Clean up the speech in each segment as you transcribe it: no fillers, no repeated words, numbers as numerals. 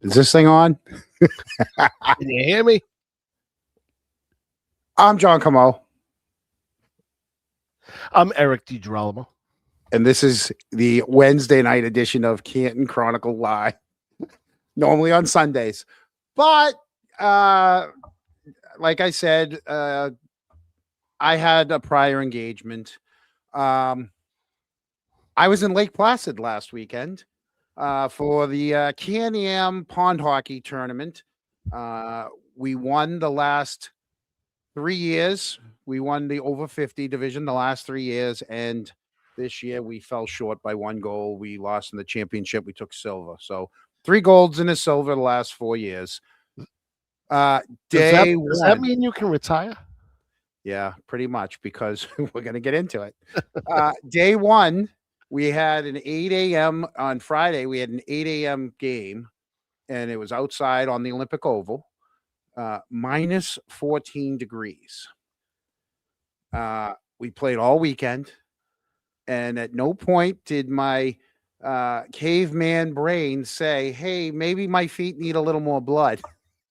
Is this thing on? Can you hear me? I'm John Camo, I'm Eric DiGirolamo. and this is the Wednesday night edition of Canton Chronicle Live. Normally on Sundays, but like I said, I had a prior engagement. I was in Lake Placid last weekend for the Can-Am Pond Hockey Tournament. We won the last 3 years. We won the over 50 division the last 3 years, and this year we fell short by 1 goal. We lost in the championship. We took silver. So 3 golds and a silver the last 4 years. Does that mean you can retire? Yeah, pretty much, because we're going to get into it. Day one, we had an 8 a.m. on Friday. We had an 8 a.m. game, and it was outside on the Olympic Oval, minus 14 degrees. We played all weekend, and at no point did my caveman brain say, hey, maybe my feet need a little more blood,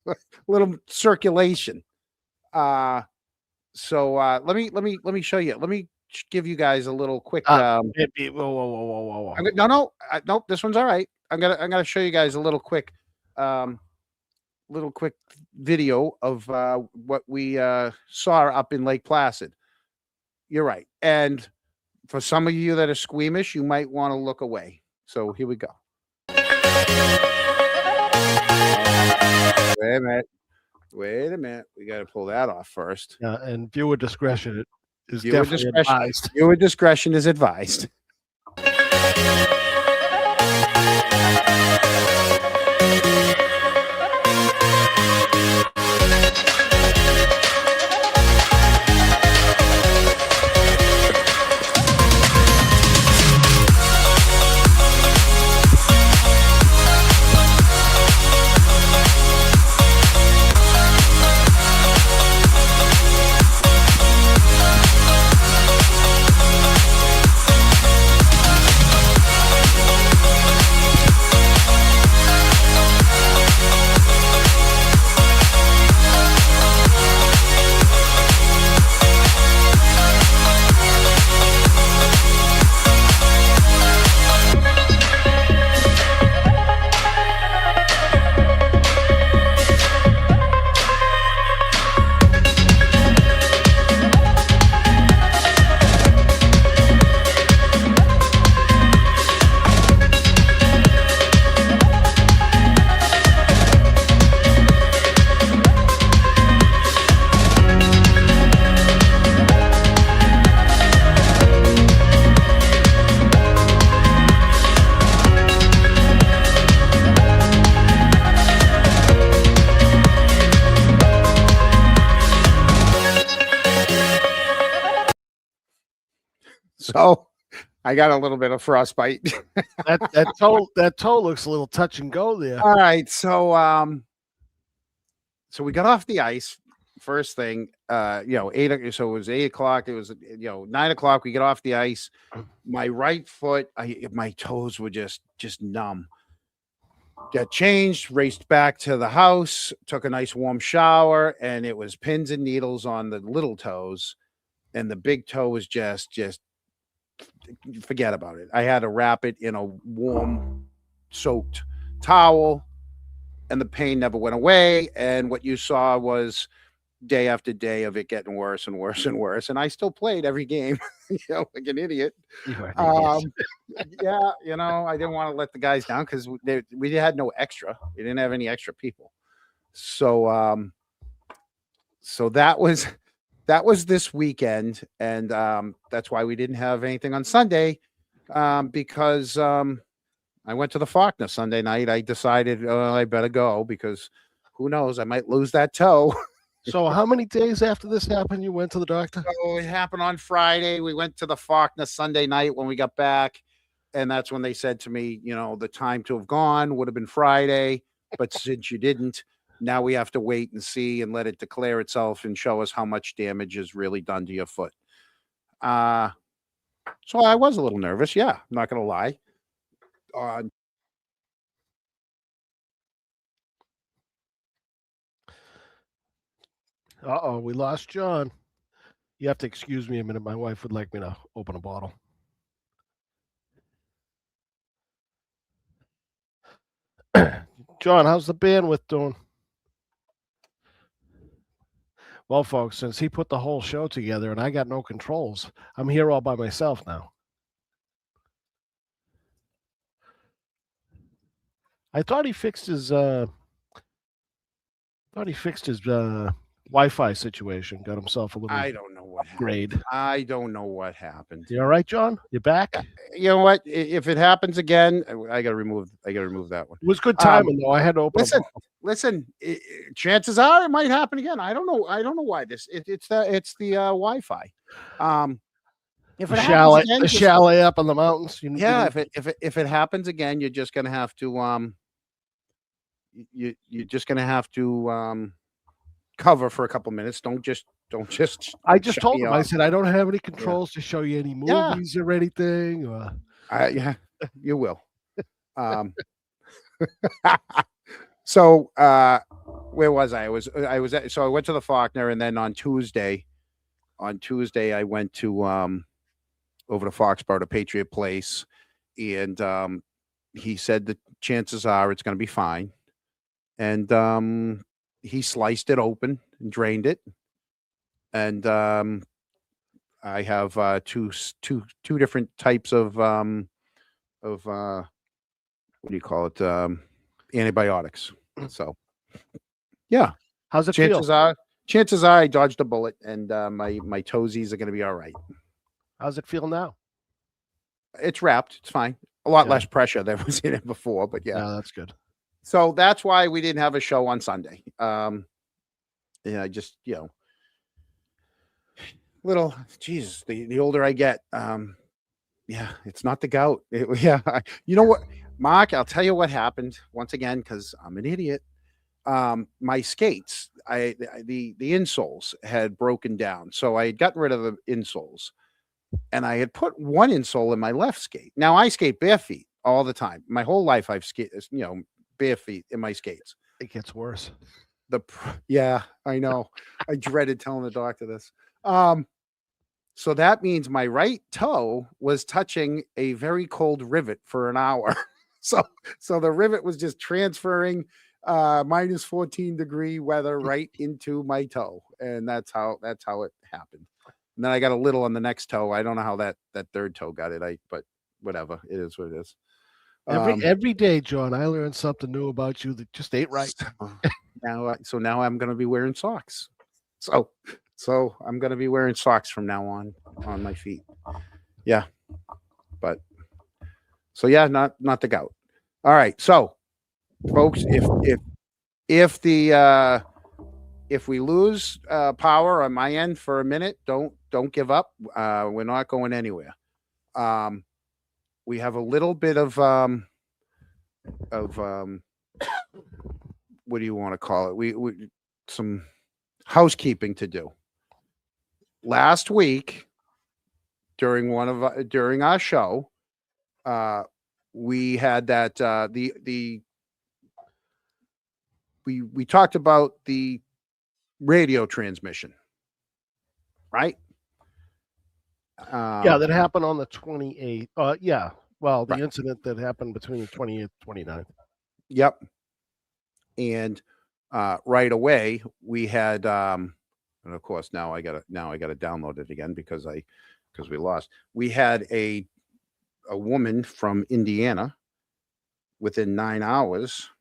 a little circulation. So let me show you. Let me give you guys a little quick. Whoa. No, nope. This one's all right. I'm gonna show you guys a little quick video of what we saw up in Lake Placid. You're right. And for some of you that are squeamish, you might want to look away. So here we go. Wait a minute. We got to pull that off first. Yeah, and viewer discretion is definitely advised. Viewer discretion is advised. So I got a little bit of frostbite. that toe looks a little touch and go there. All right. So we got off the ice first thing, 8. So it was 8 o'clock. It was, 9 o'clock. We get off the ice. My right foot, my toes were just numb. Got changed, raced back to the house, took a nice warm shower, and it was pins and needles on the little toes, and the big toe was just forget about it. I had to wrap it in a warm, soaked towel, and the pain never went away. And what you saw was day after day of it getting worse and worse and worse. And I still played every game, like an idiot. Yeah, I didn't want to let the guys down because we had no extra. We didn't have any extra people. So that was this weekend, and that's why we didn't have anything on Sunday, because I went to the Faulkner Sunday night. I decided I better go because who knows, I might lose that toe. So how many days after this happened you went to the doctor? So it happened on Friday. We went to the Faulkner Sunday night when we got back, and that's when they said to me, the time to have gone would have been Friday, but since you didn't, now we have to wait and see and let it declare itself and show us how much damage is really done to your foot. So I was a little nervous. Yeah, I'm not going to lie. Uh-oh, we lost John. You have to excuse me a minute. My wife would like me to open a bottle. John, how's the bandwidth doing? Well, folks, since he put the whole show together and I got no controls, I'm here all by myself now. I thought he fixed his Wi-Fi situation. Got himself a little I don't know what upgrade. happened. I don't know what happened. You all right, John? You back? You know what? If it happens again, I gotta remove that one. It was good timing though. I had to open. Listen. Chances are it might happen again. I don't know. I don't know why this. It's the Wi-Fi. If it happens again, the chalet up in the mountains. If it happens again, you're just gonna have to you're just gonna have to cover for a couple minutes. Don't just. I just told him. I said I don't have any controls to show you any movies or anything. Yeah, you will. So where was I? I went to the Faulkner, and then on Tuesday I went to over to Foxborough to Patriot Place, and he said the chances are it's going to be fine, and he sliced it open and drained it, and I have two different types of what do you call it? Antibiotics. So, yeah. How's it feel? Chances are I dodged a bullet, and my toesies are going to be all right. How's it feel now? It's wrapped. It's fine. A lot less pressure than was in it before, but yeah. Yeah, that's good. So that's why we didn't have a show on Sunday. Yeah, just little. Geez, the older I get, yeah, it's not the gout. You know what, Mark? I'll tell you what happened once again because I'm an idiot. My skates, the insoles had broken down, so I had gotten rid of the insoles, and I had put one insole in my left skate. Now I skate bare feet all the time. My whole life I've skated, bare feet in my skates. It gets worse. Yeah, I know. I dreaded telling the doctor this. So that means my right toe was touching a very cold rivet for an hour. So the rivet was just transferring minus 14-degree weather right into my toe, and that's how it happened. And then I got a little on the next toe. I don't know how that third toe got it. But whatever, it is what it is. Every day, John, I learn something new about you that just ain't right. So now I'm going to be wearing socks. So I'm going to be wearing socks from now on my feet. Yeah. But so yeah, not the gout. All right. So folks, if we lose power on my end for a minute, don't give up. We're not going anywhere. We have a little bit of what do you want to call it? We some housekeeping to do. Last week, during our show, we had that we talked about the radio transmission, right? Yeah, that happened on the 28th. Yeah, well, the incident that happened between the 28th and 29th. Yep. And right away we had and of course now I gotta download it again because we lost. We had a woman from Indiana within 9 hours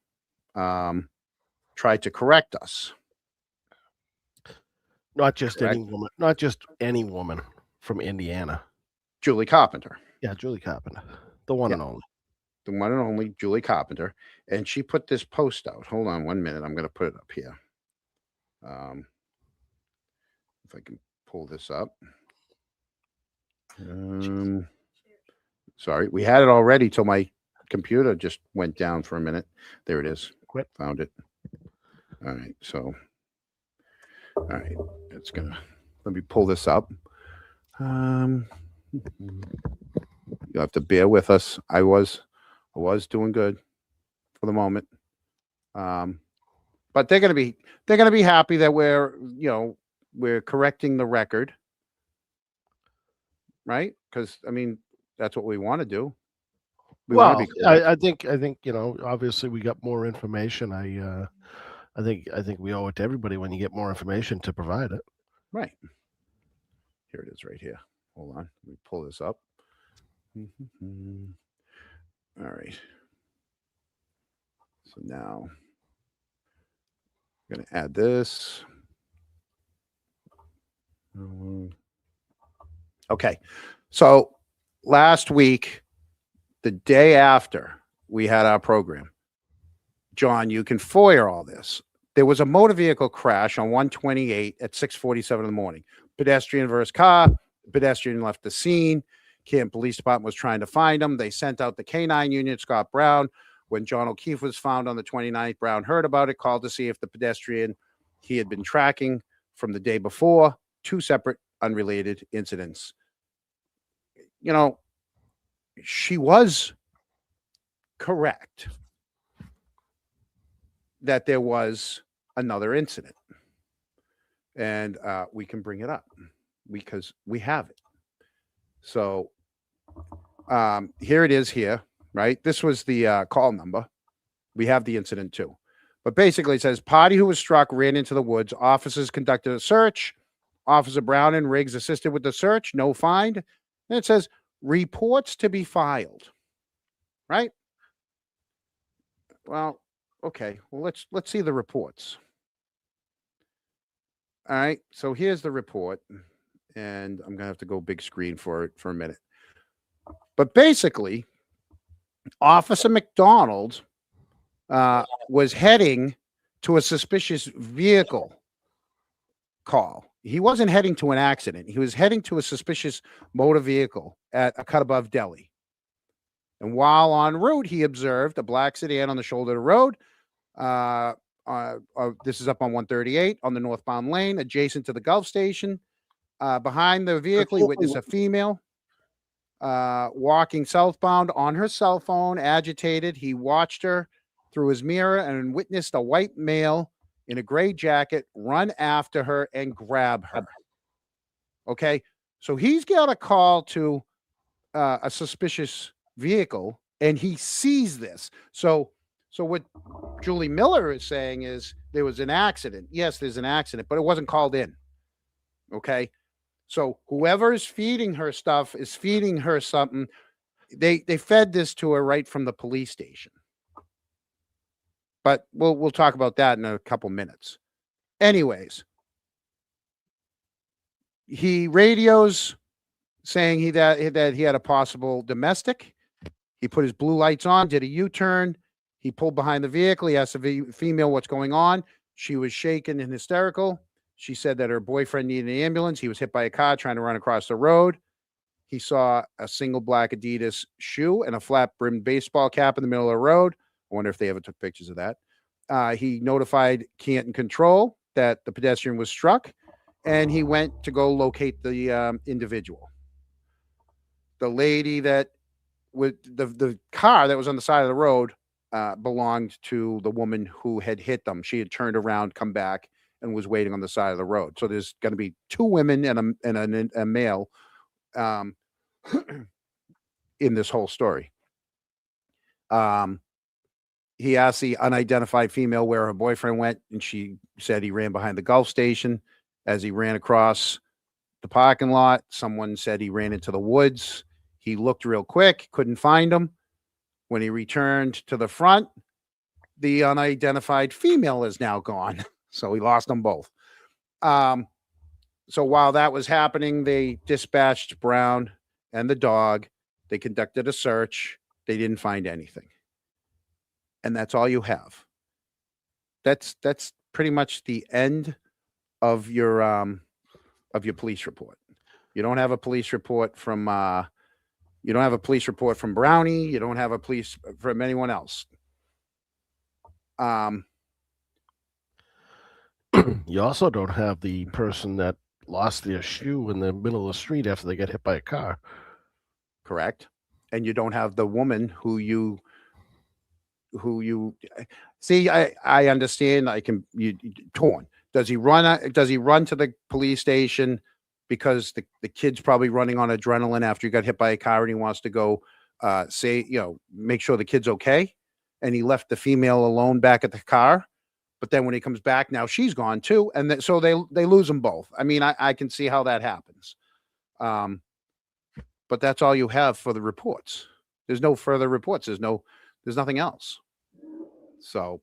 tried to correct us. Not just any woman from Indiana. Julie Carpenter. Yeah, Julie Carpenter. The one and only. The one and only Julie Carpenter. And she put this post out. Hold on 1 minute. I'm going to put it up here. If I can pull this up. Sorry. We had it already till my computer just went down for a minute. There it is. Quit. Found it. All right. So, all right. Let me pull this up. You'll have to bear with us. I was doing good for the moment. But they're going to be happy that we're correcting the record, right? Because I mean, that's what we want to do. We want to be correct. I think obviously we got more information. I think we owe it to everybody when you get more information to provide it. Right. Here it is right here. Hold on. Let me pull this up. All right. So now I'm going to add this. Okay. So last week, the day after we had our program, John, you can FOIA all this. There was a motor vehicle crash on 128 at 6:47 in the morning. Pedestrian versus car. Pedestrian left the scene. Canton Police Department was trying to find him. They sent out the K9 unit, Scott Brown. When John O'Keefe was found on the 29th, Brown heard about it, called to see if the pedestrian he had been tracking from the day before, two separate unrelated incidents. She was correct that there was another incident. And we can bring it up because we have it. So here it is here, right? This was the call number. We have the incident too. But basically it says, party who was struck ran into the woods. Officers conducted a search. Officer Brown and Riggs assisted with the search. No find. And it says, reports to be filed. Right? Well, okay. Well, let's see the reports. All right. So here's the report. And I'm going to have to go big screen for it for a minute. But basically, Officer McDonald was heading to a suspicious vehicle call. He wasn't heading to an accident. He was heading to a suspicious motor vehicle at a cut above deli. And while en route, he observed a black sedan on the shoulder of the road. This is up on 138 on the northbound lane, adjacent to the Gulf station. Behind the vehicle, he witnessed a female walking southbound on her cell phone, agitated. He watched her through his mirror and witnessed a white male in a gray jacket run after her and grab her. Okay, so he's got a call to a suspicious vehicle, and he sees this. So what Julie Miller is saying is there was an accident. Yes, there's an accident, but it wasn't called in. Okay, so whoever is feeding her stuff is feeding her something. They fed this to her right from the police station. But we'll talk about that in a couple minutes. Anyways, he radios saying that he had a possible domestic. He put his blue lights on, did a U-turn. He pulled behind the vehicle. He asked the female what's going on. She was shaken and hysterical. She said that her boyfriend needed an ambulance. He was hit by a car trying to run across the road. He saw a single black Adidas shoe and a flat-brimmed baseball cap in the middle of the road. I wonder if they ever took pictures of that. He notified Canton Control that the pedestrian was struck, and he went to go locate the individual. The lady that with the car that was on the side of the road belonged to the woman who had hit them. She had turned around, come back, and was waiting on the side of the road. So there's going to be two women and a male in this whole story. He asked the unidentified female where her boyfriend went, and she said he ran behind the Gulf station. As he ran across the parking lot, someone said he ran into the woods. He looked real quick, couldn't find him. When he returned to the front, the unidentified female is now gone. So he lost them both. So while that was happening, they dispatched Brown and the dog. They conducted a search. They didn't find anything. And that's all you have. That's pretty much the end of your police report. You don't have a police report from Brownie. You don't have a police from anyone else. You also don't have the person that lost their shoe in the middle of the street after they got hit by a car. Correct. And you don't have the woman who you See, I understand. I can you torn. Does he run? Does he run to the police station because the kid's probably running on adrenaline after he got hit by a car and he wants to go say make sure the kid's okay, and he left the female alone back at the car. But then when he comes back, now she's gone too, and so they lose them both. I mean, I can see how that happens. But that's all you have for the reports. There's no further reports. There's nothing else. So,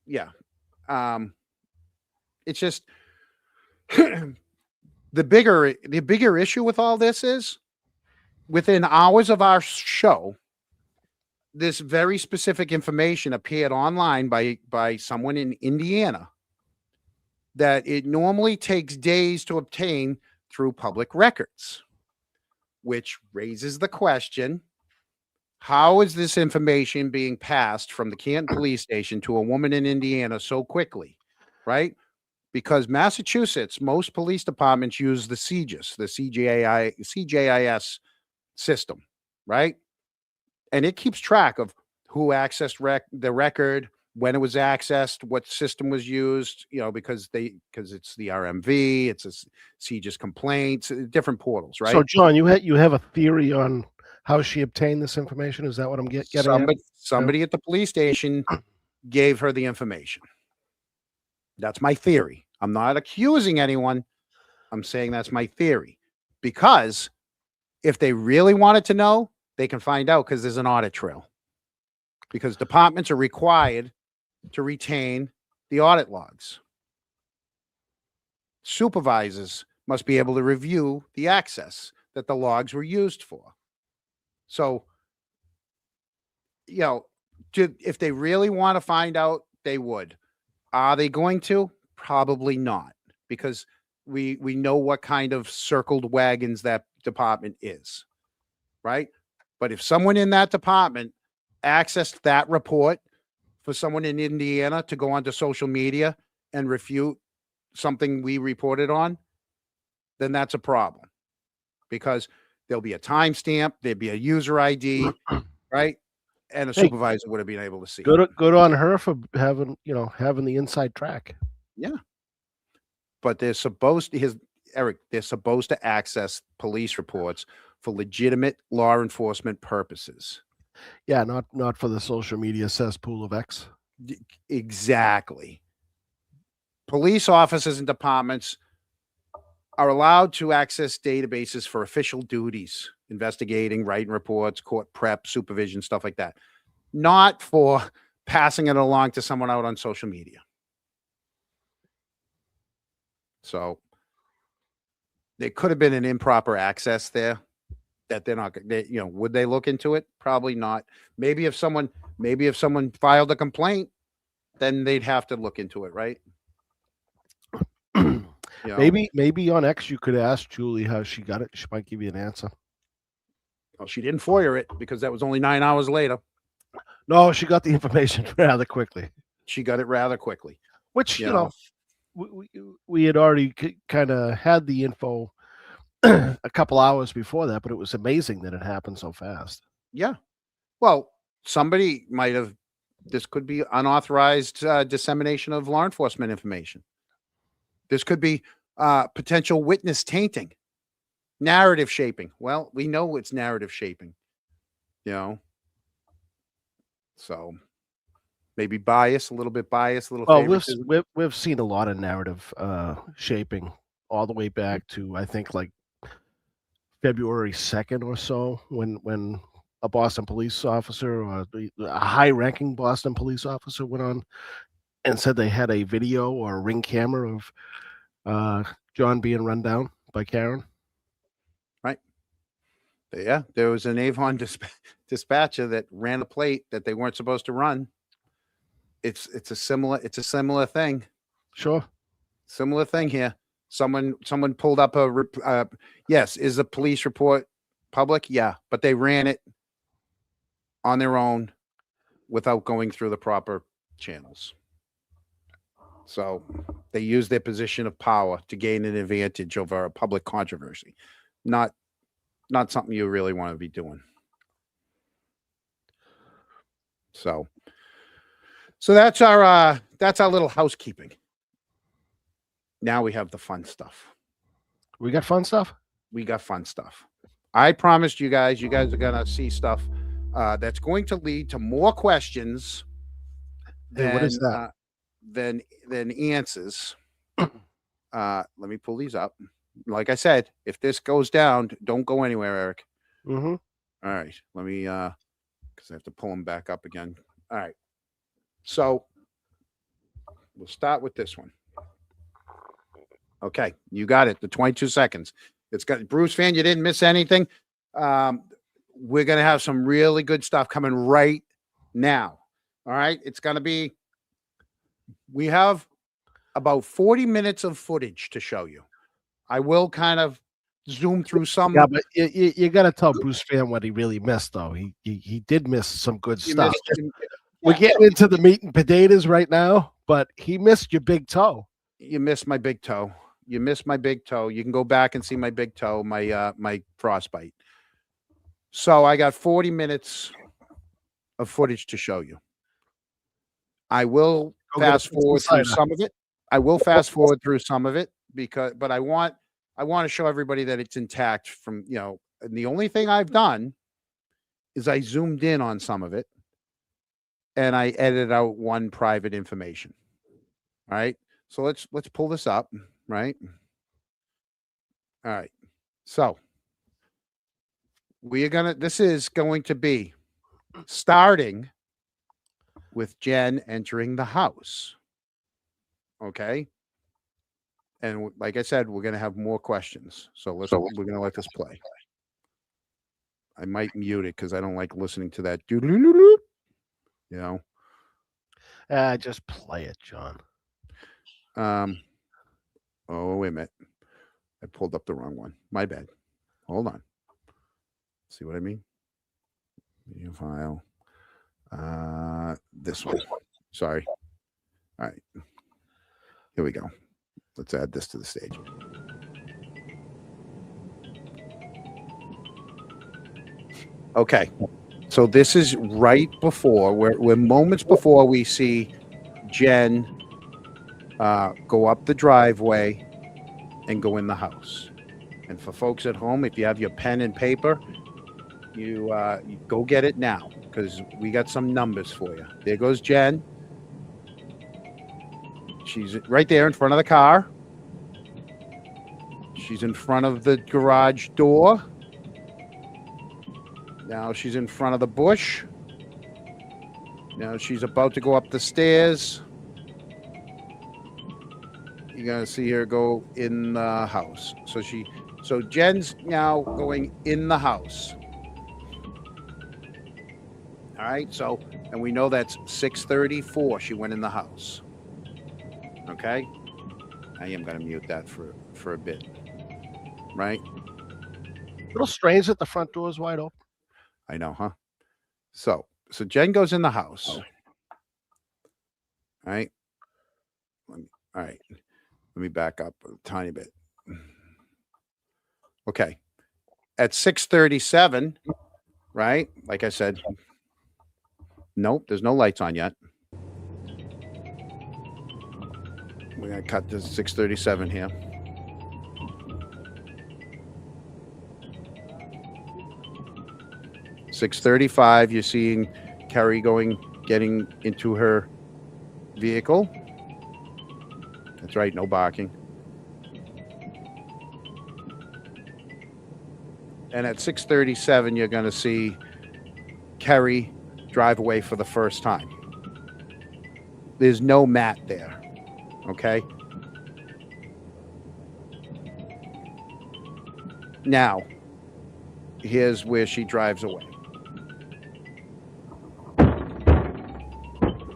yeah, it's just the bigger issue with all this is within hours of our show, this very specific information appeared online by someone in Indiana that it normally takes days to obtain through public records, which raises the question: how is this information being passed from the Canton police station to a woman in Indiana so quickly, right? Because Massachusetts, most police departments use the CJIS, the CJIS system, right? And it keeps track of who accessed the record, when it was accessed, what system was used, because it's the RMV, it's a CJIS complaints, different portals, right? So, John, you have a theory on how she obtained this information? Is that what I'm getting at? Somebody at the police station gave her the information. That's my theory. I'm not accusing anyone. I'm saying that's my theory. Because if they really wanted to know, they can find out because there's an audit trail. Because departments are required to retain the audit logs. Supervisors must be able to review the access that the logs were used for. So, if they really want to find out, they would. Are they going to? Probably not, because we know what kind of circled wagons that department is, right? But if someone in that department accessed that report for someone in Indiana to go onto social media and refute something we reported on, then that's a problem, because there'll be a timestamp, there'd be a user ID, right? And a supervisor would have been able to see. Good on her for having the inside track. Yeah. But they're supposed to access police reports for legitimate law enforcement purposes. Yeah, not for the social media cesspool of X. Exactly. Police officers and departments are allowed to access databases for official duties, investigating, writing reports, court prep, supervision, stuff like that. Not for passing it along to someone out on social media. So there could have been an improper access there that they're not, would they look into it? Probably not. Maybe if someone filed a complaint, then they'd have to look into it, right? Maybe on X you could ask Julie how she got it. She might give you an answer. Well, she didn't FOIA it because that was only 9 hours later. No, she got the information rather quickly. She got it rather quickly. Which, we had already kind of had the info a couple hours before that, but it was amazing that it happened so fast. Yeah. Well, somebody might have, this could be unauthorized dissemination of law enforcement information. This could be potential witness tainting, narrative shaping. Well, we know it's narrative shaping, so maybe bias, a little bit bias, a little. Well, we've seen a lot of narrative shaping all the way back to, I think, like February 2nd or so, when a Boston police officer or a high-ranking Boston police officer went on and said they had a video or a ring camera of John being run down by Karen. Right. Yeah, there was an Avon dispatcher that ran a plate that they weren't supposed to run. It's a similar thing. Sure. Similar thing here. Someone pulled up yes, is the police report public? Yeah, but they ran it on their own without going through the proper channels. So they use their position of power to gain an advantage over a public controversy. Not something you really want to be doing. So So that's our little housekeeping. Now we have the fun stuff. We got fun stuff. We got fun stuff. I promised you guys are gonna see stuff that's going to lead to more questions Hey, what is that? than answers. Let me pull these up. Like I said, if this goes down, don't go anywhere, Eric. Mm-hmm. All right, let me because I have to pull them back up again. All right, so we'll start with this one. Okay, you got it. The 22 seconds. It's got Bruce fan. You didn't miss anything. We're gonna have some really good stuff coming right now. All right, it's gonna be. We have about 40 minutes of footage to show you. I will kind of zoom through some. Yeah, but you got to tell Bruce Fan what he really missed, though. He did miss some good stuff. We're getting into the meat and potatoes right now, but he missed your big toe. You missed my big toe. You missed my big toe. You can go back and see my big toe, my frostbite. So I got 40 minutes of footage to show you. I will fast forward through some of it. I will fast forward through some of it but I want to show everybody that it's intact from, and the only thing I've done is I zoomed in on some of it and I edited out one private information. All right. So let's pull this up, right? All right. So this is going to be starting with Jen entering the house. Okay. And like I said, we're going to have more questions. So we're going to let this play. I might mute it because I don't like listening to that. Just play it, John. Oh, wait a minute. I pulled up the wrong one. My bad. Hold on. See what I mean? Video file. This one. Sorry. All right. Here we go. Let's add this to the stage. Okay. So this is right before, we're moments before we see Jen go up the driveway and go in the house. And for folks at home, if you have your pen and paper, you go get it now because we got some numbers for you. There goes Jen. She's right there in front of the car. She's in front of the garage door. Now she's in front of the bush. Now she's about to go up the stairs. You're going to see her go in the house. So Jen's now going in the house. All right. So, and we know that's 6:34. She went in the house. Okay. I am going to mute that for a bit. Right. A little strange that the front door is wide open. I know, huh? So Jen goes in the house. All right. All right. Let me back up a tiny bit. Okay. At 6:37, right? Like I said, nope, there's no lights on yet. We're going to cut to 6:37 here. $6:35, you're seeing Carrie getting into her vehicle. That's right, no barking. And at 6:37, you're going to see Carrie drive away for the first time. There's no Matt there, okay? Now, here's where she drives away.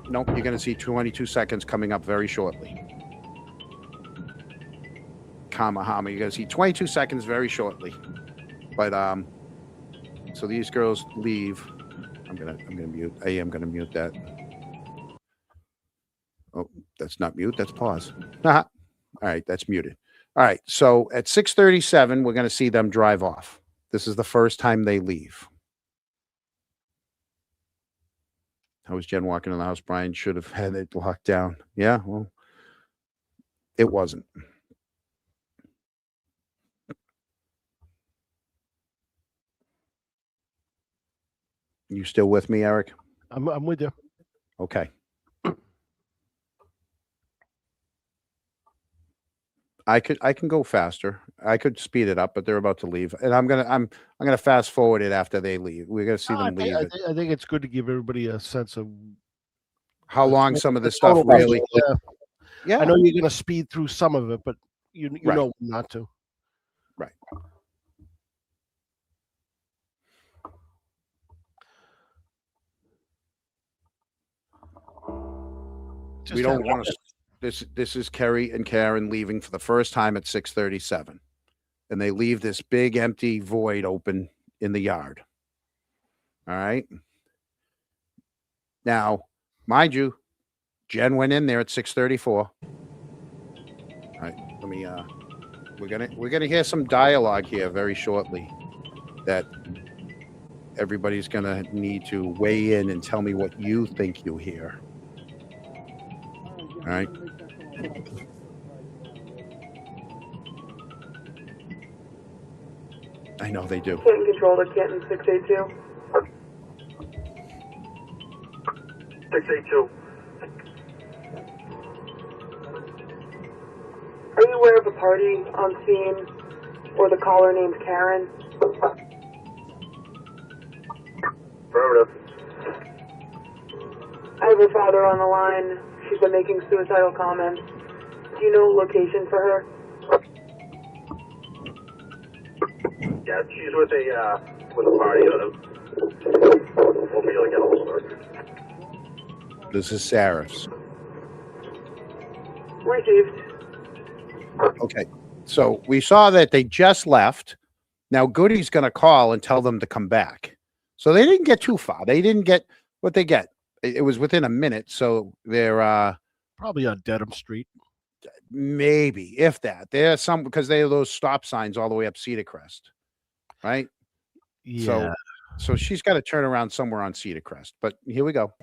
Nope, you're going to see 22 seconds coming up very shortly. Kamahama, you're going to see 22 seconds very shortly. But so these girls leave. I'm gonna mute. I am gonna mute that. Oh, that's not mute. That's pause. All right, that's muted. All right. So at 6:37, we're gonna see them drive off. This is the first time they leave. How was Jen walking in the house? Brian should have had it locked down. Yeah, well, it wasn't. You still with me, Eric? I'm with you. Okay. I can go faster. I could speed it up, but they're about to leave, and I'm gonna fast forward it after they leave. We're gonna see No, them leave it. I think it's good to give everybody a sense of How long some of the this stuff total really? picture. Yeah. I know you're going to speed through some of it, but you Right. know not to. Right. We don't want to. This is Kerry and Karen leaving for the first time at 6:37, and they leave this big empty void open in the yard. All right. Now, mind you, Jen went in there at 6:34. All right. Let me. We're gonna hear some dialogue here very shortly that everybody's gonna need to weigh in and tell me what you think you hear. All right. I know they do. Canton Control to Canton 682. 682. Are you aware of a party on scene or the caller named Karen? Affirmative. I have her father on the line. She's been making suicidal comments. Do you know a location for her? Yeah, she's with a party. We'll be able to get a hold of her. This is Sarah's. Received. Okay. So we saw that they just left. Now Goodie's going to call and tell them to come back. So they didn't get too far. They didn't get what they get. It was within a minute. So they're probably on Dedham Street. Maybe, if that. There's some because they have those stop signs all the way up Cedar Crest. Right? Yeah. So she's got to turn around somewhere on Cedar Crest. But here we go.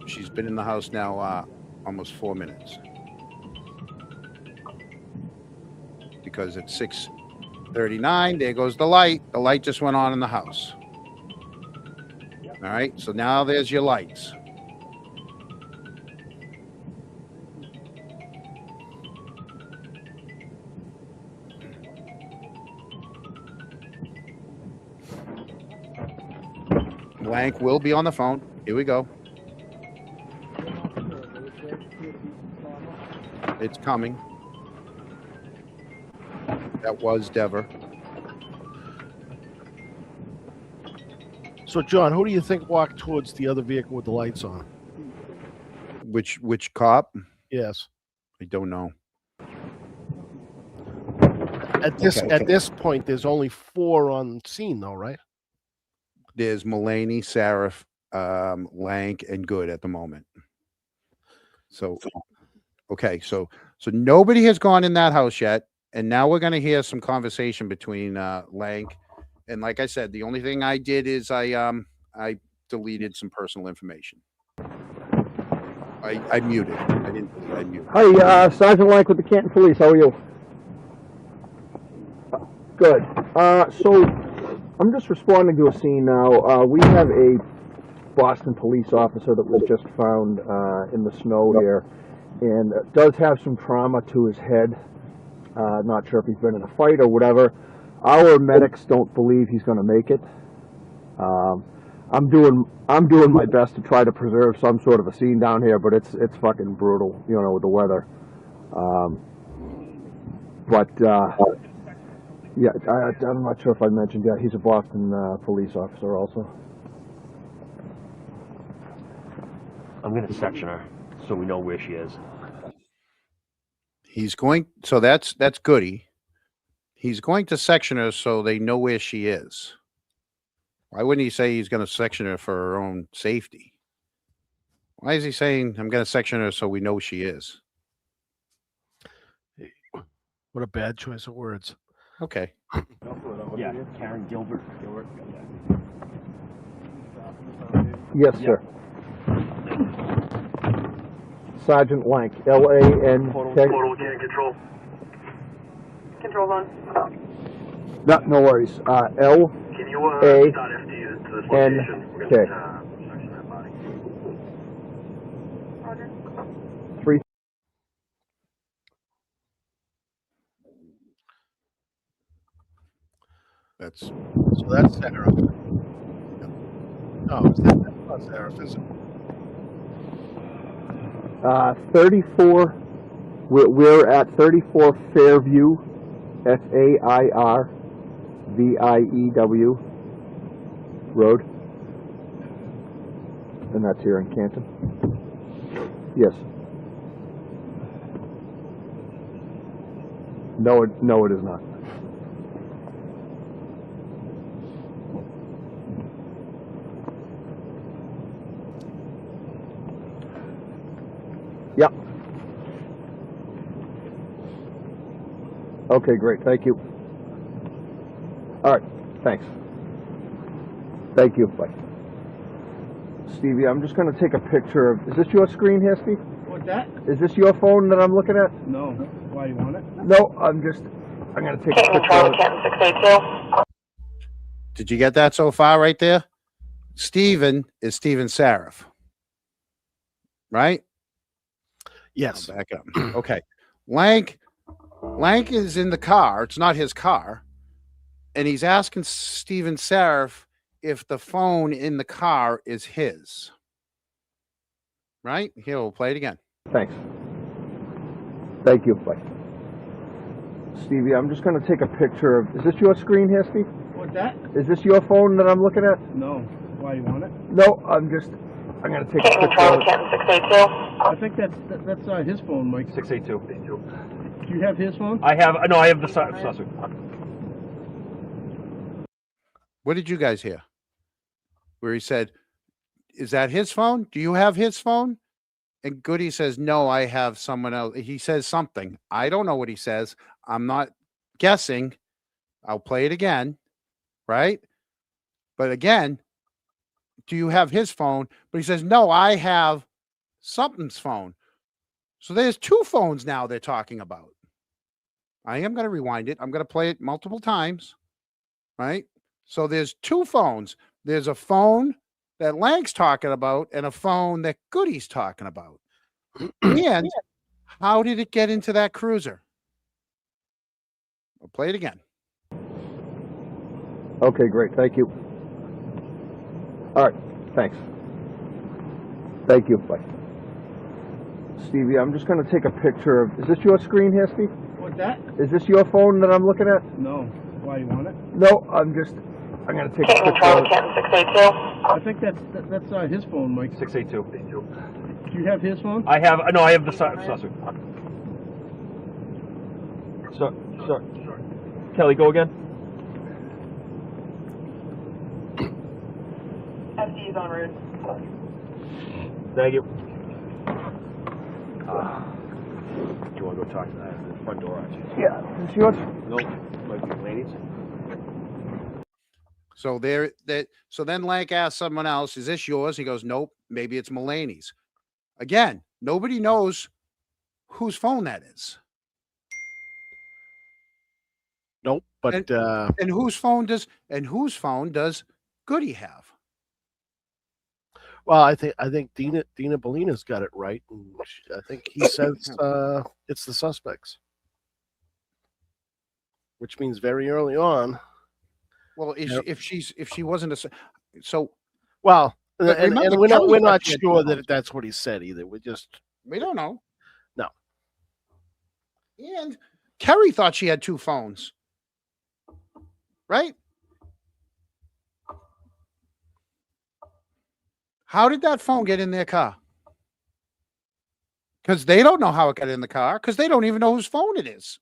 She's been in the house now almost 4 minutes. Because at 6:39, there goes the light. The light just went on in the house. All right, so now there's your lights. Blank will be on the phone. Here we go. It's coming. That was Dever. So, John, who do you think walked towards the other vehicle with the lights on? Which cop? Yes. I don't know. At this point, there's only 4 on scene, though, right? There's Mulaney, Sarah, Lank, and Good at the moment. So, okay, so nobody has gone in that house yet, and now we're going to hear some conversation between Lank and, like I said, the only thing I did is I deleted some personal information. I muted. I didn't delete. I muted. Hi, Sergeant Lank with the Canton Police. How are you? Good. So I'm just responding to a scene now. We have a Boston police officer that was just found in the snow here, and does have some trauma to his head. Not sure if he's been in a fight or whatever. Our medics don't believe he's going to make it. I'm doing my best to try to preserve some sort of a scene down here, but it's fucking brutal, you know, with the weather. Yeah, I'm not sure if I mentioned. Yeah, he's a Boston police officer also. I'm gonna section her so we know where she is. He's going. So that's Goodie. He's going to section her so they know where she is. Why wouldn't he say he's going to section her for her own safety? Why is he saying I'm going to section her so we know she is? What a bad choice of words. Okay. Yeah, Karen Gilbert. Yes, sir. Sergeant Lank, L-A-N-K. Total can control. Control on. No worries. L. Can you A start FD to this N location? We're K. gonna section that body. Roger. 3. That's So that's Sarah. No, that's not Sarah, is it? 34. We're at 34 Fairview, Fairview Road, and that's here in Canton. Yes. No, it is not. Yep. Okay, great. Thank you. All right. Thanks. Thank you. Bye. Stevie, I'm just going to take a picture of... Is this your screen here, Steve? What's that? Is this your phone that I'm looking at? No. Why, you want it? No, I'm going to take a picture of it. Did you get that so far right there? Steven is Steven Sarif. Right? Yes. I'll back up. Okay. Lank is in the car. It's not his car. And he's asking Steven Sarif if the phone in the car is his. Right? Here, we'll play it again. Thanks. Thank you. Bye. Stevie, I'm just going to take a picture of... Is this your screen here, Steve? What's that? Is this your phone that I'm looking at? No. Why, you want it? No, I'm going to take a picture of it. I think that's his phone, Mike. 682. Do you have his phone? I have the Sussex. What did you guys hear? Where he said, is that his phone? Do you have his phone? And Goodie says, no, I have someone else. He says something. I don't know what he says. I'm not guessing. I'll play it again. Right? But again, do you have his phone? But he says, no, I have something's phone. So there's two phones now they're talking about. I am going to rewind it. I'm going to play it multiple times. Right? So there's two phones. There's a phone that Lank's talking about and a phone that Goodie's talking about. And how did it get into that cruiser? I'll play it again. Okay, great. Thank you. All right. Thanks. Thank you. Bye. Stevie, I'm just going to take a picture of... Is this your screen here, Steve? What's that? Is this your phone that I'm looking at? No. Why, you want it? No, I'm going to take a picture of it. I think that's his phone, Mike. 682. Do you have his phone? I have the Sussex. So, Kelly, go again. FD is en route. Thank you. Do you want to go talk to the front door, actually? Yeah. Is this yours? No, might be ladies. So so then Lank asks someone else, is this yours? He goes, nope, maybe it's Mulaney's. Again, nobody knows whose phone that is. Nope. But And whose phone does Goodie have? well, I think Dina Bellina's got it right. And I think he says it's the suspects, which means very early on. Well, if she wasn't so. Well, But and remember, we're Kelly not thought she had sure two that phones. that's what he said either. We don't know. No. And Kerry thought she had two phones. Right? How did that phone get in their car? Because they don't know how it got in the car, because they don't even know whose phone it is.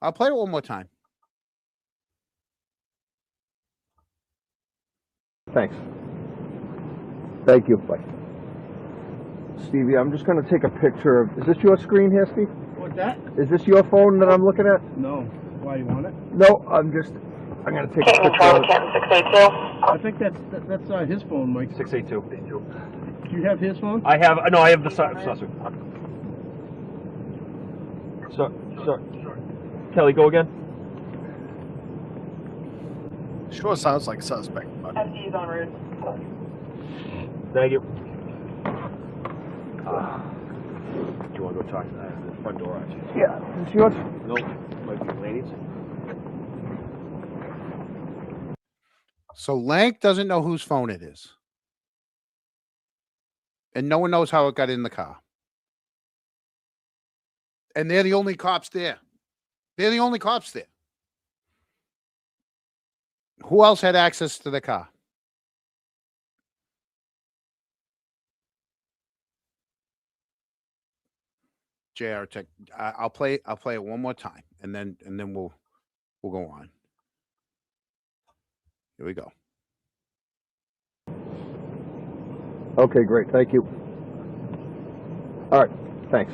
I'll play it one more time. Thanks. Thank you. Bye. Stevie, I'm just going to take a picture of. Is this your screen here, Steve? What's that? Is this your phone that I'm looking at? No. Why, you want it? No, I'm going to take a picture Control of it. Canton 682. I think that's his phone, Mike. 682. Do you have his phone? I have the saucer. So, Kelly, go again. Sure sounds like a suspect. But FD is en route. Thank you. Do you want to go talk to the front door, actually? Yeah, is this yours? No, might be ladies. So Lank doesn't know whose phone it is. And no one knows how it got in the car. And they're the only cops there. They're the only cops there. Who else had access to the car? JR Tech. I'll play it one more time, and then we'll go on. Here we go. Okay, great. Thank you. All right. Thanks.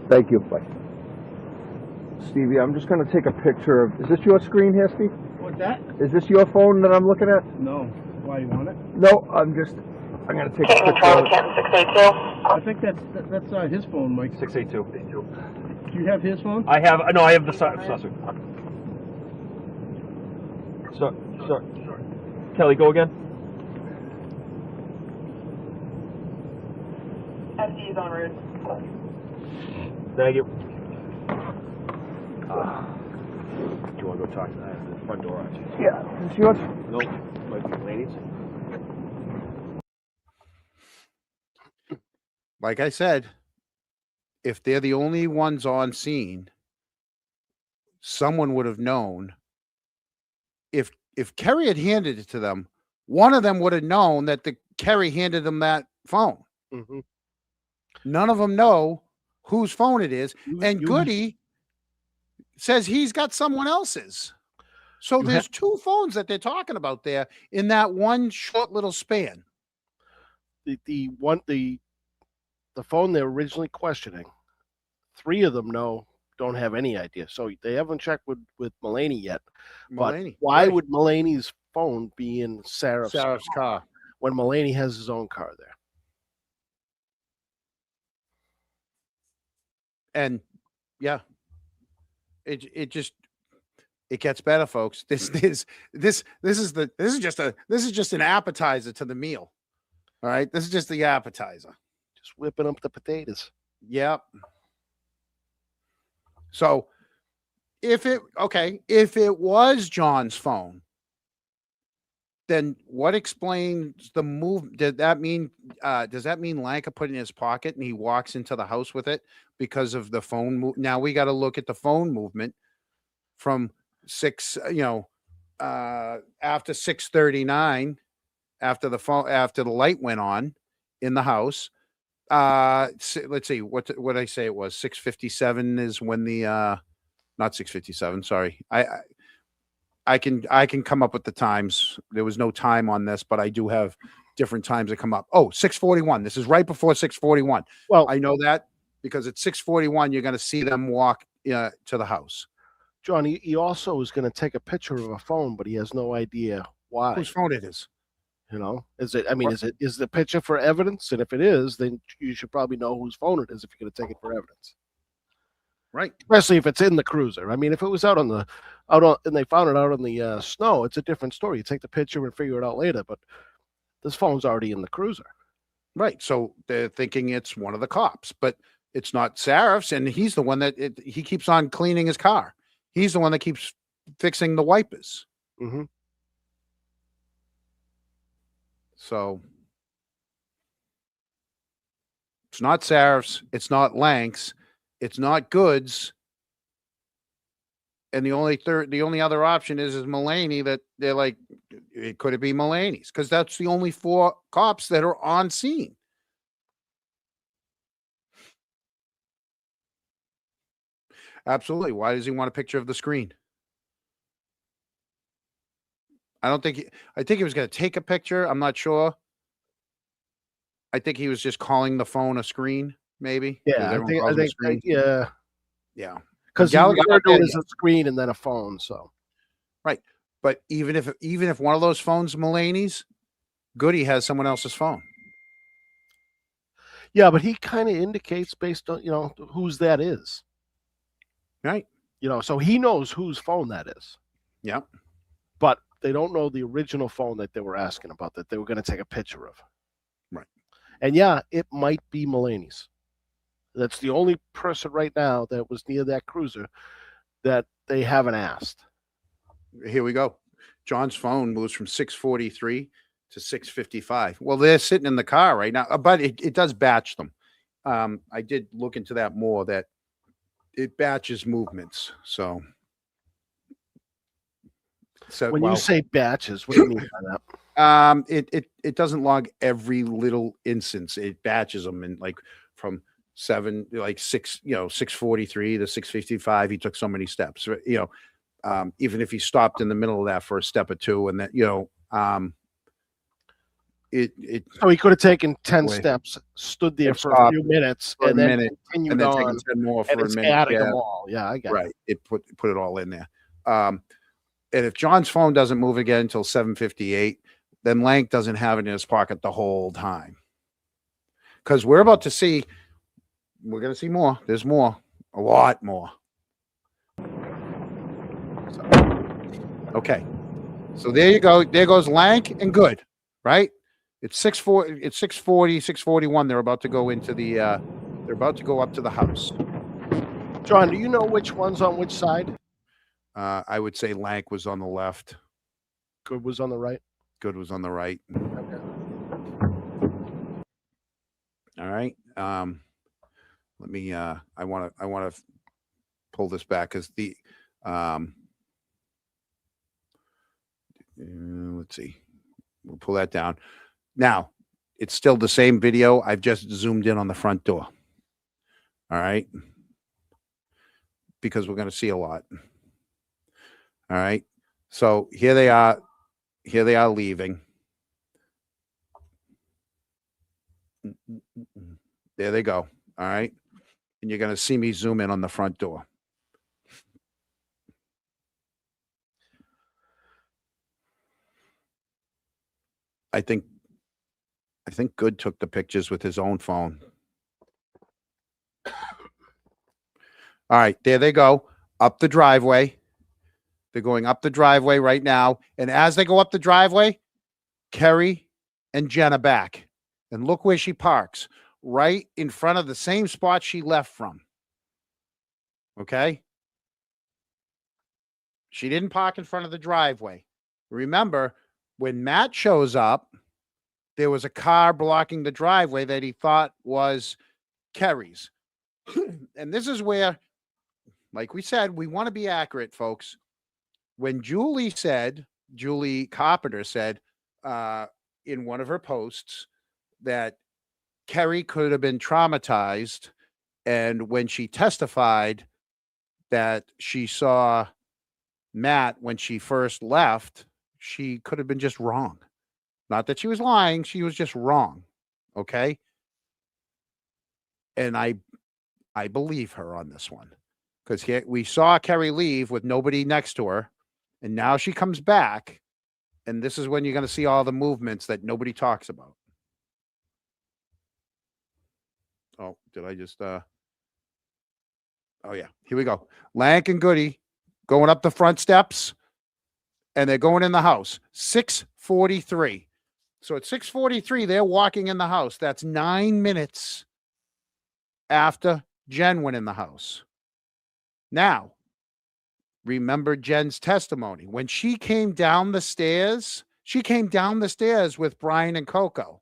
Thank you. Bye. Stevie, I'm just going to take a picture of. Is this your screen here, Steve? What's that? Is this your phone that I'm looking at? No. Why, you want it? No, I'm going to take a picture Control of it. Canton 682. I think that's his phone, Mike. 682. Do you have his phone? I have the saucer. So, Kelly, go again. FD is en route. Thank you. Do you want to go talk to the front door, actually? Yeah, is this yours? No, might be ladies. Like I said, if they're the only ones on scene, someone would have known. If Kerry had handed it to them, one of them would have known that Kerry handed them that phone. Mhm. None of them know whose phone it is, and Goodie says he's got someone else's. So there's two phones that they're talking about there in that one short little span. the phone they're originally questioning, 3 of them don't have any idea. So they haven't checked with Mulaney yet. Mulaney, but why right. would Mulaney's phone be in Sarah's car when Mulaney has his own car there? And yeah, it gets better, folks. This is just an appetizer to the meal. All right, this is just the appetizer. Just whipping up the potatoes. Yep. So if it was John's phone, then what explains the move? Does that mean Lanka put it in his pocket and he walks into the house with it because of the phone now we got to look at the phone movement from after 6:39, after the light went on in the house. Let's see what I say it was 6:57 is when the not 6:57. Sorry, I can come up with the times. There was no time on this, but I do have different times that come up. Oh, 6:41. This is right before 6:41. Well, I know that because at 6:41 you're going to see them walk to the house. John, he also is going to take a picture of a phone, but he has no idea why. Whose phone it is? Is the picture for evidence? And if it is, then you should probably know whose phone it is if you're going to take it for evidence. Right. Especially if it's in the cruiser. I mean, if it was and they found it out on the snow, it's a different story. You take the picture and figure it out later. But this phone's already in the cruiser. Right. So they're thinking it's one of the cops, but it's not Sarif's, and he's the one that he keeps on cleaning his car. He's the one that keeps fixing the wipers. Mm-hmm. So it's not Sarif's, it's not Lank's, it's not Goods. And the only other option is Mulaney, that they're like, could it be Mulaney's? Because that's the only 4 cops that are on scene. Absolutely. Why does he want a picture of the screen? I don't think. I think he was going to take a picture. I'm not sure. I think he was just calling the phone a screen, maybe. 'cause Yeah, everyone calls them a screen. yeah, Yeah. because he Gallagher referred to not it there as a screen and then a phone. So Right. But even if one of those phones Mulaney's, Goodie has someone else's phone. yeah, but he kind of indicates based on whose that is. Right. So he knows whose phone that is. Yep. But they don't know the original phone that they were asking about that they were going to take a picture of. Right. And yeah, it might be Mulaney's. That's the only person right now that was near that cruiser that they haven't asked. Here we go. John's phone moves from 643 to 655. Well, they're sitting in the car right now, but it does batch them. I did look into that more, that it batches movements. So when you say batches, what do you mean by that? It doesn't log every little instance. It batches them, and like from 643 to 655, he took so many steps. Even if he stopped in the middle of that for a step or two, and that so he could have taken 10 steps, stood there for a few minutes, and then continued and then on, taken 10 more for a minute. Adding them all. Yeah, I got right. It put it all in there. And if John's phone doesn't move again until 7:58, then Lank doesn't have it in his pocket the whole time. Because we're going to see more. There's more, a lot more. Okay. So there you go. There goes Lank and Good, right? It's 640, 641. They're about to go into the they're about to go up to the house. John, do you know which one's on which side? I would say Lank was on the left. Good was on the right. Good was on the right. Okay. All right. Let me I want to pull this back because the let's see. We'll pull that down. Now, it's still the same video. I've just zoomed in on the front door. All right. Because we're going to see a lot. All right. So here they are. Here they are leaving. There they go. All right. And you're going to see me zoom in on the front door. I think Good took the pictures with his own phone. All right, there they go, up the driveway. They're going up the driveway right now. And as they go up the driveway, Kerry and Jenna back. And look where she parks, right in front of the same spot she left from. Okay? She didn't park in front of the driveway. Remember, when Matt shows up, there was a car blocking the driveway that he thought was Kerry's. And this is where, like we said, we want to be accurate, folks. When Julie Carpenter said in one of her posts that Kerry could have been traumatized, and when she testified that she saw Matt when she first left, she could have been just wrong. Not that she was lying, she was just wrong. Okay? And I believe her on this one. Because we saw Kerry leave with nobody next to her, and now she comes back, and this is when you're going to see all the movements that nobody talks about. Oh, did I just oh yeah, here we go. Lank and Goodie going up the front steps, and they're going in the house. 6:43. So at 6:43, they're walking in the house. That's 9 minutes after Jen went in the house. Now, remember Jen's testimony. When she came down the stairs, with Brian and Coco.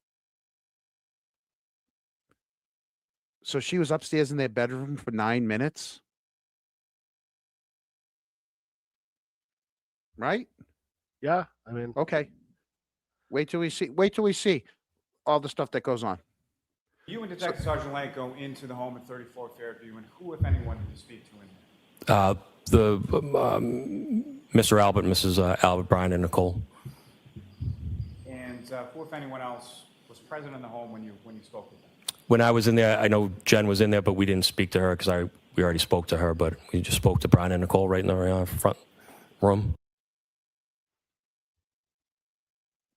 So she was upstairs in their bedroom for 9 minutes. Right? Yeah, I mean, okay. Wait till we see all the stuff that goes on. You and Detective Sergeant Lank go into the home at 34 Fairview, and who, if anyone, did you speak to in there? Mr. Albert, Mrs. Albert, Brian, and Nicole. and who, if anyone else, was present in the home when you spoke with them? When I was in there, I know Jen was in there, but we didn't speak to her because we already spoke to her. But we just spoke to Brian and Nicole right in the front room.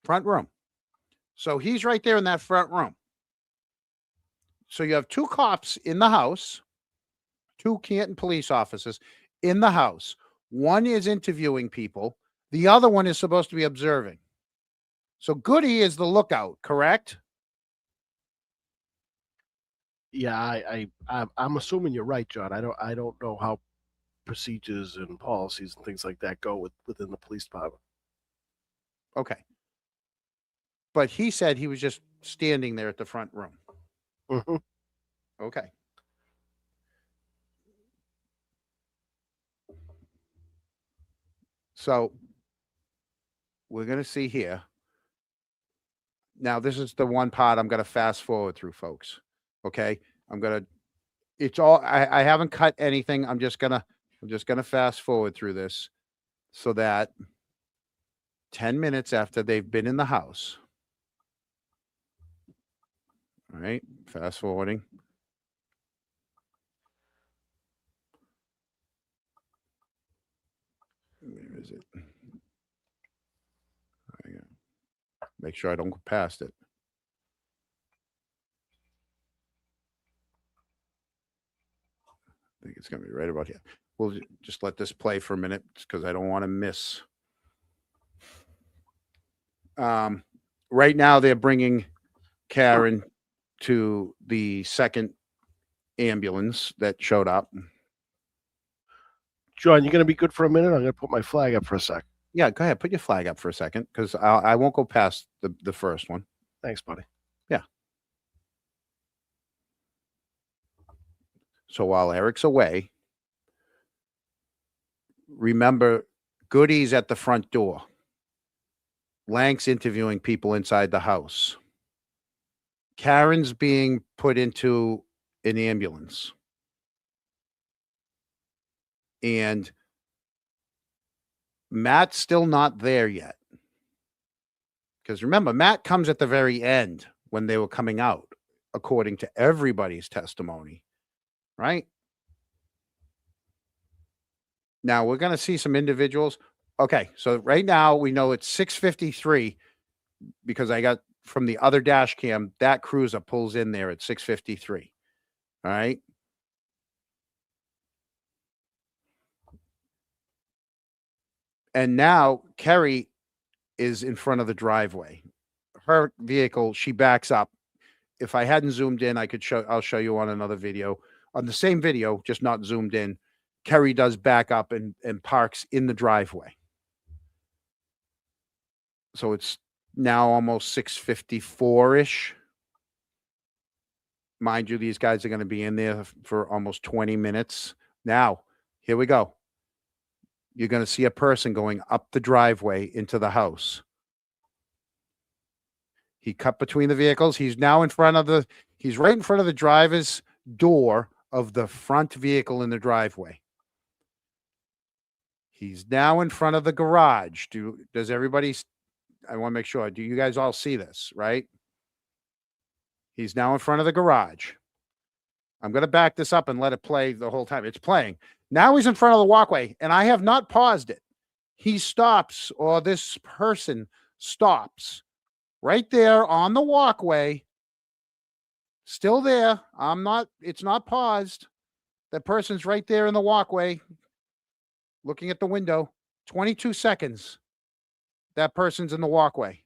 Front room. So he's right there in that front room. So you have two cops in the house, two Canton police officers in the house. One is interviewing people. The other one is supposed to be observing. So Goodie is the lookout, correct? Yeah, I'm assuming you're right, John. I don't know how procedures and policies and things like that go within the police department. Okay. But he said he was just standing there at the front room. Mm-hmm. Okay. So we're going to see here. Now, this is the one part I'm going to fast forward through, folks. Okay. It's all, I haven't cut anything. I'm just going to fast forward through this so that 10 minutes after they've been in the house. All right. Fast forwarding. Where is it? Make sure I don't go past it. I think it's going to be right about here. We'll just let this play for a minute because I don't want to miss. Right now, they're bringing Karen to the second ambulance that showed up. John, you going to be good for a minute? I'm going to put my flag up for a sec. Yeah, go ahead. Put your flag up for a second because I won't go past the first one. Thanks, buddy. Yeah. So while Eric's away, remember, Goodie's at the front door. Lank's interviewing people inside the house. Karen's being put into an ambulance. And Matt's still not there yet. Because remember, Matt comes at the very end when they were coming out, according to everybody's testimony. Right? Now we're going to see some individuals. Okay, so right now we know it's 6:53 because I got from the other dash cam, that cruiser pulls in there at 6:53. All right. And now Kerry is in front of the driveway. Her vehicle, she backs up. If I hadn't zoomed in, I'll show you on another video. On the same video, just not zoomed in, Kerry does back up and parks in the driveway. So it's now almost 6:54-ish. Mind you, these guys are going to be in there for almost 20 minutes. Now, here we go. You're going to see a person going up the driveway into the house. He cut between the vehicles. He's now he's right in front of the driver's door of the front vehicle in the driveway. He's now in front of the garage. Does everybody, I want to make sure, do you guys all see this, right? He's now in front of the garage. I'm going to back this up and let it play the whole time. It's playing. Now he's in front of the walkway, and I have not paused it. He stops, or this person stops right there on the walkway. Still there. It's not paused. That person's right there in the walkway, looking at the window. 22 seconds. That person's in the walkway.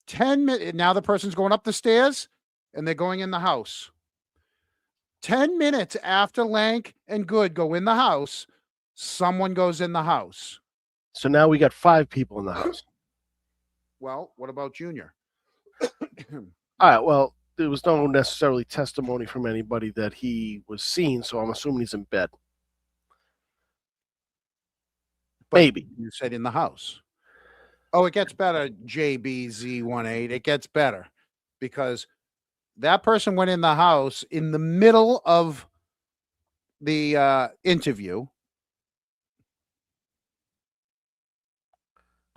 10 minutes. Now the person's going up the stairs and they're going in the house. 10 minutes after Lank and Good go in the house, someone goes in the house. So now we got 5 people in the house. Well, what about Junior? All right. Well, there was no necessarily testimony from anybody that he was seen, so I'm assuming he's in bed. But maybe. You said in the house. Oh, it gets better, JBZ18. It gets better because that person went in the house in the middle of the interview.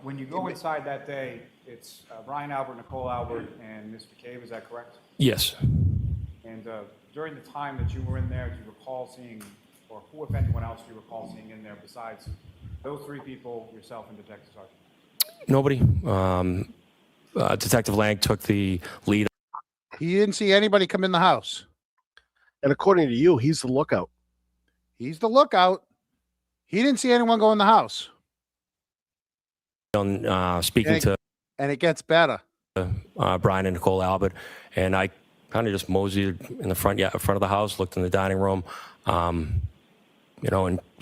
When you go inside that day, it's Brian Albert, Nicole Albert, and Ms. McCabe, is that correct? Yes. And during the time that you were in there, do you recall seeing, or who, if anyone else, do you recall seeing in there besides those three people, yourself and Detective Sergeant? Nobody. Detective Lang took the lead. He didn't see anybody come in the house. And according to you, he's the lookout. He's the lookout. He didn't see anyone go in the house. On speaking to And it gets better. Brian and Nicole Albert, and I kind of just moseyed in the front of the house, looked in the dining room, and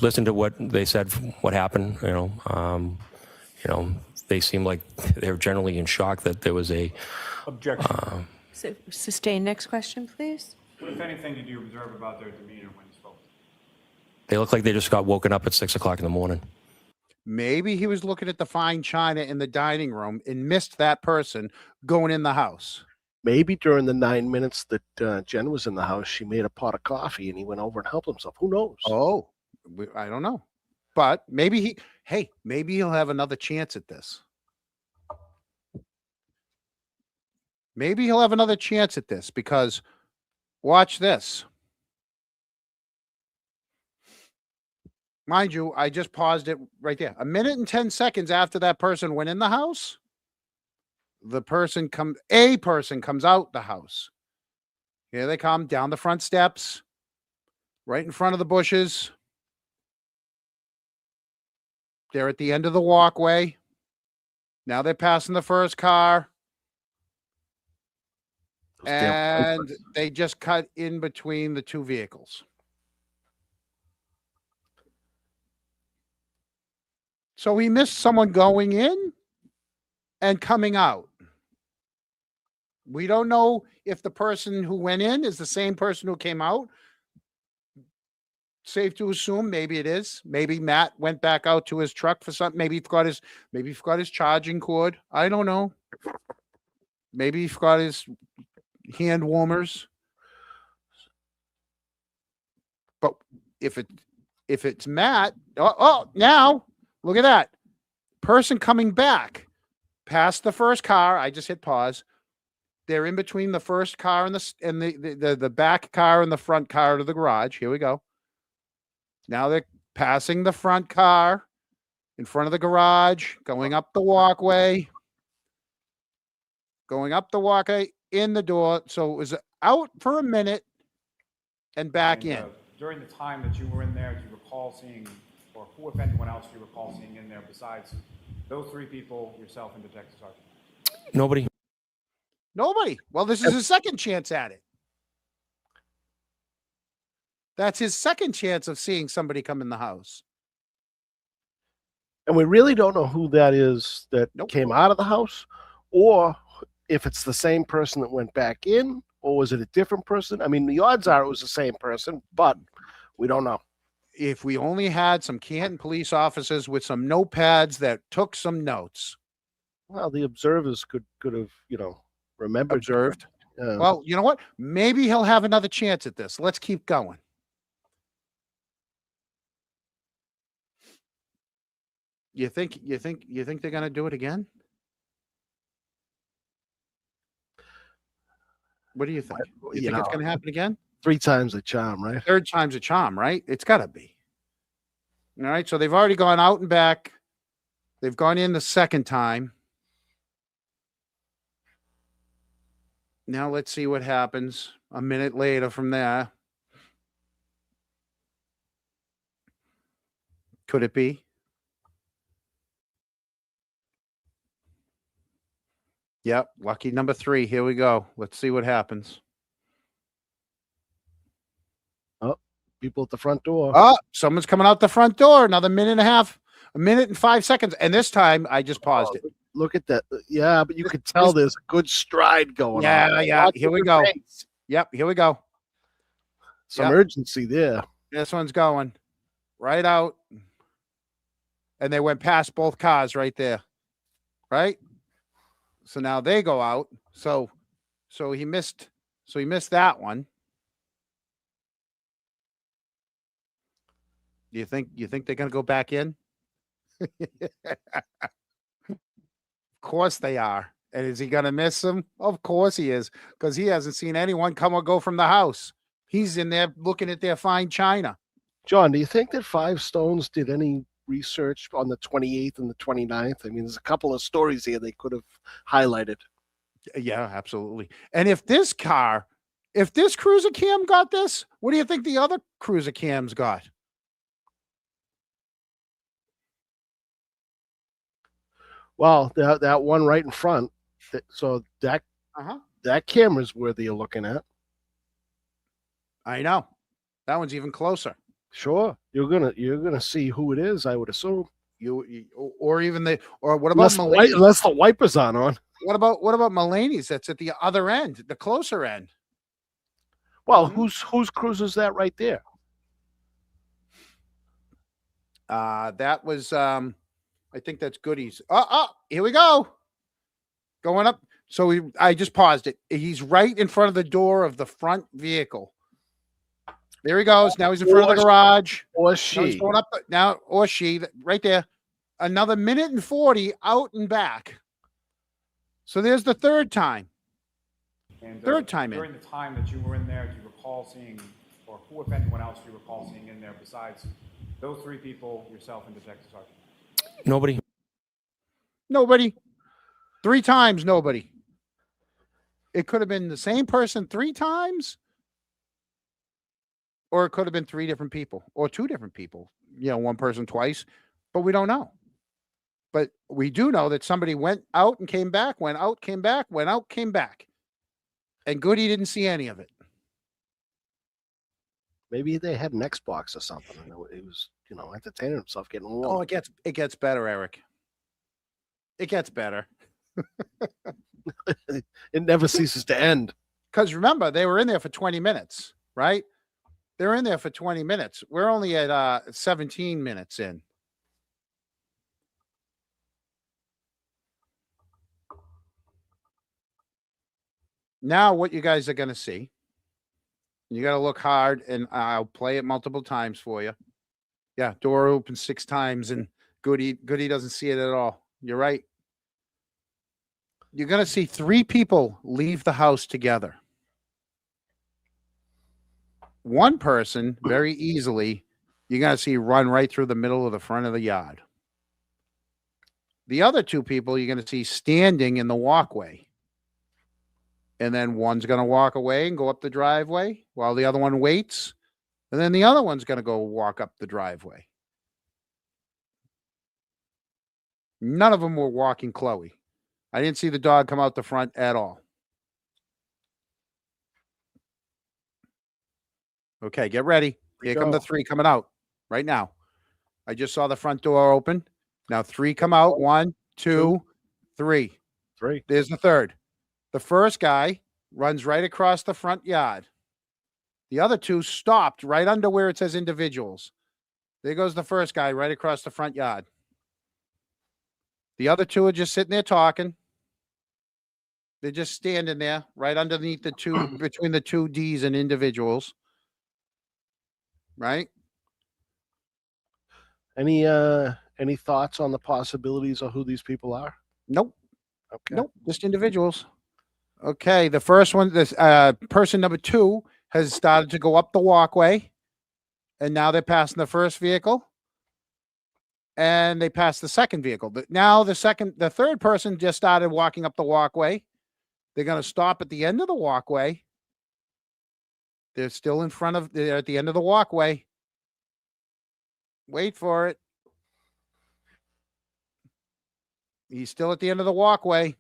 listened to what they said, what happened. They seemed like they were generally in shock that there was a Objection. Sustain. Next question, please. What, if anything, did you observe about their demeanor when you spoke? They looked like they just got woken up at 6 o'clock in the morning. Maybe he was looking at the fine china in the dining room and missed that person going in the house. Maybe during the 9 minutes that Jen was in the house, she made a pot of coffee and he went over and helped himself. Who knows? Oh, I don't know. But maybe maybe he'll have another chance at this. Maybe he'll have another chance at this because watch this. Mind you, I just paused it right there. A minute and 10 seconds after that person went in the house, a person comes out the house. Here they come down the front steps, right in front of the bushes. They're at the end of the walkway. Now they're passing the first car. And they just cut in between the two vehicles. So he missed someone going in and coming out. We don't know if the person who went in is the same person who came out. Safe to assume maybe it is. Maybe Matt went back out to his truck for something. Maybe he forgot his charging cord. I don't know. Maybe he forgot his hand warmers. But if it's Matt, now look at that person coming back past the first car. I just hit pause. They're in between the first car and the back car and the front car to the garage. Here we go. Now they're passing the front car in front of the garage, going up the walkway, in the door. So it was out for a minute and back in. During the time that you were in there, do you recall seeing, or who, if anyone else, do you recall seeing in there besides those three people, yourself and Detective Sergeant? Nobody. Well, this is his second chance at it. That's his second chance of seeing somebody come in the house. And we really don't know who that is that came out of the house, or if it's the same person that went back in, or was it a different person? I mean, the odds are it was the same person, but we don't know. If we only had some Canton police officers with some notepads that took some notes. Well, the observers could have, remembered. Observed. Well, you know what? Maybe he'll have another chance at this. Let's keep going. You think they're going to do it again? What do you think? You think it's going to happen again? 3 times the charm, right? Third time's a charm, right? It's got to be. All right. So they've already gone out and back. They've gone in the second time. Now let's see what happens a minute later from there. Could it be? Yep. Lucky number 3. Here we go. Let's see what happens. Oh, people at the front door. Oh, someone's coming out the front door. Another minute and a half, a minute and 5 seconds. And this time I just paused it. Look at that. Yeah, but you could tell there's a good stride going on. Yeah. Here we go. Yep. Here we go. Some urgency there. This one's going right out. And they went past both cars right there. Right? So now they go out. So he missed that one. Do you think they're going to go back in? course they are. And is he going to miss them? Of course he is, because he hasn't seen anyone come or go from the house. He's in there looking at their fine china. John, do you think that Five Stones did any research on the 28th and the 29th? I mean, there's a couple of stories here they could have highlighted. Yeah, absolutely. And if this cruiser cam got this, what do you think the other cruiser cams got? Well, that one right in front, so that camera's worthy of looking at. I know. That one's even closer. Sure, you're gonna see who it is. I would assume or what about unless the wipers aren't on. What about Mulaney's? That's at the other end, the closer end. Well, whose cruise is that right there? That was I think that's Goodie's. Here we go. Going up. So I just paused it. He's right in front of the door of the front vehicle. There he goes. Now he's in front of the garage. Or she. Now he's going up now, or she, right there. Another minute and 40 out and back. So there's the third time. And third time during in. the time that you were in there, do you recall seeing, or who, if anyone else, do you recall seeing in there besides those three people, yourself and Detective Sergeant? Nobody. Nobody. 3 times, nobody. It could have been the same person 3 times. Or it could have been 3 different people or 2 different people, one person twice, but we don't know. But we do know that somebody went out and came back, went out, came back, went out, came back. And Goodie didn't see any of it. Maybe they had an Xbox or something. And he was, entertaining himself, getting warm. Oh, it gets better, Eric. It gets better. It never ceases to end. Because remember, they were in there for 20 minutes, right? They're in there for 20 minutes. We're only at 17 minutes in. Now what you guys are going to see, you got to look hard, and I'll play it multiple times for you. Yeah, door opens 6 times, and Goodie doesn't see it at all. You're right. You're going to see 3 people leave the house together. One person, very easily, you're going to see run right through the middle of the front of the yard. The other 2 people, you're going to see standing in the walkway. And then one's going to walk away and go up the driveway while the other one waits. And then the other one's going to go walk up the driveway. None of them were walking Chloe. I didn't see the dog come out the front at all. Okay, get ready. Here come the 3 coming out right now. I just saw the front door open. Now 3 come out. 1, 2, 3. 3. There's the third. The first guy runs right across the front yard. The other 2 stopped right under where it says individuals. There goes the first guy right across the front yard. The other 2 are just sitting there talking. They're just standing there right underneath the 2, between the 2 D's and individuals. Right? Any thoughts on the possibilities of who these people are? Nope. Okay. Nope. Just individuals. Okay. The first one, this person number 2 has started to go up the walkway, and now they're passing the first vehicle, and they passed the second vehicle. But now the third person just started walking up the walkway. They're going to stop at the end of the walkway. They're still they're at the end of the walkway. Wait for it. He's still at the end of the walkway.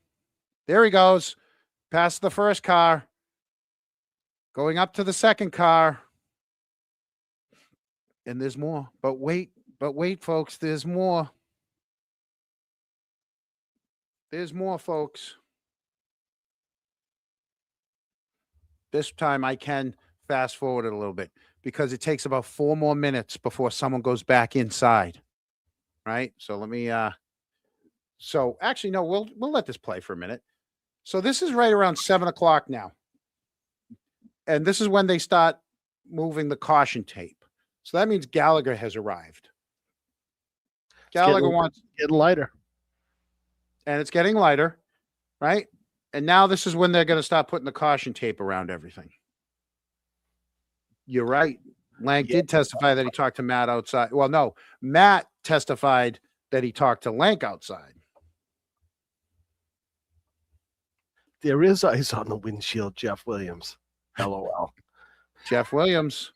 There he goes. Past the first car. Going up to the second car. And there's more. But wait, folks, there's more. There's more, folks. This time I can fast forward it a little bit because it takes about 4 more minutes before someone goes back inside. Right? So let me so actually no, we'll let this play for a minute. So this is right around 7:00 now. And this is when they start moving the caution tape. So that means Gallagher has arrived. Gallagher wants getting lighter. and it's getting lighter, right? And now this is when they're going to start putting the caution tape around everything. You're right. Lank did testify that he talked to Matt outside. Well, no, Matt testified that he talked to Lank outside. There is ice on the windshield, Jeff Williams. LOL. Jeff Williams.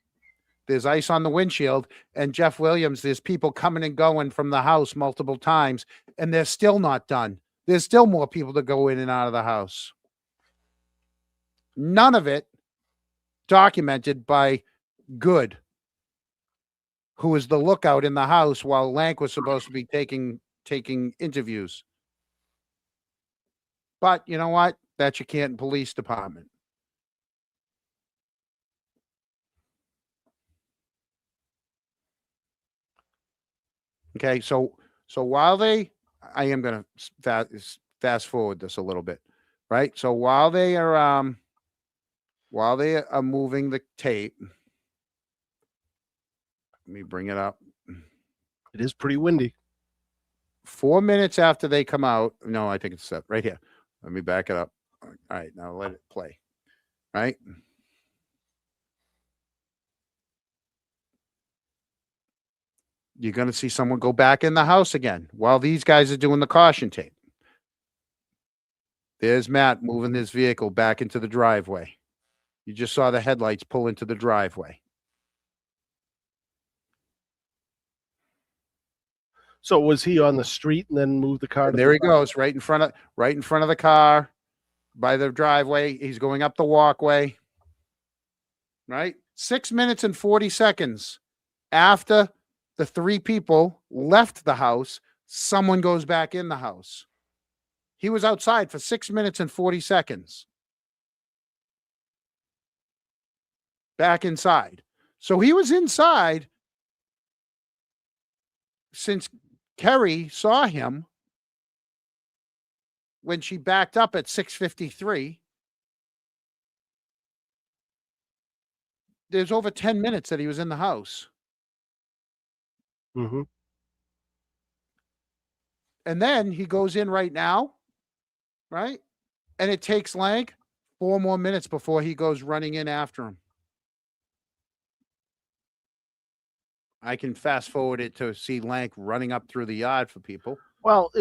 There's ice on the windshield. And Jeff Williams, there's people coming and going from the house multiple times, and they're still not done. There's still more people to go in and out of the house. None of it documented by Good, who was the lookout in the house while Lank was supposed to be taking interviews. But you know what? That's your Canton Police Department. Okay, so while I am going to fast forward this a little bit, right? So while they are moving the tape, let me bring it up. It is pretty windy. 4 minutes after they come out, no, I think it's right here. Let me back it up. All right, now let it play. Right? You're going to see someone go back in the house again while these guys are doing the caution tape. There's Matt moving his vehicle back into the driveway. You just saw the headlights pull into the driveway. So was he on the street and then moved the car? There he goes, right in front of the car, by the driveway. He's going up the walkway. Right? 6 minutes and 40 seconds after the three people left the house, someone goes back in the house. He was outside for 6 minutes and 40 seconds. Back inside. So he was inside since Kerry saw him when she backed up at 6:53. There's over 10 minutes that he was in the house. Mm-hmm. And then he goes in right now, right? And it takes Lank 4 more minutes before he goes running in after him. I can fast forward it to see Lank running up through the yard for people. Well,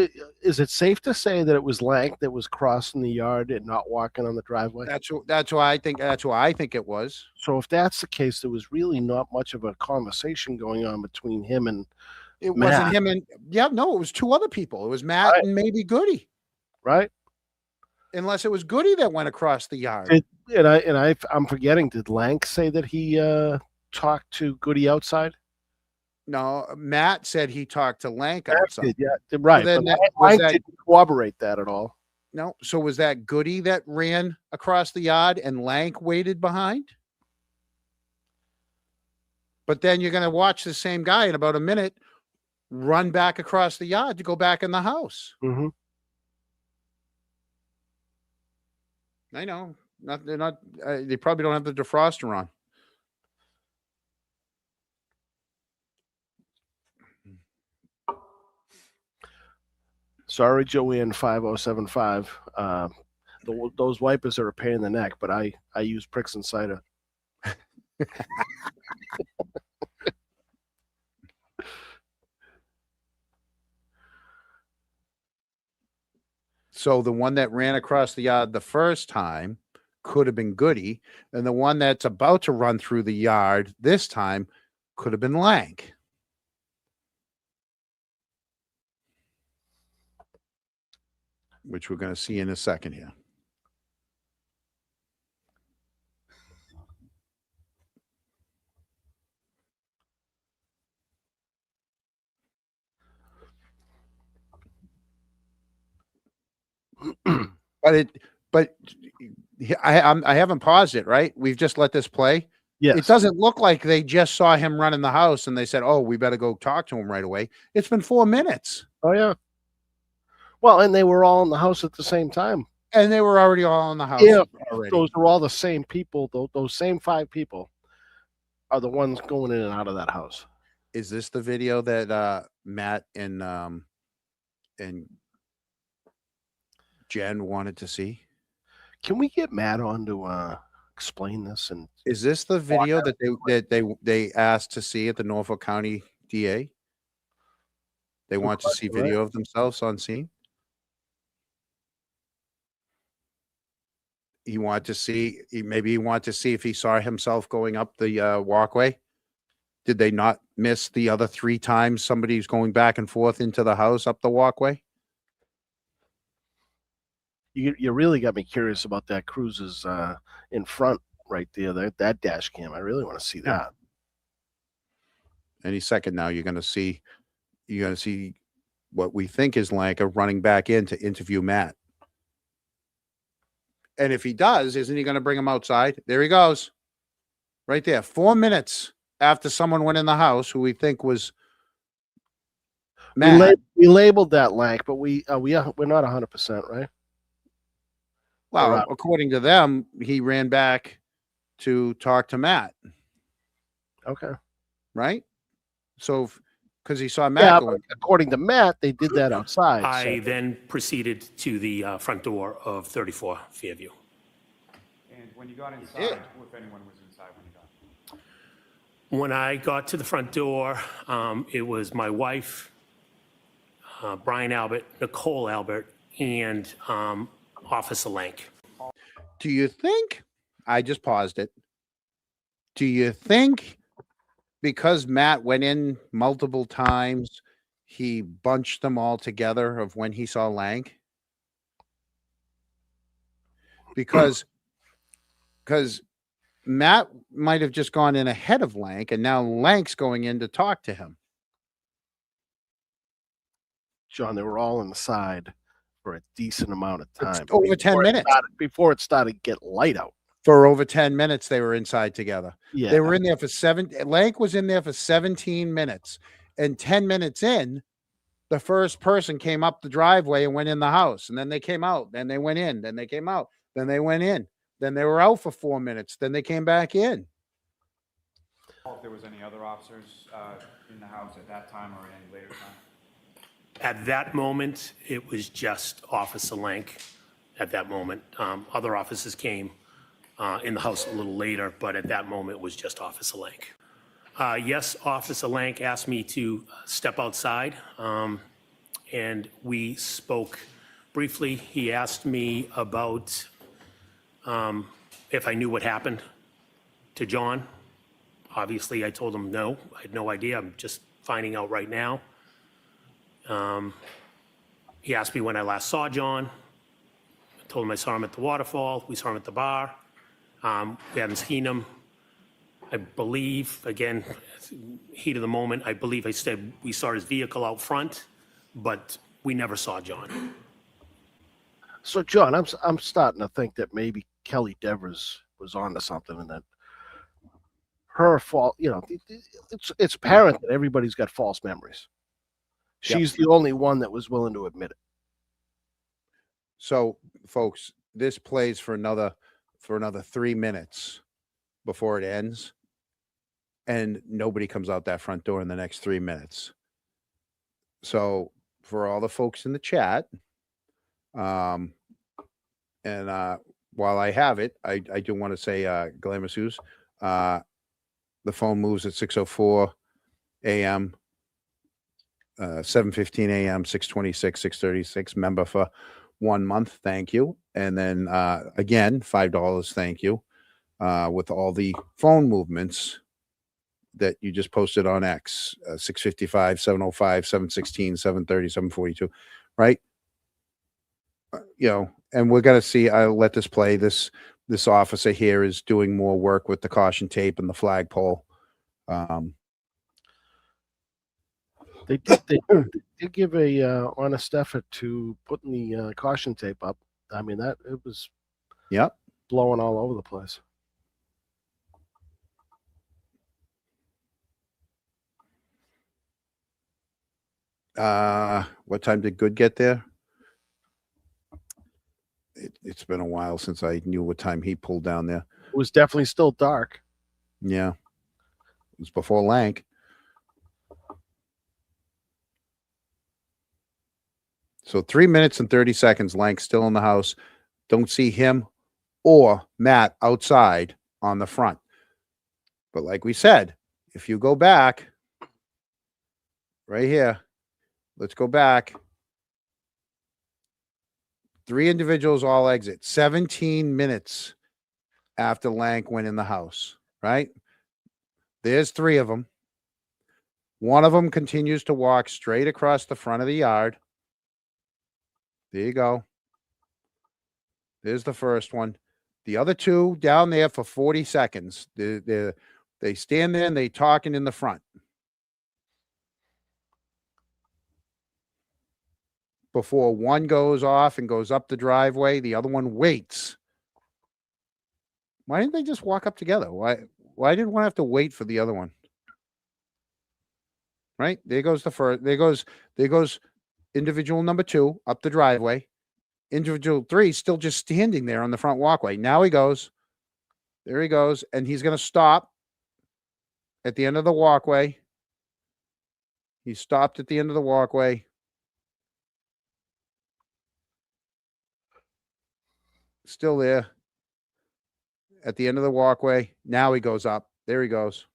is it safe to say that it was Lank that was crossing the yard and not walking on the driveway? That's why I think it was. So if that's the case, there was really not much of a conversation going on between him and It Matt. wasn't him and it was two other people. It was Matt and maybe Goodie. Right? Unless it was Goodie that went across the yard. I'm forgetting. Did Lank say that he talked to Goodie outside? No, Matt said he talked to Lank outside. Yeah, right. So then Lank didn't corroborate that at all. No. So was that Goodie that ran across the yard and Lank waited behind? But then you're going to watch the same guy in about a minute run back across the yard to go back in the house. Mm-hmm. I know. They're not. They probably don't have the defroster on. Sorry, Joanne 5075. Those wipers are a pain in the neck, but I use Pricks and Cider. So the one that ran across the yard the first time could have been Goodie, and the one that's about to run through the yard this time could have been Lank. Which we're going to see in a second here. But I haven't paused it, right? We've just let this play. Yes. It doesn't look like they just saw him run in the house and they said, "Oh, we better go talk to him right away." It's been 4 minutes. Oh yeah. Well, and they were all in the house at the same time. And they were already all in the house. Yeah, already. Those are all the same people. Those same 5 people are the ones going in and out of that house. Is this the video that Matt and Jen wanted to see. Can we get Matt on to explain this? And Is this the video that they asked to see at the Norfolk County DA? They want to see video of themselves on scene. He wanted to see. Maybe he wanted to see if he saw himself going up the walkway. Did they not miss the other 3 times somebody's going back and forth into the house up the walkway? you really got me curious about that cruiser's in front right there, that dash cam. I really want to see that. Any second now, you're going to see what we think is Lanka running back in to interview Matt. And if he does, isn't he going to bring him outside? There he goes. Right there. 4 minutes after someone went in the house who we think was Matt. We labeled that Lank, but we're not 100%, right? Well, according to them, he ran back to talk to Matt. Okay. Right? So, because he saw Matt going. According to Matt, they did that outside. I then proceeded to the front door of 34 Fairview. And when you got inside, who, if anyone, was inside when you got? When I got to the front door, it was my wife, Brian Albert, Nicole Albert, and Officer Lank. Do you think? I just paused it. Do you think because Matt went in multiple times, he bunched them all together of when he saw Lank? Because Matt might have just gone in ahead of Lank, and now Lank's going in to talk to him. John, they were all on the side for a decent amount of time. It's over 10 minutes. Before it started to get light out. For over 10 minutes, they were inside together. Yeah. They were in there for Lank was in there for 17 minutes. And 10 minutes in, the first person came up the driveway and went in the house. And then they came out. Then they went in. Then they came out. Then they went in. Then they were out for 4 minutes. Then they came back in. If there was any other officers in the house at that time or any later time? At that moment, it was just Officer Lank at that moment. Other officers came in the house a little later, but at that moment, it was just Officer Lank. Yes, Officer Lank asked me to step outside, and we spoke briefly. He asked me about if I knew what happened to John. Obviously, I told him no. I had no idea. I'm just finding out right now. He asked me when I last saw John. I told him I saw him at the waterfall. We saw him at the bar. We haven't seen him. I believe, again, heat of the moment, I believe I said we saw his vehicle out front, but we never saw John. So, John, I'm starting to think that maybe Kelly Devers was onto something, and that her fault. You know, it's apparent that everybody's got false memories. She's the only one that was willing to admit it. So, folks, this plays for another 3 minutes before it ends, and nobody comes out that front door in the next 3 minutes. So, for all the folks in the chat, and while I have it, I do want to say, Glamour Suze, the phone moves at 6:04 a.m. 7:15 a.m., 6:26, 6:36. Member for 1 month. Thank you. And then again, $5. Thank you. With all the phone movements that you just posted on X, 6:55, 7:05, 7:16, 7:30, 7:42, right? You know, and we're going to see, I'll let this play. This officer here is doing more work with the caution tape and the flagpole. They did give a honest effort to putting the caution tape up. I mean, it was blowing all over the place. What time did Good get there? It's been a while since I knew what time he pulled down there. It was definitely still dark. Yeah. It was before Lank. So 3 minutes and 30 seconds. Lank still in the house. Don't see him or Matt outside on the front. But like we said, if you go back right here, let's go back. 3 individuals all exit 17 minutes after Lank went in the house, right? There's 3 of them. One of them continues to walk straight across the front of the yard. There you go. There's the first one. The other 2 down there for 40 seconds. They stand there and they talking in the front. Before one goes off and goes up the driveway, the other one waits. Why didn't they just walk up together? Why did one have to wait for the other one? Right? There goes the first. There goes individual number 2 up the driveway. Individual 3 still just standing there on the front walkway. Now he goes. There he goes. And he's going to stop at the end of the walkway. He stopped at the end of the walkway. Still there at the end of the walkway. Now he goes up. There he goes.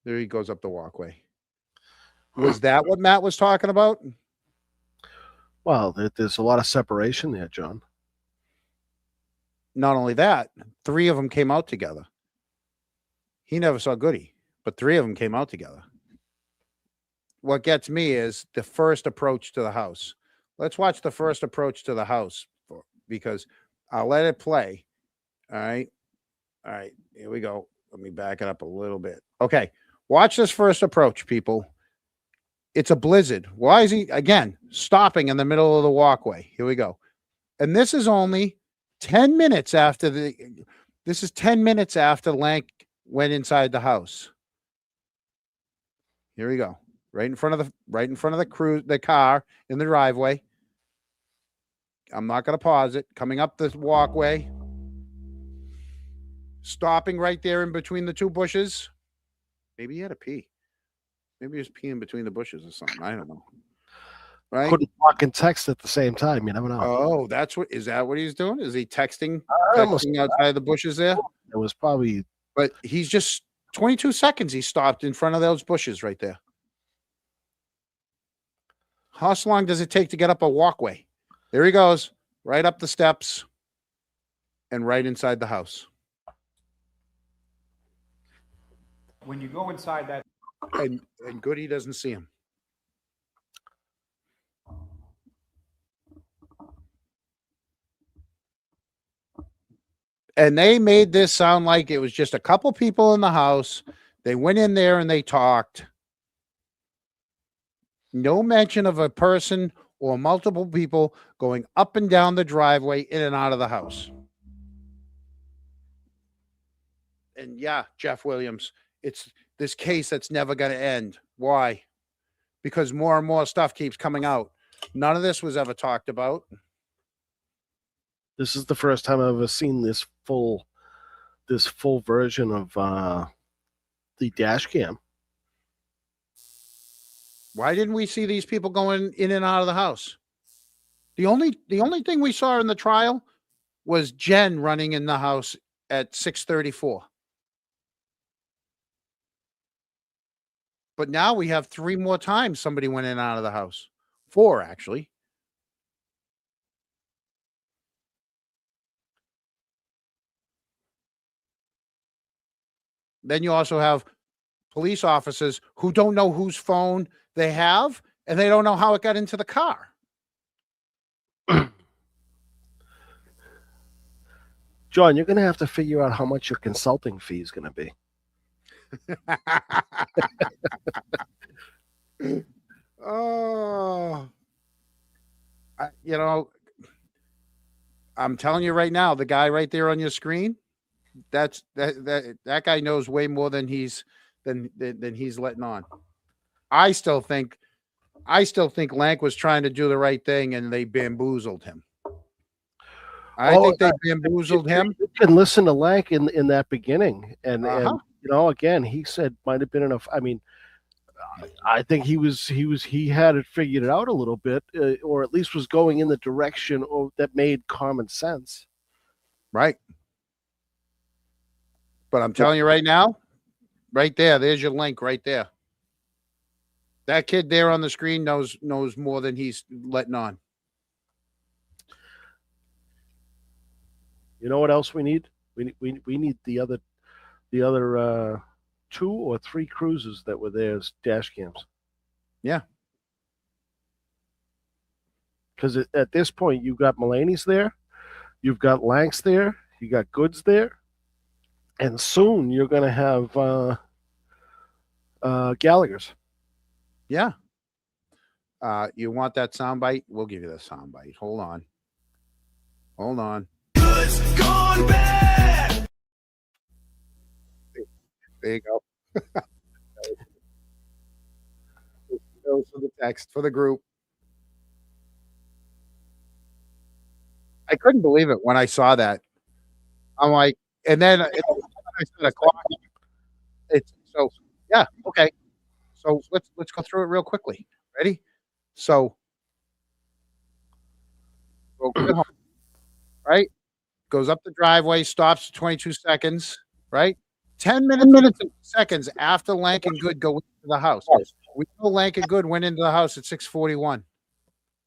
There he goes up the walkway. Was that what Matt was talking about? Well, there's a lot of separation there, John. Not only that, 3 of them came out together. He never saw Goodie, but 3 of them came out together. What gets me is the first approach to the house. Let's watch the first approach to the house because I'll let it play. All right. All right. Here we go. Let me back it up a little bit. Okay. Watch this first approach, people. It's a blizzard. Why is he, again, stopping in the middle of the walkway? Here we go. And this is only 10 minutes after this is 10 minutes after Lank went inside the house. Here we go. Right in front of the car in the driveway. I'm not going to pause it. Coming up this walkway. Stopping right there in between the 2 bushes. Maybe he had a pee. Maybe he was peeing between the bushes or something. I don't know. Right? Couldn't walk and text at the same time. You never know. Oh, is that what he's doing? Is he texting outside the bushes there? It was probably. But he's just 22 seconds. He stopped in front of those bushes right there. How long does it take to get up a walkway? There he goes, right up the steps and right inside the house. When you go inside that, And Goodie doesn't see him. And they made this sound like it was just a couple people in the house. They went in there and they talked. No mention of a person or multiple people going up and down the driveway, in and out of the house. And yeah, Jeff Williams, it's this case that's never going to end. Why? Because more and more stuff keeps coming out. None of this was ever talked about. This is the first time I've ever seen this full version of the dash cam. Why didn't we see these people going in and out of the house? The only thing we saw in the trial was Jen running in the house at 6:34. But now we have 3 more times somebody went in and out of the house. 4, actually. Then you also have police officers who don't know whose phone they have, and they don't know how it got into the car. John, you're going to have to figure out how much your consulting fee is going to be. Oh, I'm telling you right now, the guy right there on your screen, that guy knows way more than he's letting on. I still think Lank was trying to do the right thing and they bamboozled him. I think they bamboozled him. You can listen to Lank in that beginning, and again, he said might have been enough. I mean, I think he had it figured out a little bit, or at least was going in the direction that made common sense. Right. But I'm telling you right now, right there's your link right there. That kid there on the screen knows more than he's letting on. You know what else we need? We need the other 2 or 3 cruises that were there as dash cams. Yeah. Because at this point, you've got Mulaney's there, you've got Lanks there, you got Goods there, and soon you're going to have Gallagher's. Yeah. You want that soundbite? We'll give you the soundbite. Hold on. Gone bad. There you go. Those for the text for the group. I couldn't believe it when I saw that. I'm like, and then I said o'clock. It's so yeah, okay. So let's go through it real quickly. Ready? So go home, right? Goes up the driveway, stops for 22 seconds, right? 10 minutes and seconds after Lank and Good go into the house. We know Lank and Good went into the house at 6:41,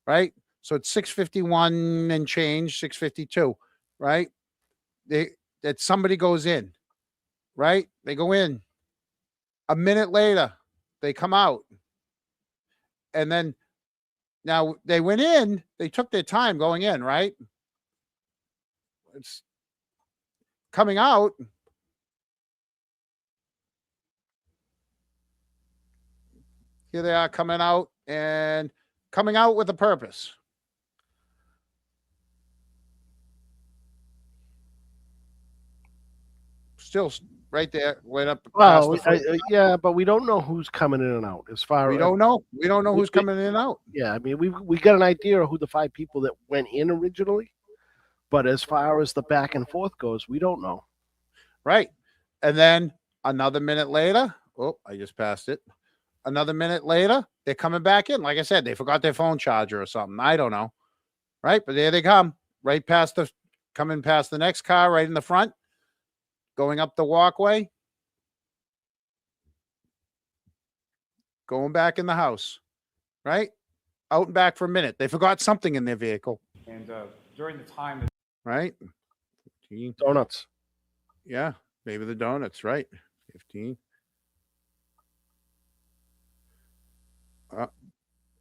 right? So it's 6:51 and change, 6:52, right? That somebody goes in, right? They go in. A minute later, they come out. And then now they went in, they took their time going in, right? It's coming out. Here they are coming out with a purpose. Still right there, went up. Well, yeah, but we don't know who's coming in and out. As far we don't know who's coming in and out. Yeah, I mean, we got an idea of who the 5 people that went in originally, but as far as the back and forth goes, we don't know. Right, and then another minute later, oh, I just passed it. Another minute later, they're coming back in. Like I said, they forgot their phone charger or something. I don't know. Right, but there they come. Right past coming past the next car, right in the front. Going up the walkway, going back in the house, right? Out and back for a minute. They forgot something in their vehicle. And during the time that right? Donuts. Yeah, maybe the donuts, right? 15.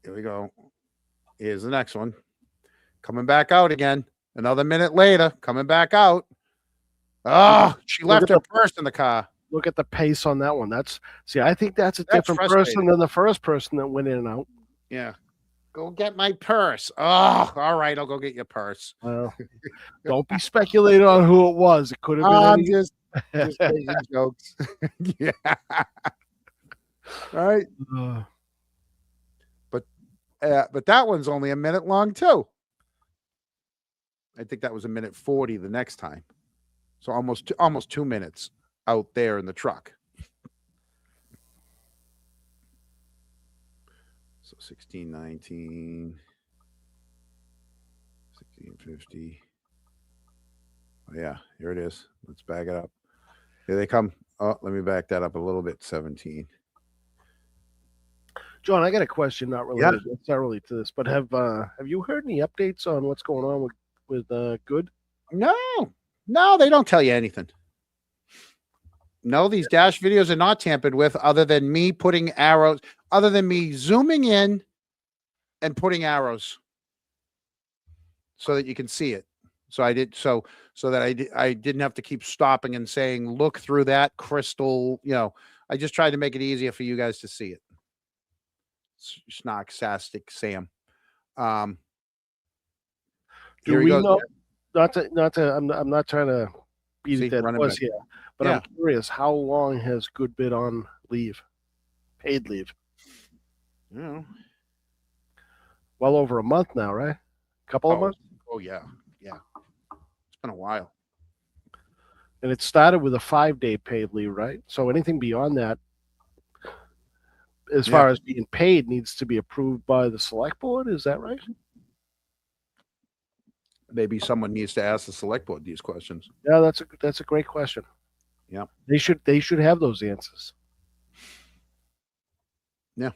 Here we go. Here's the next one. Coming back out again. Another minute later, coming back out. Oh, she left her purse in the car. Look at the pace on that one. I think that's a different person than the first person that went in and out. Yeah. Go get my purse. Oh, all right. I'll go get your purse. Well, don't be speculating on who it was. It could have been. Just making jokes. Yeah. Right. But that one's only a minute long too. I think that was a minute 40 the next time. So almost 2 minutes out there in the truck. So 16:19, 16:50. Oh, yeah, here it is. Let's back it up. Here they come. Oh, let me back that up a little bit. 17. John, I got a question, not related necessarily to this, but have you heard any updates on what's going on with Good? No, they don't tell you anything. No, these dash videos are not tampered with, other than me putting arrows, other than me zooming in and putting arrows so that you can see it. So I did so that I didn't have to keep stopping and saying, look through that crystal. I just tried to make it easier for you guys to see it. Snarksastic Sam. Do we know? Not to. I'm not trying to beat a dead horse here, but I'm curious. How long has Good been on leave, paid leave? Yeah. Well over a month now, right? A couple of months. Oh yeah. It's been a while. And it started with a 5-day paid leave, right? So anything beyond that, as far as being paid, needs to be approved by the select board. Is that right? Maybe someone needs to ask the select board these questions. Yeah, that's a great question. Yeah. They should have those answers. Yeah.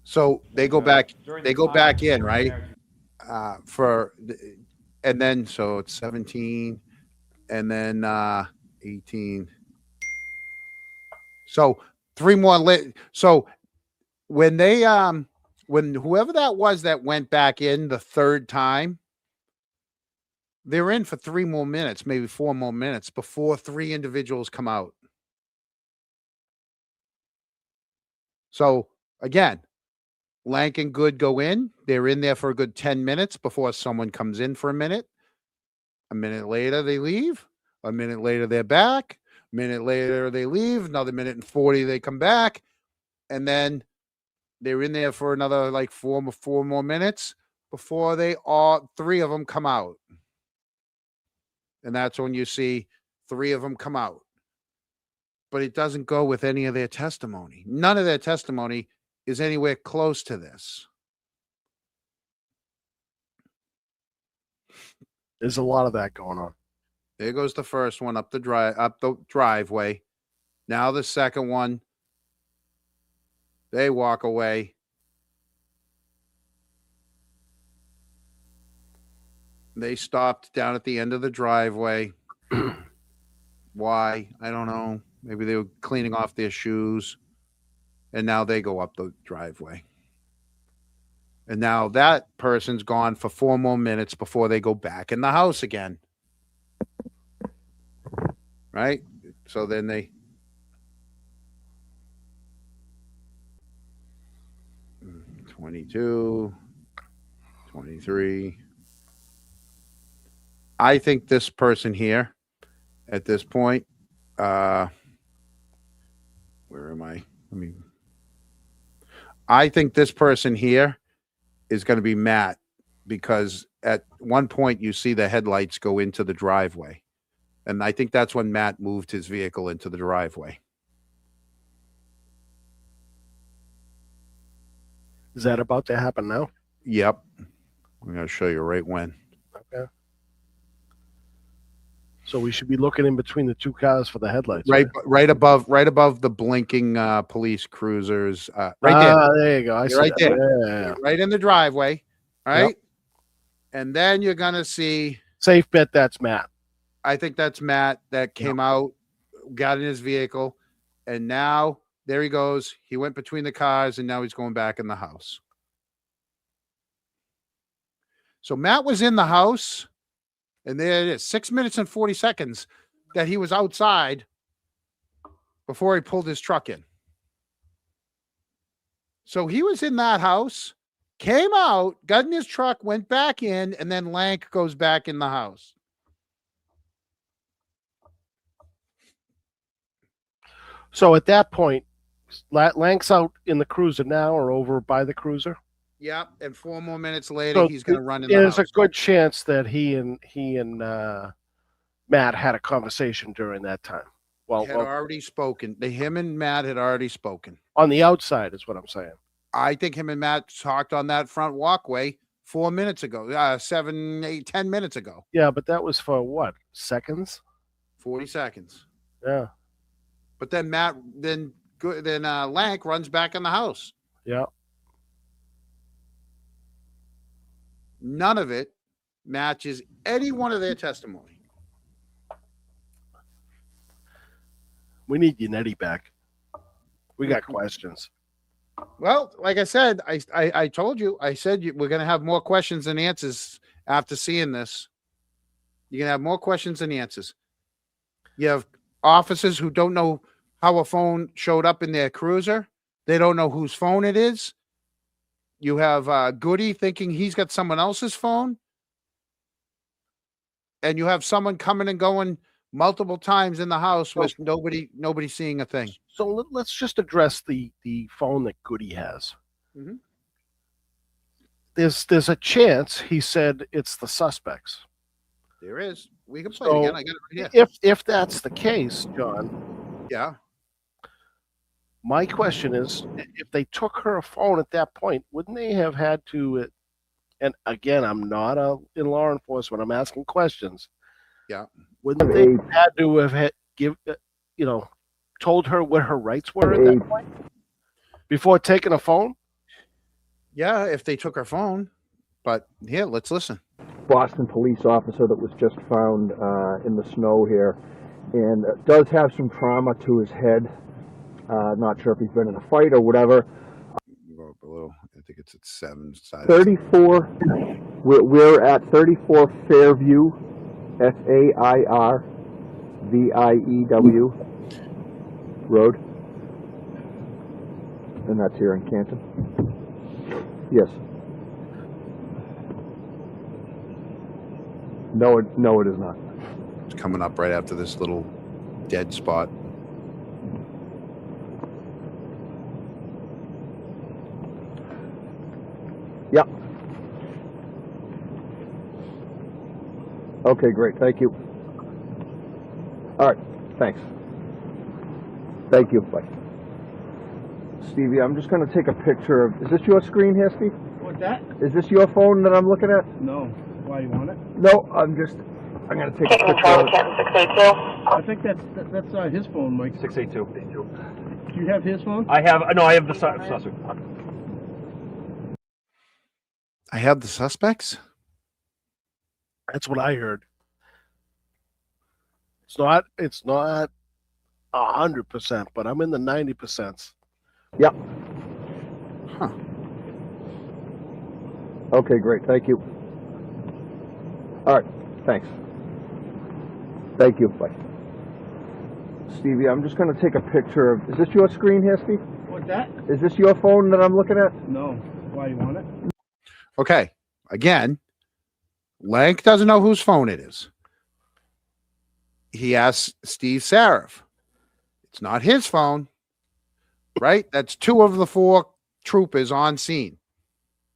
So they go back. They go back in, right? And then so it's 17, and then 18. So 3 more lit. So when they when whoever that was that went back in the third time, they were in for 3 more minutes, maybe 4 more minutes before 3 individuals come out. So again, Lank and Good go in. They're in there for a good 10 minutes before someone comes in for a minute. A minute later, they leave. A minute later, they're back. A minute later, they leave. Another minute and 40, they come back. And then they're in there for another like 4 more minutes before 3 of them come out. And that's when you see 3 of them come out. But it doesn't go with any of their testimony. None of their testimony is anywhere close to this. There's a lot of that going on. There goes the first one up the driveway. Now the second one. They walk away. They stopped down at the end of the driveway. Why? I don't know. Maybe they were cleaning off their shoes. And now they go up the driveway. And now that person's gone for 4 more minutes before they go back in the house again. Right? So then they... "22, 23. I think this person here at this point, where am I? I think this person here is going to be Matt, because at one point you see the headlights go into the driveway. And I think that's when Matt moved his vehicle into the driveway. Is that about to happen now? Yep. I'm going to show you right when. Okay. So we should be looking in between the 2 cars for the headlights. Right above the blinking police cruisers. Right there. There you go. I see right that. there. Yeah. Right in the driveway. All right. Yep. And then you're going to see. Safe bet that's Matt. I think that's Matt that came out, got in his vehicle, and now there he goes. He went between the cars, and now he's going back in the house. So Matt was in the house, and there it is, 6 minutes and 40 seconds that he was outside before he pulled his truck in. So he was in that house, came out, got in his truck, went back in, and then Lank goes back in the house. So at that point, Lank's out in the cruiser now or over by the cruiser? Yep, and 4 more minutes later, So he's going to run in the house. There's a good chance that he and Matt had a conversation during that time. Well, had already spoken. Him and Matt had already spoken. On the outside is what I'm saying. I think him and Matt talked on that front walkway 4 minutes ago, 7, 8, 10 minutes ago. Yeah, but that was for what? Seconds? 40 seconds. Yeah. But then Lank runs back in the house. Yeah. None of it matches any one of their testimony. We need Yannetti back. We got questions. Well, like I said, I told you, I said we're going to have more questions than answers after seeing this. You're going to have more questions than answers. You have officers who don't know how a phone showed up in their cruiser. They don't know whose phone it is. You have Goodie thinking he's got someone else's phone. And you have someone coming and going multiple times in the house with nobody seeing a thing. So let's just address the phone that Goodie has. Mm-hmm. There's a chance he said it's the suspects. There is. We can play it again. I got it right here. If that's the case, John, Yeah. My question is, if they took her phone at that point, wouldn't they have had to? And again, I'm not in law enforcement. I'm asking questions. Yeah. Wouldn't they have had to have told her what her rights were at that point before taking a phone? Yeah, if they took her phone. But here, let's listen. Boston police officer that was just found in the snow here, and does have some trauma to his head. Not sure if he's been in a fight or whatever. Go up a little. I think it's at 7. 34. We're at 34 Fairview, Fairview Road, and that's here in Canton. Yes. No, it is not. It's coming up right after this little dead spot. Yep. Okay, great. Thank you. All right. Thanks. Thank you. Bye. Stevie, I'm just going to take a picture of... Is this your screen here, Steve? What's that? Is this your phone that I'm looking at? No. Why, you want it? No, I'm going to take a picture of it. 682. I think that's his phone, Mike. 682. Do you have his phone? I have the suspect. I have the suspects? That's what I heard. It's not 100%, but I'm in the 90%. Yep. Huh. Okay, great. Thank you. All right. Thanks. Thank you. Bye. Stevie, I'm just going to take a picture of... Is this your screen here, Steve? What's that? Is this your phone that I'm looking at? No. Why, you want it? Okay. Again, Lank doesn't know whose phone it is. He asks Steve Sarif. It's not his phone, right? That's 2 of the 4 troopers on scene,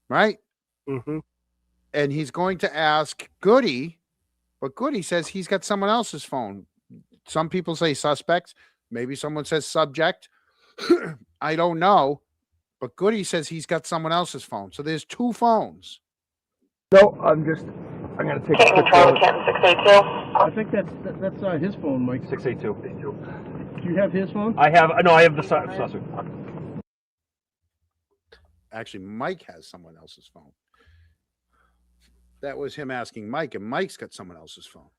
right? Mm-hmm. And he's going to ask Goodie, but Goodie says he's got someone else's phone. Some people say suspects. Maybe someone says subject. I don't know. But Goodie says he's got someone else's phone. So there's 2 phones. No, I'm going to take a picture of it. 682. I think that's his phone, Mike. 682. Do you have his phone? I have the suspect. Actually, Mike has someone else's phone. That was him asking Mike, and Mike's got someone else's phone.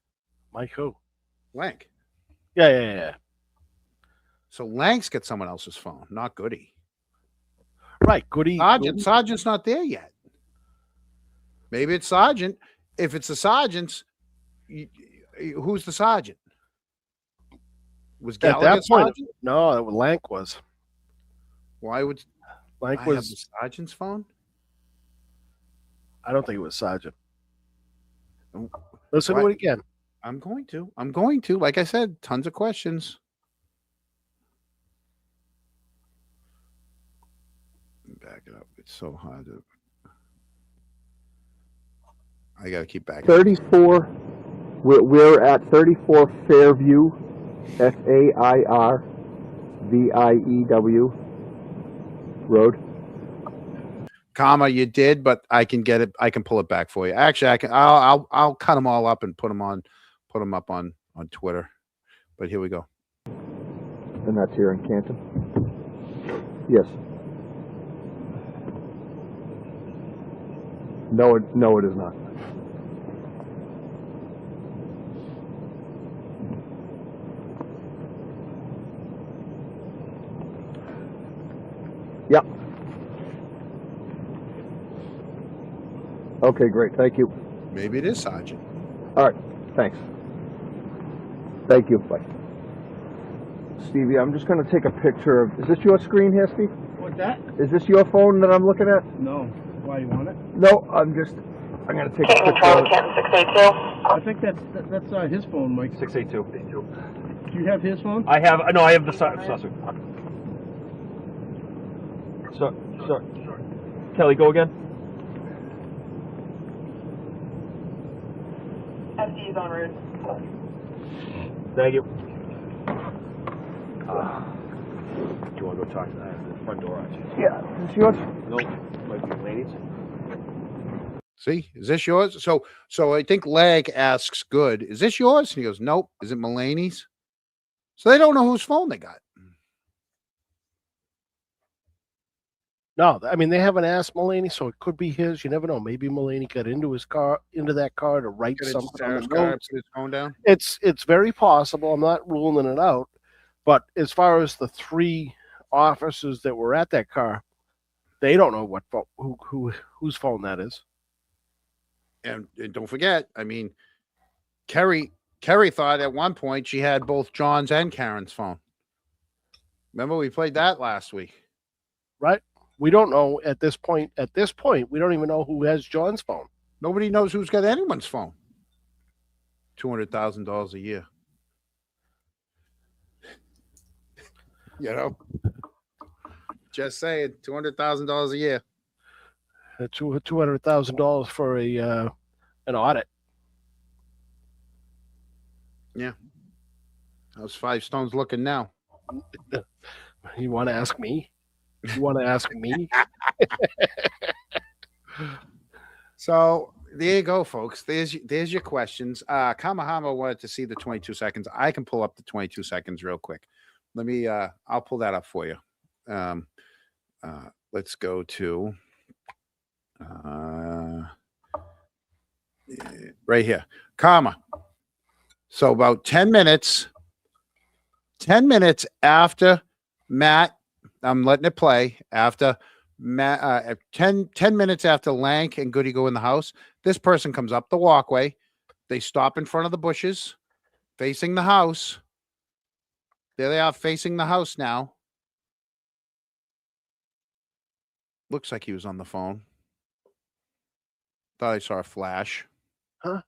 Mike who? Lank. Yeah. So Lank's got someone else's phone, not Goodie. Right, Goodie. Sergeant's not there yet. Maybe it's Sergeant. If it's the sergeant's, who's the sergeant? Was Gallagher at that point? sergeant? No, Lank was. Why would Lank I was have the sergeant's phone? I don't think it was Sergeant. Oh, Listen to it again. I'm going to. Like I said, tons of questions. Back it up. It's so hard to. I got to keep back. 34. We're at 34 Fairview, Fairview Road. Comma, you did, but I can get it. I can pull it back for you. Actually, I can. I'll cut them all up and put them up on Twitter. But here we go. And that's here in Canton. Yes. No, it is not. Yep. Okay, great. Thank you. Maybe it is Sergeant. All right. Thanks. Thank you. Bye. Stevie, I'm just going to take a picture of... Is this your screen here, Steve? What's that? Is this your phone that I'm looking at? No. Why, you want it? No, I'm going to take a picture of it. 682. I think that's his phone, Mike. 682. Do you have his phone? I have the suspect. So, Kelly, go again. FD is en route. Thank you. Do you want to go talk to the front door? Yeah, is this yours? Nope. Might be ladies. See, is this yours? So I think Leg asks Good, is this yours? And he goes, nope. Is it Mulaney's? So they don't know whose phone they got. No, I mean they haven't asked Mulaney, so it could be his. You never know. Maybe Mulaney got into that car to write something on the notes. Put his phone down. It's very possible. I'm not ruling it out. But as far as the 3 officers that were at that car, they don't know what whose phone that is. And don't forget, I mean, Kerry thought at one point she had both John's and Karen's phone. Remember we played that last week, Right? We don't know at this point. At this point, we don't even know who has John's phone. Nobody knows who's got anyone's phone. $200,000 a year. You know, just saying, $200,000 a year. $200,000 for an audit. Yeah. How's Five Stones looking now? You want to ask me? You want to ask me? So there you go, folks. There's your questions. Kamahama wanted to see the 22 seconds. I can pull up the 22 seconds real quick. Let me I'll pull that up for you. Let's go to right here. Kama. So about 10 minutes after Matt, I'm letting it play after Matt, 10 minutes after Lank and Goodie go in the house, this person comes up the walkway. They stop in front of the bushes, facing the house. There they are, facing the house now. Looks like he was on the phone. Thought I saw a flash. Huh?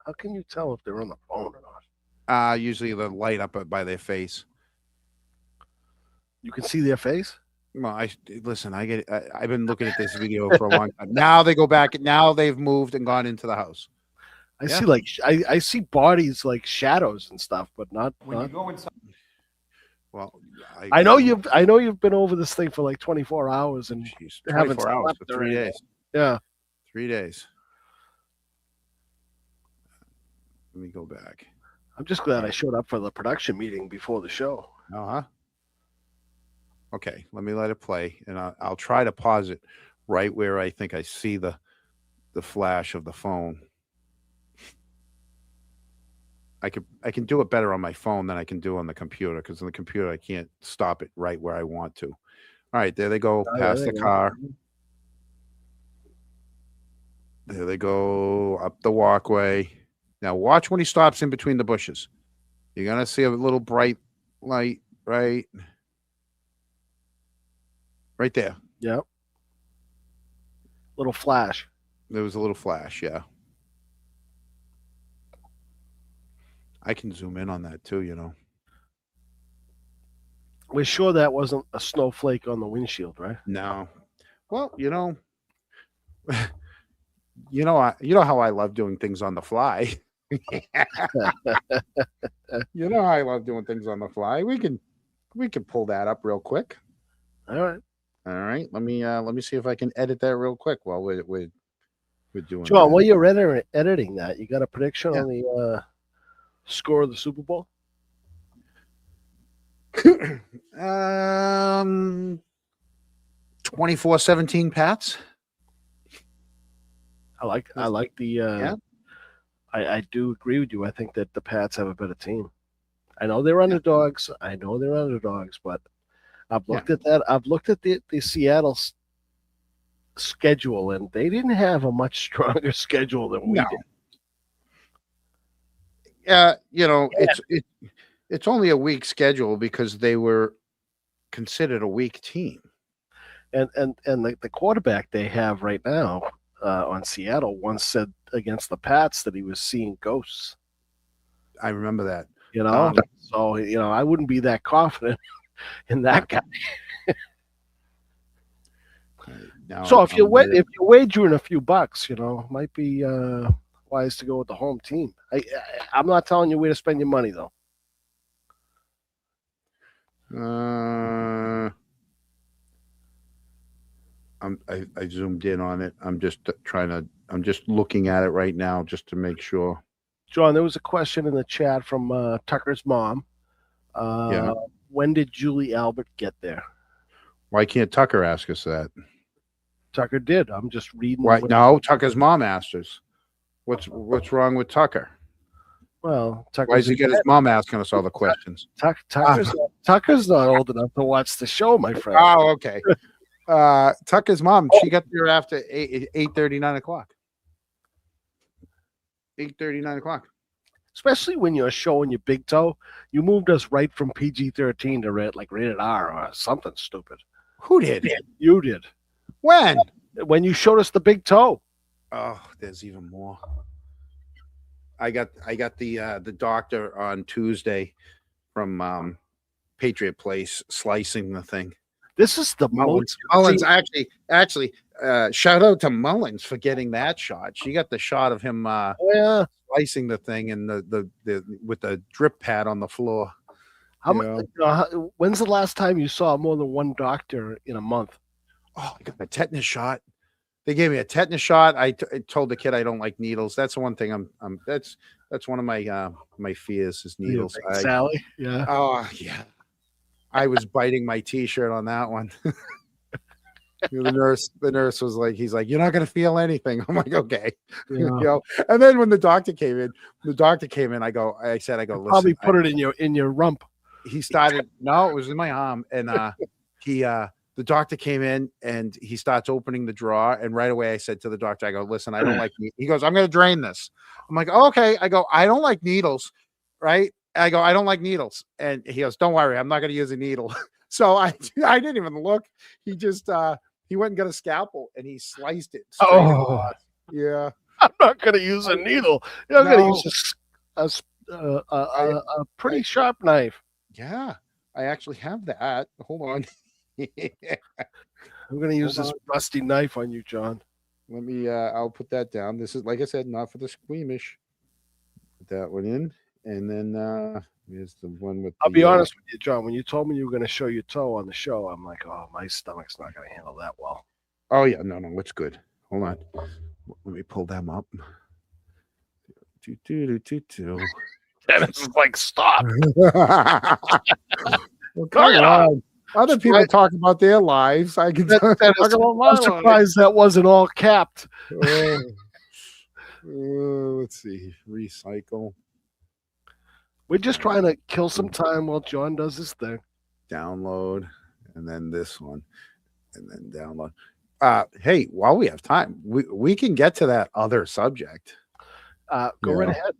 How can you tell if they're on the phone or not? Usually the light up by their face. You can see their face? Well, listen. I've been looking at this video for a long time. Now they go back. Now they've moved and gone into the house. I see like I see bodies like shadows and stuff, but not. When you go inside. Well, I know you've been over this thing for like 24 hours and haven't 24 hours slept for or 3 anything. days. Yeah. 3 days. Let me go back. I'm just glad I showed up for the production meeting before the show. Uh-huh. Okay, let me let it play, and I'll try to pause it right where I think I see the flash of the phone. I can do it better on my phone than I can do on the computer, because on the computer I can't stop it right where I want to. All right, there they go past the car. There they go up the walkway. Now watch when he stops in between the bushes. You're gonna see a little bright light, right? Right there. Yep. Little flash. There was a little flash, yeah. I can zoom in on that too, you know. We're sure that wasn't a snowflake on the windshield, right? No. Well, you know how I love doing things on the fly. You know how I love doing things on the fly. We can pull that up real quick. All right. All right. Let me see if I can edit that real quick while we're doing John, that. while you're editing that, you got a prediction on the score of the Super Bowl? 24-17 Pats. I like the I do agree with you. I think that the Pats have a better team. I know they're underdogs. But I've looked at that. I've looked at the Seattle schedule, and they didn't have a much stronger schedule than we did. It's only a weak schedule because they were considered a weak team. And the quarterback they have right now on Seattle once said against the Pats that he was seeing ghosts. I remember that. So I wouldn't be that confident in that guy. Now, so if you're wagering a few bucks, might be wise to go with the home team. I'm not telling you where to spend your money though. I zoomed in on it. I'm just looking at it right now just to make sure. John, there was a question in the chat from Tucker's mom. Yeah. When did Julie Albert get there? Why can't Tucker ask us that? Tucker did. I'm just reading. Why? No, Tucker's mom asked us. What's wrong with Tucker? Well, Why does he get his mom asking us all the questions? Tucker's not old enough to watch the show, my friend. Oh, okay. Tucker's mom, she got there after 8:30, 9 o'clock. 8:30, 9 o'clock. Especially when you're showing your big toe. You moved us right from PG-13 to rated R or something stupid. Who did? You did. When? When you showed us the big toe. Oh, there's even more. I got the doctor on Tuesday from Patriot Place slicing the thing. This is the Mullins actually shout out to Mullins for getting that shot. She got the shot of him slicing the thing and the with the drip pad on the floor. When's the last time you saw more than one doctor in a month? Oh, I got the tetanus shot. They gave me a tetanus shot. I told the kid I don't like needles. That's the one thing that's one of my my fears is needles. Sally, yeah. Oh yeah. I was biting my t-shirt on that one. The nurse was like, he's like, you're not gonna feel anything. I'm like, okay. Yeah. You know, and then when the doctor came in, I said, listen, probably put it in your rump. He started, no, it was in my arm, and the doctor came in and he starts opening the drawer, and right away I said to the doctor, I go, listen, I don't like he goes, I'm gonna drain this. I'm like, oh, okay. I go, I don't like needles, right? I go, I don't like needles. And he goes, don't worry, I'm not going to use a needle. So I didn't even look. He just, he went and got a scalpel and he sliced it. Oh, yeah. I'm not going to use a needle. I'm going to use a pretty sharp knife. Yeah. I actually have that. Hold on. I'm going to use this rusty knife on you, John. Let me, I'll put that down. This is, like I said, not for the squeamish. Put that one in. And then here's the one with. I'll be honest with you, John. When you told me you were going to show your toe on the show, I'm like, oh, my stomach's not going to handle that well. Oh yeah, no, it's good. Hold on, let me pull them up. Dennis is like, stop. Well, come on. Other people talk about their lives. I can talk about my I'm surprised that wasn't all capped. Let's see. Recycle. We're just trying to kill some time while John does his thing. Download, and then this one, and then download. Hey, while we have time, we can get to that other subject. Go right ahead.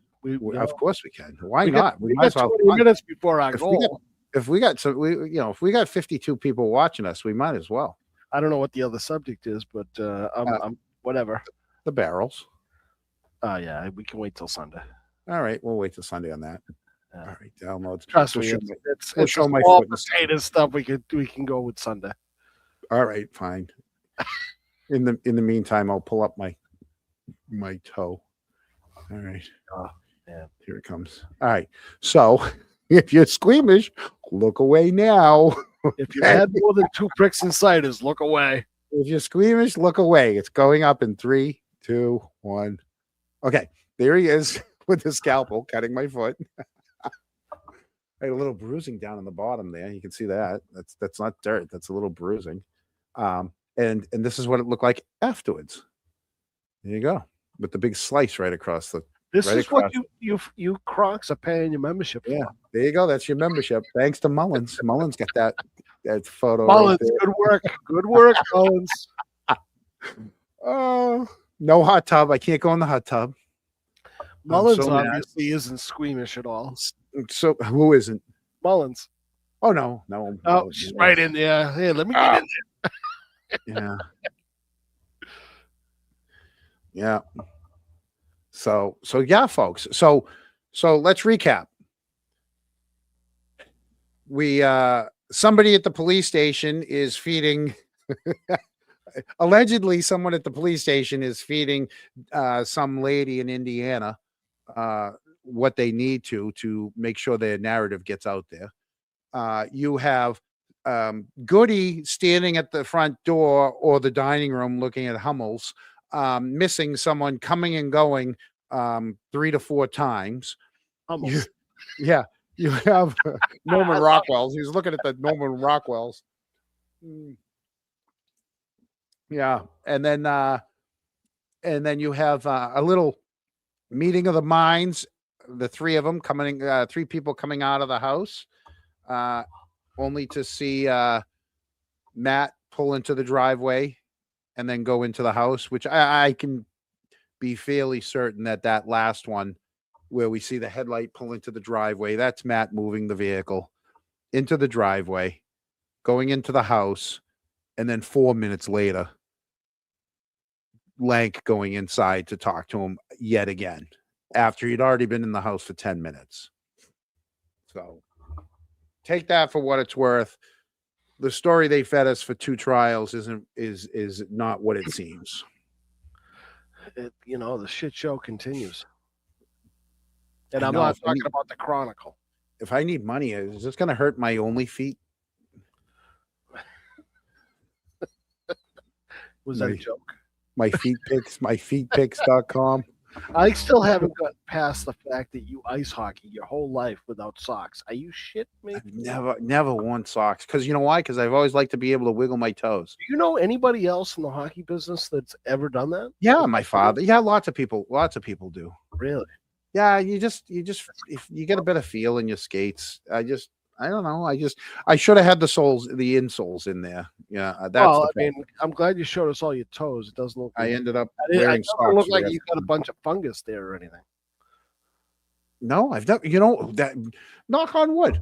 Of course we can. Why not? We got 20 minutes before our goal. If we got 52 people watching us, we might as well. I don't know what the other subject is, but I'm whatever. The barrels. Yeah, we can wait till Sunday. All right, we'll wait till Sunday on that. All right, downloads. Trust me, it's all potato stuff. We can go with Sunday. All right, fine. In the meantime, I'll pull up my toe. All right. Oh, yeah. Here it comes. All right. So if you're squeamish, look away now. If you had more than 2 pricks and ciders, look away. If you're squeamish, look away. It's going up in 3, 2, 1. Okay, there he is with the scalpel cutting my foot. I had a little bruising down on the bottom there. You can see that. That's not dirt. That's a little bruising. And this is what it looked like afterwards. There you go, with the big slice right across the. This is what you Crocs are paying your membership for. Yeah, there you go. That's your membership. Thanks to Mullins. Mullins got that photo. Mullins, right there. good work, Mullins. Oh, no hot tub. I can't go in the hot tub. Mullins obviously isn't squeamish at all. So who isn't? Mullins. Oh no. Oh, she's right in there. Hey, let me get in there. Yeah. So yeah, folks. So let's recap. We somebody at the police station is feeding allegedly someone at the police station is feeding some lady in Indiana what they need to make sure their narrative gets out there. You have Goodie standing at the front door or the dining room looking at Hummels, missing someone coming and going 3 to 4 times. Hummels. Yeah, you have Norman Rockwell's. He's looking at the Norman Rockwell's. Yeah, and then you have a little meeting of the minds. The three of them coming, 3 people coming out of the house, only to see Matt pull into the driveway and then go into the house, which I can be fairly certain that last one where we see the headlight pull into the driveway, that's Matt moving the vehicle into the driveway, going into the house, and then 4 minutes later, Lank going inside to talk to him yet again after he'd already been in the house for 10 minutes. So take that for what it's worth. The story they fed us for 2 trials is not what it seems. The shit show continues. And I I'm know, not if I talking need- about the Chronicle. If I need money, is this going to hurt my only feet? Was that a My- joke? My feet picks, myfeetpicks.com. I still haven't gotten past the fact that you ice hockey your whole life without socks. Are you shit me? I've never worn socks. Because you know why? Because I've always liked to be able to wiggle my toes. Do you know anybody else in the hockey business that's ever done that? Yeah, my father. Yeah, lots of people do. Really? Yeah, you just if you get a better feel in your skates. I don't know. I should have had the insoles in there. Yeah, that's Well, the I mean, I'm glad you showed us all your toes. It doesn't look. I ended up It wearing doesn't socks. look the like rest you of got a the- bunch of fungus there or anything. No, I've never. You know that. Knock on wood.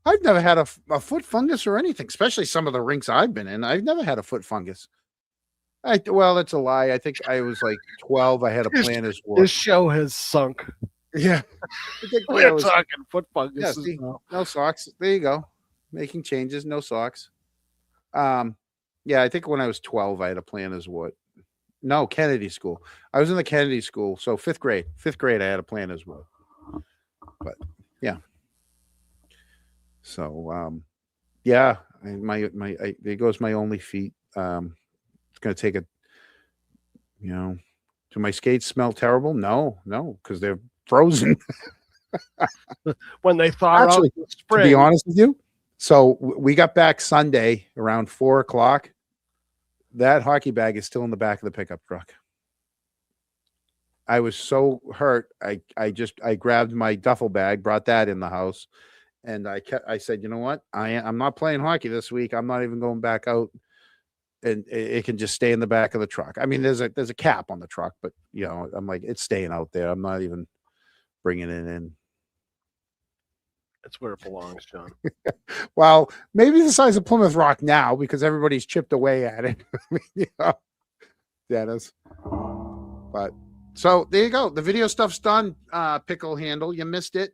I've never had a foot fungus or anything. Especially some of the rinks I've been in. I've never had a foot fungus. Well, that's a lie. I think I was like 12. I had a planner's wart. This show has sunk. Yeah. I think We're I was- talking foot Yeah, fungus. see, no socks. There you go. Making changes, no socks. Yeah, I think when I was 12, I had a planner's wart. No, Kennedy school. I was in the Kennedy school, so 5th grade. 5th grade, I had a planner's wart. But yeah. So yeah, there goes my only feet. It's gonna take do my skates smell terrible? No, because they're frozen. When they thaw Actually, out in the spring. To be honest with you, so we got back Sunday around 4:00. That hockey bag is still in the back of the pickup truck. I was so hurt. I grabbed my duffel bag, brought that in the house, and I said, you know what? I'm not playing hockey this week. I'm not even going back out, and it can just stay in the back of the truck. I mean, there's a cap on the truck, but I'm like, it's staying out there. I'm not even bringing it in. That's where it belongs, John. Well, maybe the size of Plymouth Rock now because everybody's chipped away at it. Dennis. But so there you go. The video stuff's done. Pickle handle. You missed it.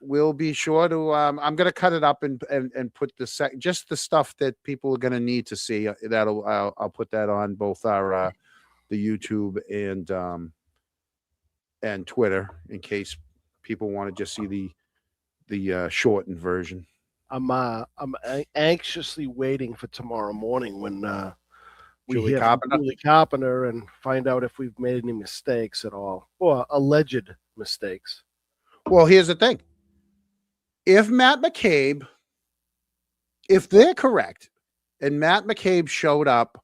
We'll be sure to. I'm going to cut it up and put just the stuff that people are going to need to see. I'll put that on both our the YouTube and Twitter in case people want to just see the shortened version. I'm anxiously waiting for tomorrow morning when we Julie hear Carpenter? from Julie Carpenter and find out if we've made any mistakes at all or alleged mistakes. Well, here's the thing. If Matt McCabe, if they're correct, and Matt McCabe showed up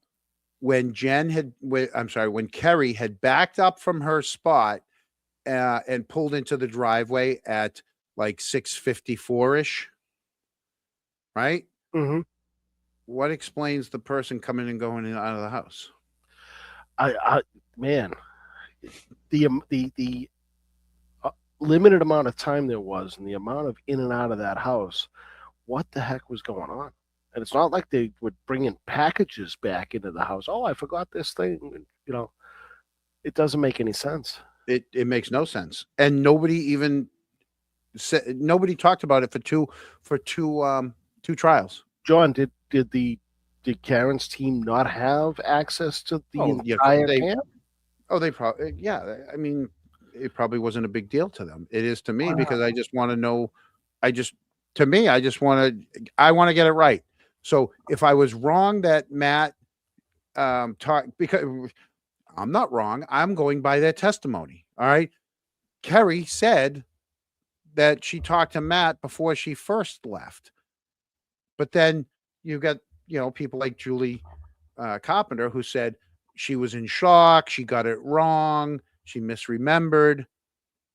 when when Kerry had backed up from her spot and pulled into the driveway at like 6:54-ish, right? Mm-hmm. What explains the person coming and going in and out of the house? Man, the limited amount of time there was and the amount of in and out of that house, what the heck was going on? And it's not like they would bring in packages back into the house. Oh, I forgot this thing. It doesn't make any sense. It makes no sense, and nobody even said. Nobody talked about it for two trials. John, did Karen's team not have access to the entire camp? Oh, they probably, yeah. I mean, it probably wasn't a big deal to them. It is to me because I just want to know. to me, I want to get it right. So if I was wrong that Matt talked, because I'm not wrong, I'm going by their testimony. All right. Kerry said that she talked to Matt before she first left. But then you got, people like Julie Carpenter who said she was in shock. She got it wrong. She misremembered.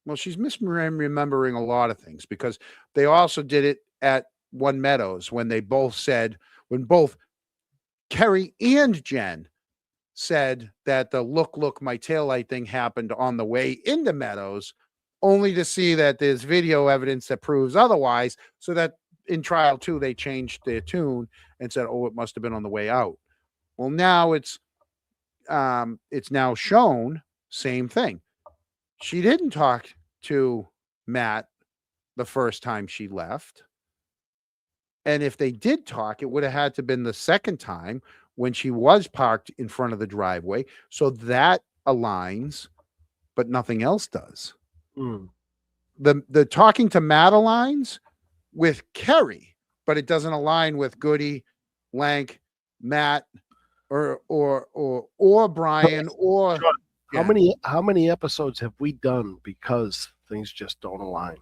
Well, she's misremembering a lot of things because they also did it at One Meadows when both Kerry and Jen said that the look, my taillight thing happened on the way into Meadows, only to see that there's video evidence that proves otherwise. So that in trial 2, they changed their tune and said, oh, it must have been on the way out. Well, now it's now shown, same thing. She didn't talk to Matt the first time she left. And if they did talk, it would have had to been the second time when she was parked in front of the driveway. So that aligns, but nothing else does. The talking to Matt aligns with Kerry, but it doesn't align with Goodie, Lank, Matt, or Brian, or John, how many episodes have we done because things just don't align?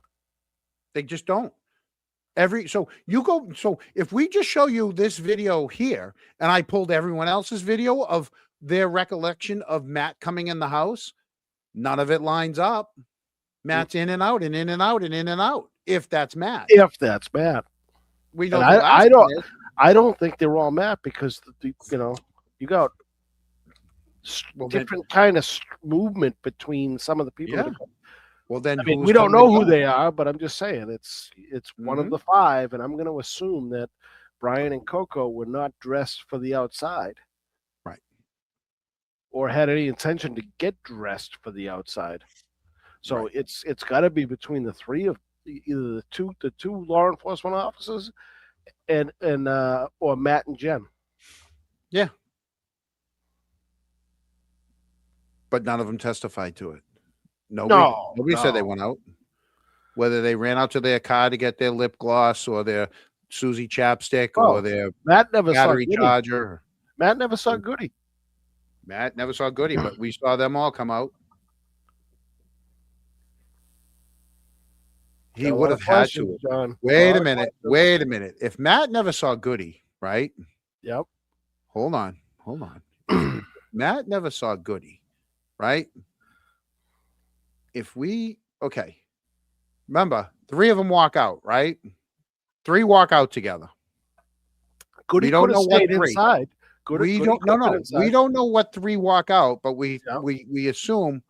They just don't. So if we just show you this video here and I pulled everyone else's video of their recollection of Matt coming in the house, none of it lines up. Matt's in and out and in and out and in and out. If that's Matt. We know. I don't think they're all Matt because you got different kind of movement between some of the people. Yeah. Well, then we don't know who they are, but I'm just saying it's one of the 5, and I'm going to assume that Brian and Coco were not dressed for the outside, right? Or had any intention to get dressed for the outside. So right. It's got to be between the 3 of either the two law enforcement officers, and or Matt and Jen. Yeah, but none of them testified to it. Nobody said they went out. Whether they ran out to their car to get their lip gloss or their Susie chapstick or their battery charger. Matt never saw Goodie. Matt never saw Goodie, but we saw them all come out. He would have had to. John. Wait a minute. If Matt never saw Goodie, right? Yep. Hold on. Matt never saw Goodie, right? Remember, 3 of them walk out, right? 3 walk out together. Goodie don't know what 3 inside. We don't know what 3 walk out, but we assume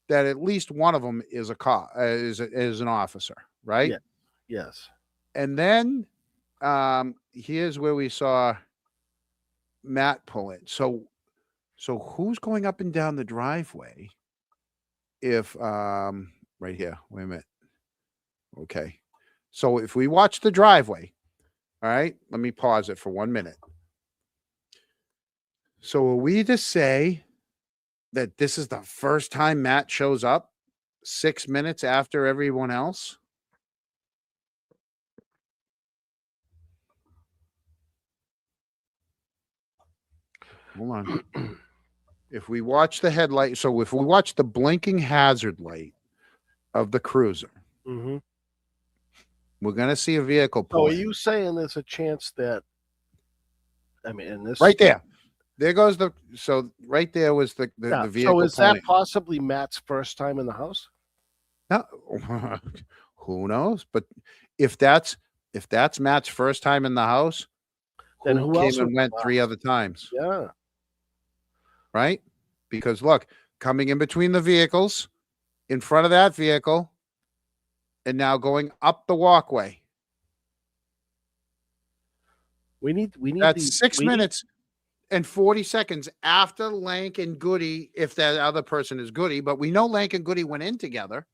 that at least one of them is a cop, is an officer, right? Yeah. Yes. And then here's where we saw Matt pull in. So who's going up and down the driveway? If right here, wait a minute. Okay. So if we watch the driveway, all right, let me pause it for 1 minute. So are we to say that this is the first time Matt shows up 6 minutes after everyone else? Hold on. If we watch the headlight, so if we watch the blinking hazard light of the cruiser, we're going to see a vehicle pull. So are you saying there's a chance that, in this right there goes right there was the vehicle. So is that possibly Matt's first time in the house? No, who knows? But if that's Matt's first time in the house, then who else came and went 3 other times? Yeah. Right? Because look, coming in between the vehicles, in front of that vehicle, and now going up the walkway. We need that's 6 minutes and 40 seconds after Lank and Goodie, if that other person is Goodie, but we know Lank and Goodie went in together.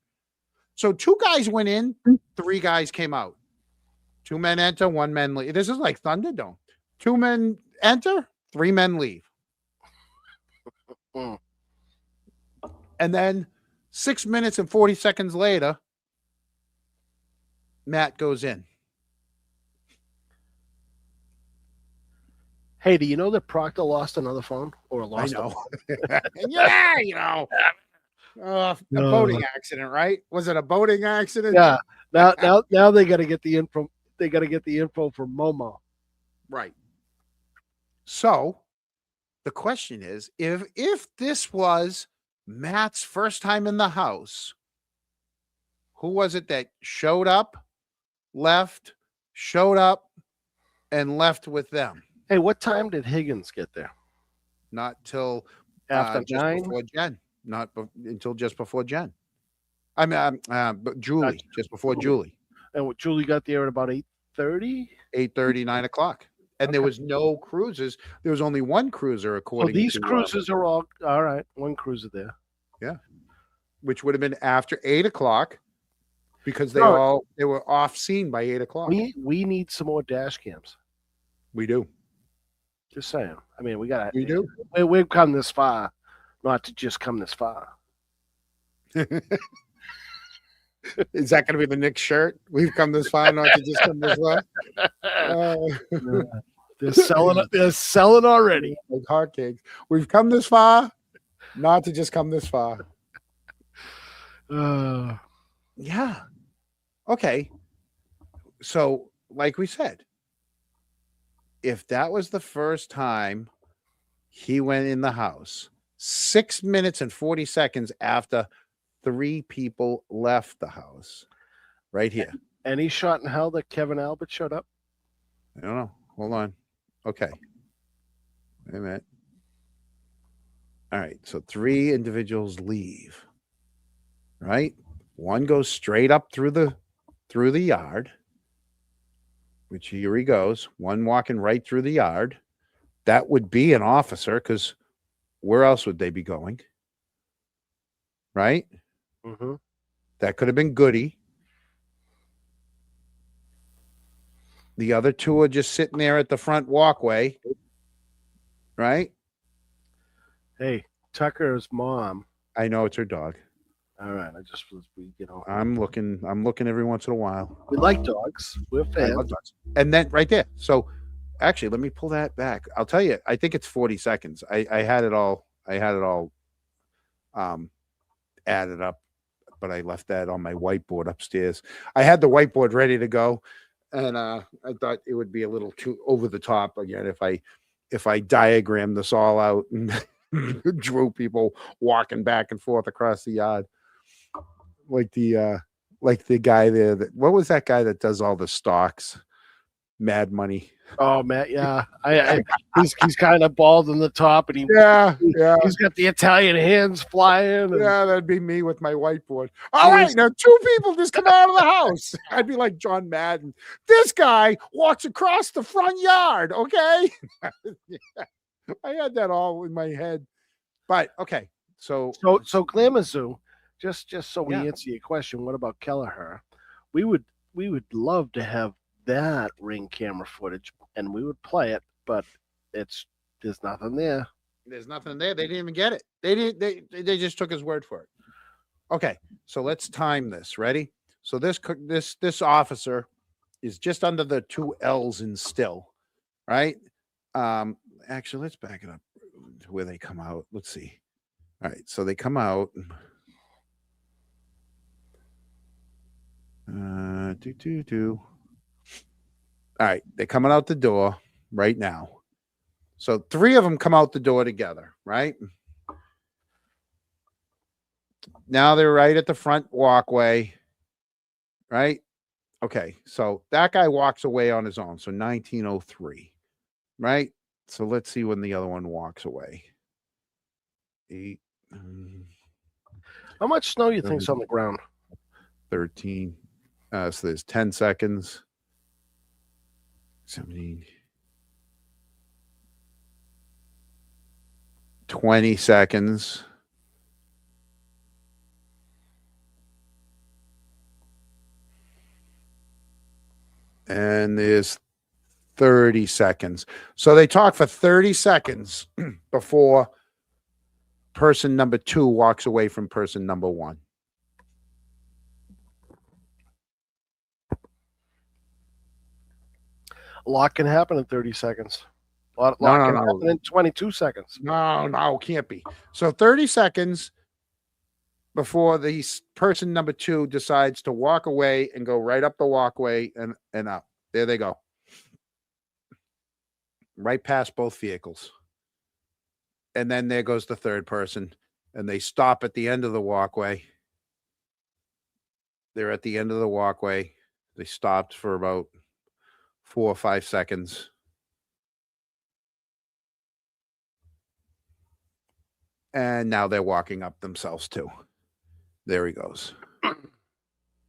So 2 guys went in, 3 guys came out. 2 men enter, 1 man leave. This is like Thunderdome. 2 men enter, 3 men leave. And then 6 minutes and 40 seconds later, Matt goes in. Hey, do you know that Proctor lost another phone or I lost? know. Yeah, a boating accident, right? Was it a boating accident? Yeah. Now they got to get the info. They got to get the info from Momo. Right. So the question is, if this was Matt's first time in the house, who was it that showed up, left, showed up, and left with them? Hey, what time did Higgins get there? Not till After just 9? before Jen. Not until just before Jen. I mean, but Julie, just before Julie. And Julie got there at about 8:30. 8:30, 9 o'clock. And there was no cruises. There was only one cruiser, So according these to cruises are all right. One cruiser there. yeah, which would have been after 8 o'clock because they No. were off scene by 8 o'clock. We need some more dash cams. We do. Just saying. I mean, we got. We do. We've come this far, not to just come this far. Is that going to be the Knicks shirt? We've come this far, not to just come this far. They're selling. They're selling already. Like hotcakes. We've come this far, not to just come this far. Yeah. Okay. So, like we said, if that was the first time he went in the house, 6 minutes and 40 seconds after 3 people left the house, right here. Any shot in hell that Kevin Albert showed up? I don't know. Hold on. Okay. Wait a minute. All right. So 3 individuals leave. Right? One goes straight up through the yard, which here he goes. One walking right through the yard. That would be an officer, because where else would they be going? Right? Mm-hmm. That could have been Goodie. The other 2 are just sitting there at the front walkway. Right? Hey, Tucker's mom. I know it's her dog. All right, I'm looking every once in a while. We like dogs. We're I fans. love dogs. And then right there. So actually, let me pull that back. I'll tell you, I think it's 40 seconds. I had it all added up, but I left that on my whiteboard upstairs. I had the whiteboard ready to go, and I thought it would be a little too over the top again if I diagrammed this all out and drew people walking back and forth across the yard. Like the guy there what was that guy that does all the stocks? Mad Money. Oh, Matt, yeah. He's kind of bald in the top, and he's got the Italian hands flying. Yeah, that'd be me with my whiteboard. All right, now 2 people just come out of the house. I'd be like John Madden. This guy walks across the front yard. Okay, yeah, I had that all in my head. But okay, so Glamour Zoo. Just so we Yeah. answer your question, what about Kelleher? We would love to have that ring camera footage, and we would play it, but there's nothing there. There's nothing there. They didn't even get it. They just took his word for it. Okay, so let's time this. Ready? So this officer is just under the 2 L's in still, right? Actually, let's back it up to where they come out. Let's see. All right, so they come out. All right, they're coming out the door right now. So 3 of them come out the door together, right? Now they're right at the front walkway, right? Okay, so that guy walks away on his own. So 1903, right? So let's see when the other one walks away. 8. How much snow you think's on the ground? 13. So there's 10 seconds. 17. 20 seconds. And there's 30 seconds. So they talk for 30 seconds before person number 2 walks away from person number 1. A lot can happen in 30 seconds. Lot No, can no, no. happen in 22 seconds. No, can't be. So 30 seconds before the person number 2 decides to walk away and go right up the walkway and up. There they go. Right past both vehicles. And then there goes the third person, and they stop at the end of the walkway. They're at the end of the walkway. They stopped for about 4 or 5 seconds. And now they're walking up themselves too. There he goes.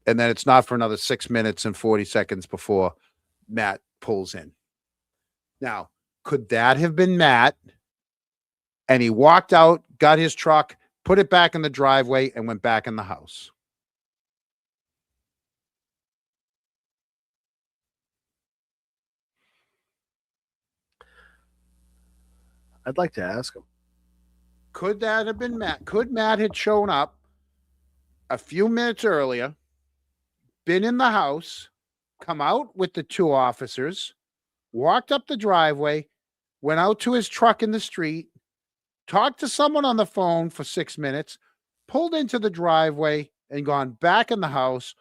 And then it's not for another 6 minutes and 40 seconds before Matt pulls in. Now, could that have been Matt? And he walked out, got his truck, put it back in the driveway, and went back in the house. I'd like to ask him. Could that have been Matt? Could Matt had shown up a few minutes earlier, been in the house, come out with the 2 officers, walked up the driveway, went out to his truck in the street, talked to someone on the phone for 6 minutes, pulled into the driveway, and gone back in the house?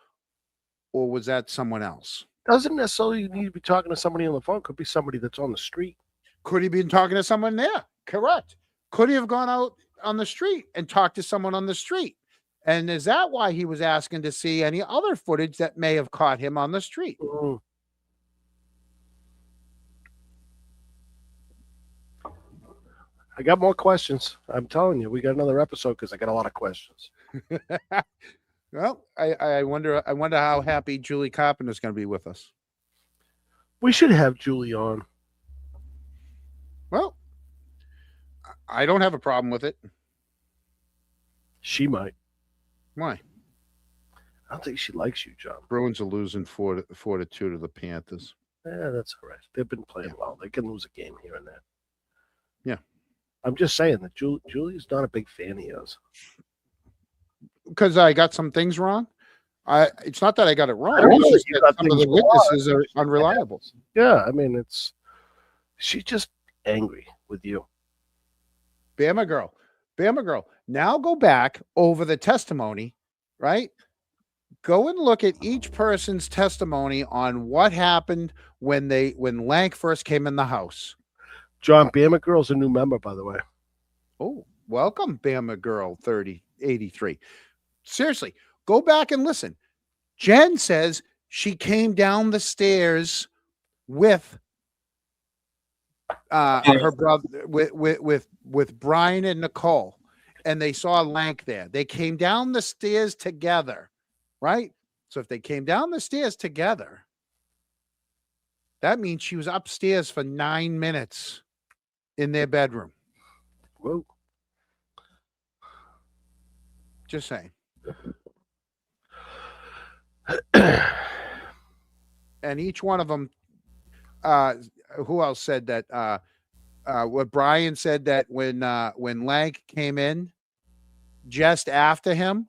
Or was that someone else? Doesn't necessarily need to be talking to somebody on the phone. Could be somebody that's on the street. Could he been talking to someone there? Correct. Could he have gone out on the street and talked to someone on the street? And is that why he was asking to see any other footage that may have caught him on the street? Mm. I got more questions. I'm telling you, we got another episode because I got a lot of questions. Well, I wonder how happy Julie Carpenter is going to be with us. We should have Julie on. Well, I don't have a problem with it. She might. Why? I don't think she likes you, John. Bruins are losing 4-2 to the Panthers. Yeah, that's all right. They've been playing well. They can lose a game here and there. Yeah. I'm just saying that Julie's not a big fan of yours. Because I got some things wrong. It's not that I got it wrong. I It's just you that got some of things the witnesses are unreliable. Yeah, I mean, she's just angry with you. Bama girl. Now go back over the testimony, right? Go and look at each person's testimony on what happened when Lank first came in the house. John, Bama Girl's a new member, by the way. Oh, welcome, Bama Girl 3083. Seriously, go back and listen. Jen says she came down the stairs with her brother, with Brian and Nicole, and they saw Lank there. They came down the stairs together, right? So if they came down the stairs together, that means she was upstairs for 9 minutes in their bedroom. Whoa. Just saying. And each one of them, who else said that? What Brian said that when Lank came in, just after him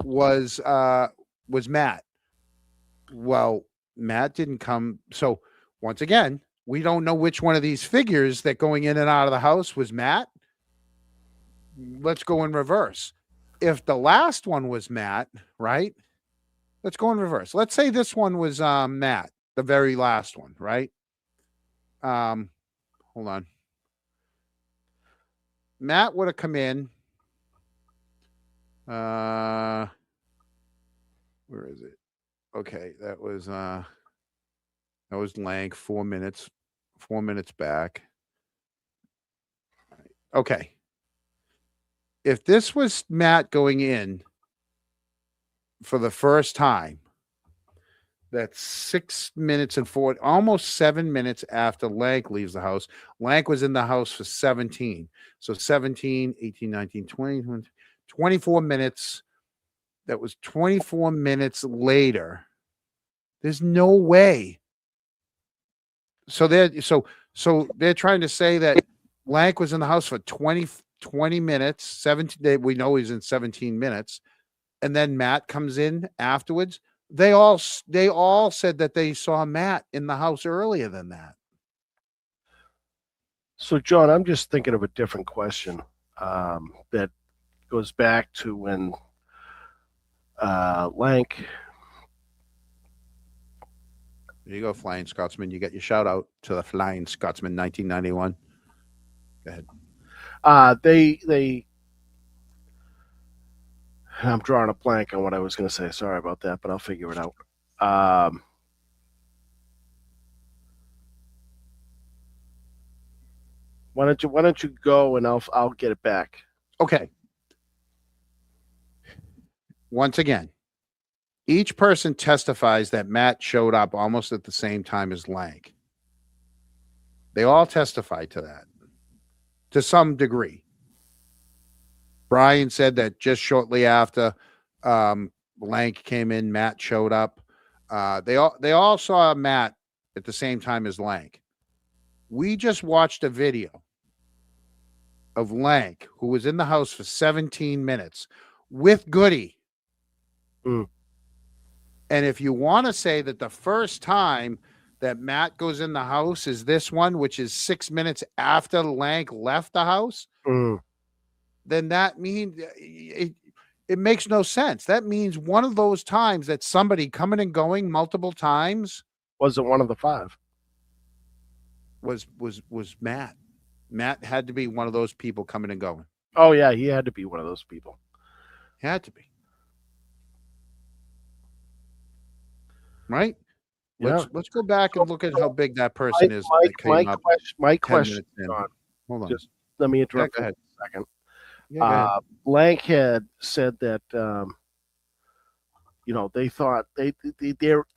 was Matt. Well, Matt didn't come. So once again, we don't know which one of these figures that going in and out of the house was Matt. Let's go in reverse. If the last one was Matt, right? Let's go in reverse. Let's say this one was Matt, the very last one, right? Hold on. Matt would have come in. Where is it? Okay, that was Lank, 4 minutes. 4 minutes back. Okay. If this was Matt going in for the first time, that's 6 minutes and 40, almost 7 minutes after Lank leaves the house. Lank was in the house for 17. So 17, 18, 19, 20, 24 minutes. That was 24 minutes later. There's no way. So they're trying to say that Lank was in the house for 20 minutes, 17. We know he's in 17 minutes. And then Matt comes in afterwards. They all said that they saw Matt in the house earlier than that. So, John, I'm just thinking of a different question that goes back to when Lank. There you go, Flying Scotsman. You got your shout out to the Flying Scotsman 1991. Go ahead. They. I'm drawing a blank on what I was going to say. Sorry about that, but I'll figure it out. Why don't you go and I'll get it back. Okay. Once again, each person testifies that Matt showed up almost at the same time as Lank. They all testify to that to some degree. Brian said that just shortly after Lank came in, Matt showed up. They all saw Matt at the same time as Lank. We just watched a video of Lank, who was in the house for 17 minutes with Goodie. Mm. And if you want to say that the first time that Matt goes in the house is this one, which is 6 minutes after Lank left the house, then that means it makes no sense. That means one of those times that somebody coming and going multiple times wasn't one of the five. Was Matt. Matt had to be one of those people coming and going. Oh yeah, he had to be one of those people. He had to be. Right? Yeah. Let's go back and look at how big that person is. My question, John, hold on. Just let me interrupt go you ahead. for a second. Yeah, go ahead. Lank had said that they thought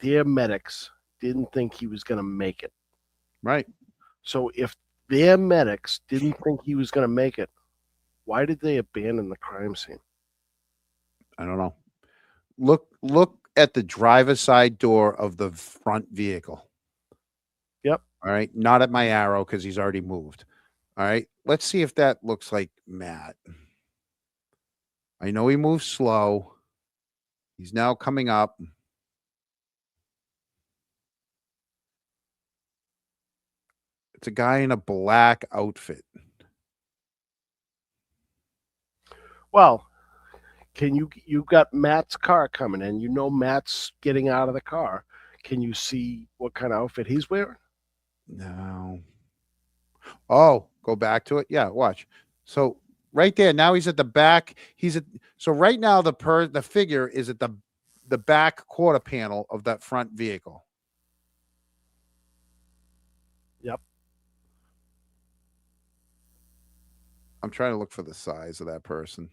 their medics didn't think he was going to make it. Right. So if their medics didn't think he was going to make it, why did they abandon the crime scene? I don't know. Look at the driver's side door of the front vehicle. Yep. All right. Not at my arrow because he's already moved. All right. Let's see if that looks like Matt. I know he moves slow. He's now coming up. It's a guy in a black outfit. Well, you've got Matt's car coming in. You know Matt's getting out of the car. Can you see what kind of outfit he's wearing? No. Oh, go back to it. Yeah, watch. So right there, now he's at the back. So right now the figure is at the back quarter panel of that front vehicle. Yep. I'm trying to look for the size of that person.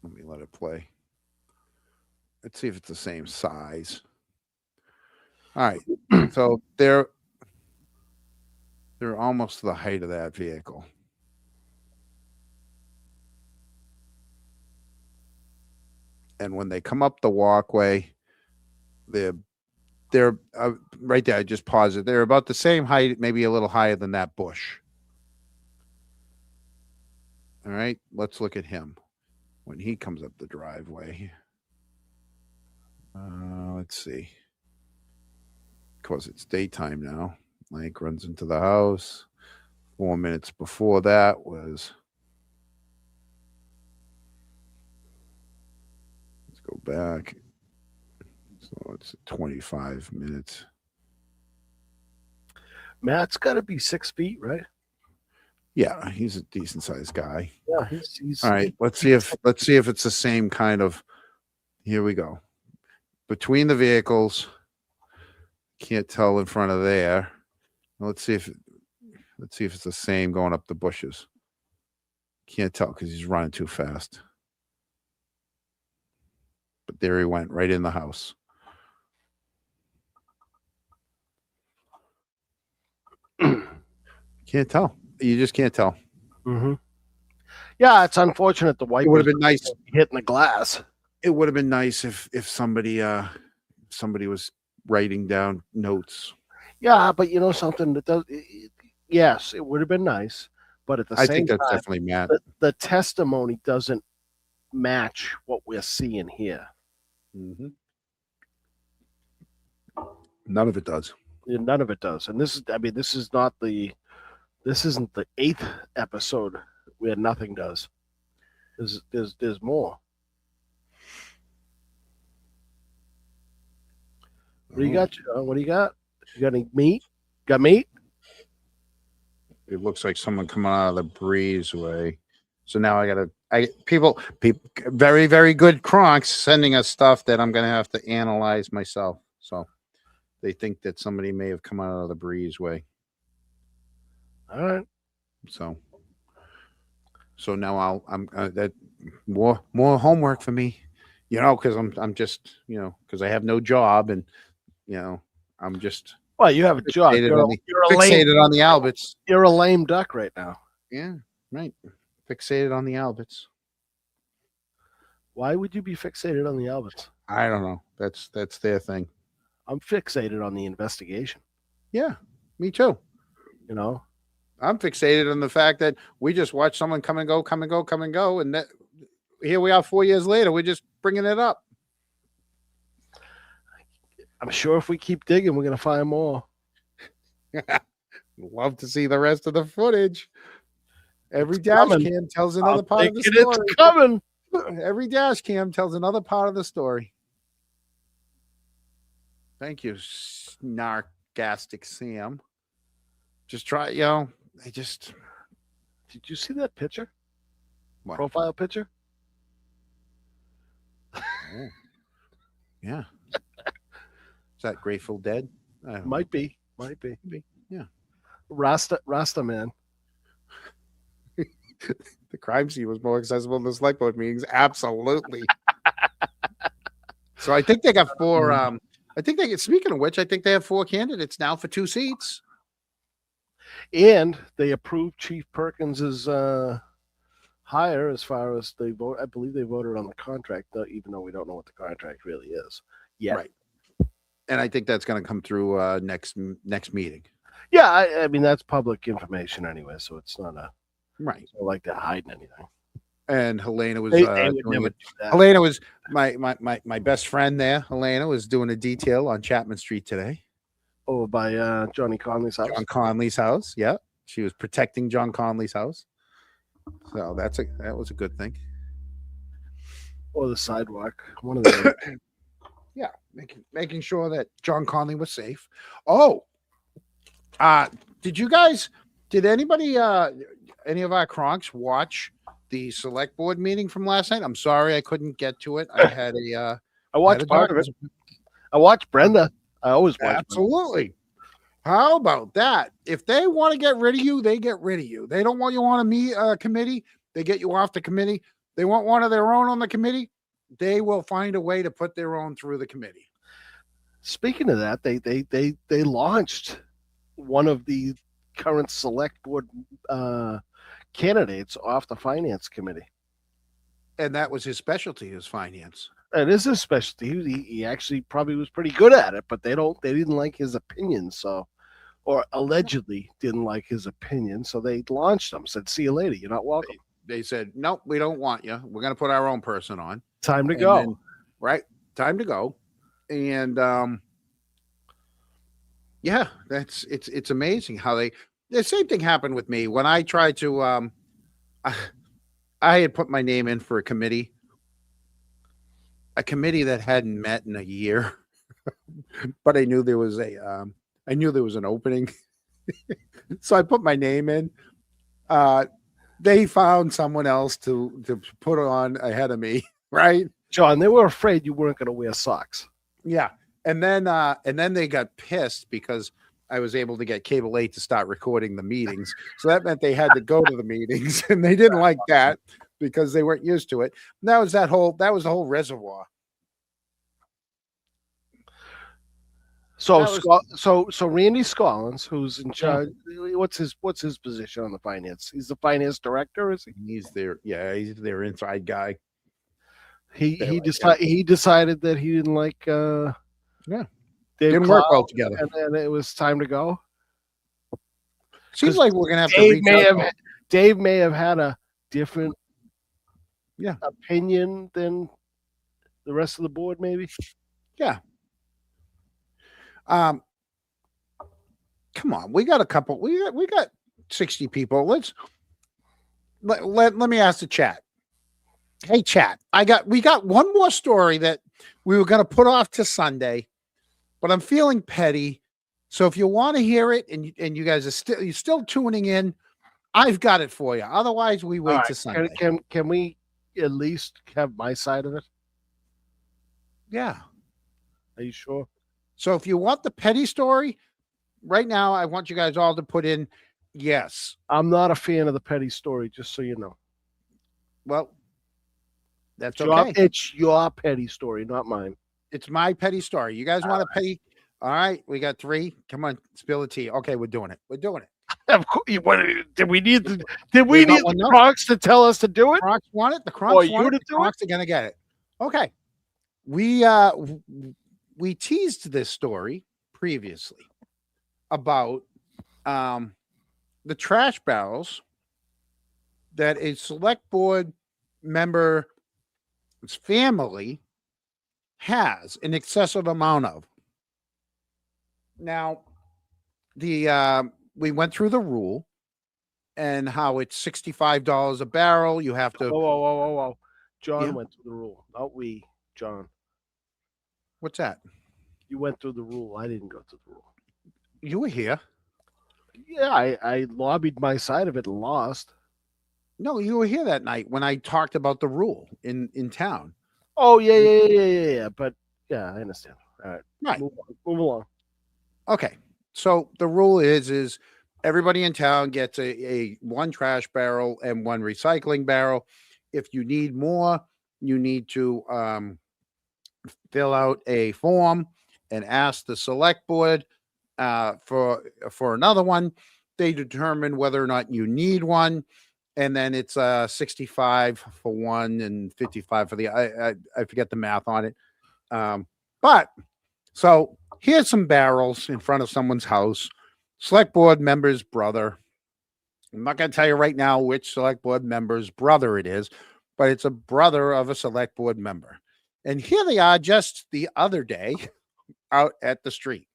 Let me let it play. Let's see if it's the same size. All right. So they're almost the height of that vehicle. And when they come up the walkway, they're right there. I just paused it. They're about the same height, maybe a little higher than that bush. All right. Let's look at him when he comes up the driveway. Let's see. Of course, it's daytime now. Lank runs into the house. 4 minutes before that was. Let's go back. So it's 25 minutes. Matt's got to be 6 feet, right? Yeah, he's a decent sized guy. Yeah, he's all right. Let's see if it's the same kind of. Here we go. Between the vehicles, can't tell in front of there. Let's see if it's the same going up the bushes. Can't tell because he's running too fast. But there he went, right in the house. Can't tell. You just can't tell. Mm-hmm. Yeah, it's unfortunate the white. It would have been nice hitting the glass. It would have been nice if somebody was writing down notes. Yeah, but you know something that does. Yes, it would have been nice, but at the same time, I think that's definitely Matt. The testimony doesn't match what we're seeing here. Mm-hmm. None of it does. Yeah, none of it does. And this is, I mean, this isn't the 8th episode where nothing does. There's more. What do you got, John? What do you got? You got any meat? Got meat? It looks like someone coming out of the breezeway. So now people, very, very good Kronks sending us stuff that I'm going to have to analyze myself. So they think that somebody may have come out of the breezeway. All right. So now I'm that more homework for me, because I'm just, because I have no job and, I'm just. Well, you have a job. You're fixated on the Alberts. You're a lame duck right now. Yeah, right. Fixated on the Alberts. Why would you be fixated on the Alberts? I don't know. That's their thing. I'm fixated on the investigation. Yeah, me too. I'm fixated on the fact that we just watched someone come and go, and that here we are 4 years later. We're just bringing it up. I'm sure if we keep digging, we're going to find more. Love to see the rest of the footage. Every dash cam tells another part of the story. It's coming. Every dash cam tells another part of the story. Thank you, Snarkastic Sam. Just try, Did you see that picture? What? Profile picture? Oh. Yeah. Is that Grateful Dead? Might be. Yeah. Rasta man. The crime scene was more accessible in the select board meetings. Absolutely. So I think they got 4. Speaking of which, I think they have 4 candidates now for 2 seats. And they approved Chief Perkins's hire as far as they vote. I believe they voted on the contract, even though we don't know what the contract really is yet. Right. And I think that's going to come through next meeting. Yeah, I mean that's public information anyway, so it's not right. It's not like they're hiding anything. And Helena was they would never do that. Helena was my best friend there. Helena was doing a detail on Chapman Street today. Oh, by Johnny Conley's house. John Conley's house. Yeah, she was protecting John Conley's house. So that was a good thing. Or the sidewalk. One of them. Yeah, making sure that John Conley was safe. Oh, did anybody, any of our Kronks watch the select board meeting from last night? I'm sorry I couldn't get to it. I had I watched part of it. I watched Brenda. I always watch. Absolutely. How about that? If they want to get rid of you, they get rid of you. They don't want you on a committee. They get you off the committee. They want one of their own on the committee. They will find a way to put their own through the committee. Speaking of that, they launched one of the current select board candidates off the finance committee. And that was his specialty, is finance. It is his specialty. He actually probably was pretty good at it, but they didn't like his opinion, or allegedly didn't like his opinion, so they launched him. Said, "See you later. You're not welcome." They said, "Nope, we don't want you. We're going to put our own person on." Time to go. Then, right, time to go. And yeah, it's amazing how the same thing happened with me when I tried to. I had put my name in for a committee that hadn't met in a year, but I knew there was an opening, so I put my name in. They found someone else to put on ahead of me, right? John, they were afraid you weren't going to wear socks. Yeah, and then they got pissed because I was able to get Cable 8 to start recording the meetings, so that meant they had to go to the meetings, and they didn't like that because they weren't used to it. And that was the whole reservoir. So Randy Scollins, who's in charge, what's his position on the finance? He's the finance director, is he? He's their inside guy. He decided that he didn't like didn't work well together, and it was time to go. Seems like we're gonna have to. Dave may have had a different opinion than the rest of the board, maybe. Yeah. come on. We got a couple. We got 60 people. Let me ask the chat. Hey, chat. We got one more story that we were going to put off to Sunday, but I'm feeling petty. So if you want to hear it and you guys are you're still tuning in, I've got it for you. Otherwise, we wait to Sunday. Can we at least have my side of it? Yeah. Are you sure? So if you want the petty story, right now, I want you guys all to put in yes. I'm not a fan of the petty story, just so you know. Well, that's okay. It's your petty story, not mine. It's my petty story. You guys want a petty? All right, we got 3. Come on, spill the tea. Okay, we're doing it. We're doing it. Of course, did we need the Crocs to tell us to do it? Crocs want it. The Crocs want it. The Crocs are gonna get it. Okay. We teased this story previously about the trash barrels that a select board member's family has an excessive amount of. Now, we went through the rule and how it's $65 a barrel. You have to. Whoa. John went through the rule, not we, John. What's that? You went through the rule. I didn't go through the rule. You were here. Yeah, I lobbied my side of it and lost. No, you were here that night when I talked about the rule in town. Oh, yeah. But, yeah, I understand. All right. Right. Move along. Okay. So the rule is everybody in town gets a 1 trash barrel and 1 recycling barrel. If you need more, you need to fill out a form and ask the select board for another one. They determine whether or not you need one, and then it's 65 for 1 and 55 for the I forget the math on it. But so here's some barrels in front of someone's house. Select board member's brother. I'm not going to tell you right now which select board member's brother it is, but it's a brother of a select board member. And here they are just the other day out at the street.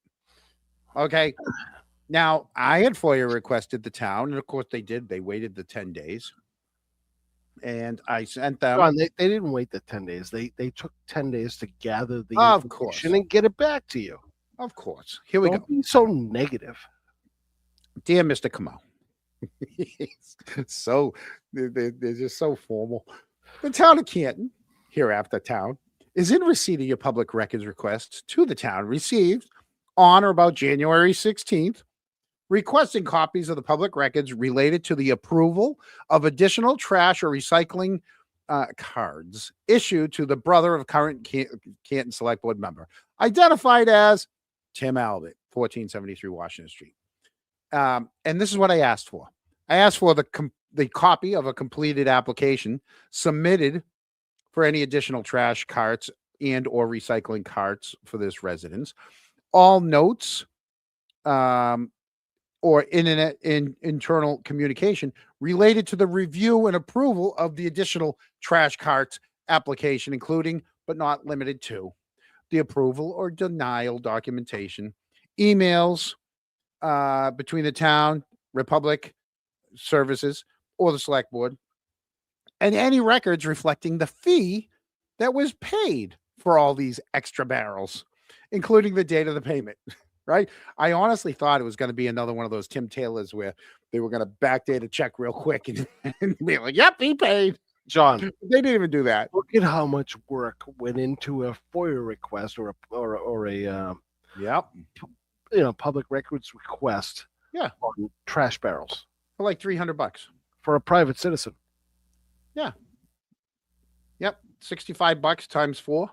Okay. Now, I had FOIA requested the town, and of course they did. They waited the 10 days. And I sent them. John, they didn't wait the 10 days. They took 10 days to gather the information and get it back to you. Of course. Here we Don't go. be so negative. Dear Mr. Kamau. So they're just so formal. The town of Canton, hereafter town, is in receipt of your public records request to the town received on or about January 16th, requesting copies of the public records related to the approval of additional trash or recycling cards issued to the brother of current Canton Select Board member, identified as Tim Albert, 1473 Washington Street. And this is what I asked for. I asked for the copy of a completed application submitted for any additional trash carts and or recycling carts for this residence. All notes or internal communication related to the review and approval of the additional trash carts application, including but not limited to the approval or denial documentation, emails between the town, Republic Services, or the select board, and any records reflecting the fee that was paid for all these extra barrels, including the date of the payment. Right? I honestly thought it was going to be another one of those Tim Taylors where they were going to backdate a check real quick and be like, "Yep, he paid." John, they didn't even do that. Look at how much work went into a FOIA request or a public records request. Yeah, on trash barrels for like $300 for a private citizen. Yeah. Yep, $65 times 4.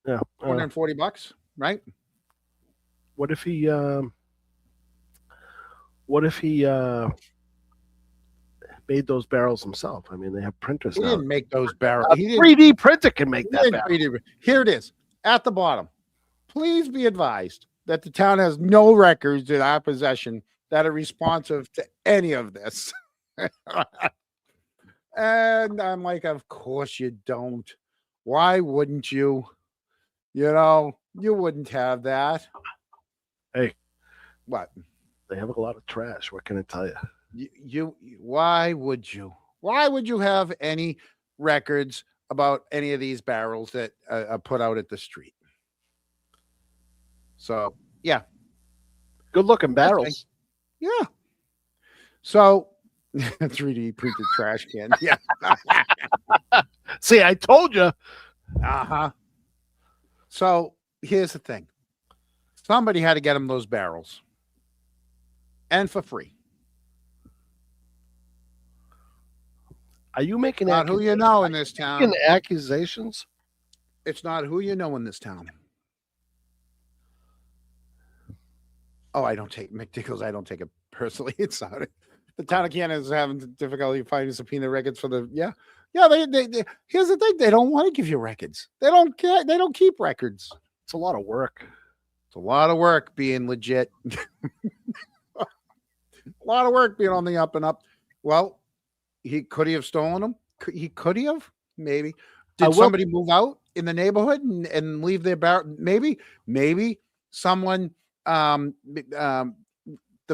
Yeah, $140, right? What if he made those barrels himself? I mean, they have printers He now. didn't make those barrels. A 3D printer can make that barrel. Here it is at the bottom. Please be advised that the town has no records in our possession that are responsive to any of this. And I'm like, of course you don't. Why wouldn't you? You know, you wouldn't have that. Hey, what? They have a lot of trash. What can I tell you? Why would you? Why would you have any records about any of these barrels that are put out at the street? So yeah, Good looking barrels. yeah. So 3D printed trash can. Yeah. See, I told you. Uh-huh. So here's the thing. Somebody had to get them those barrels. And for free. Are you making Not who you know in this town. accusations? It's not who you know in this town. Oh, I don't take McDickles. I don't take it personally. It's not. The town of Canada is having difficulty finding subpoena records for the yeah. They here's the thing. They don't want to give you records. They don't care. They don't keep records. It's a lot of work. It's a lot of work being legit. A lot of work being on the up and up. Well, could he have stolen them? He could have, maybe. Did somebody move out in the neighborhood and leave their barrel? Maybe someone the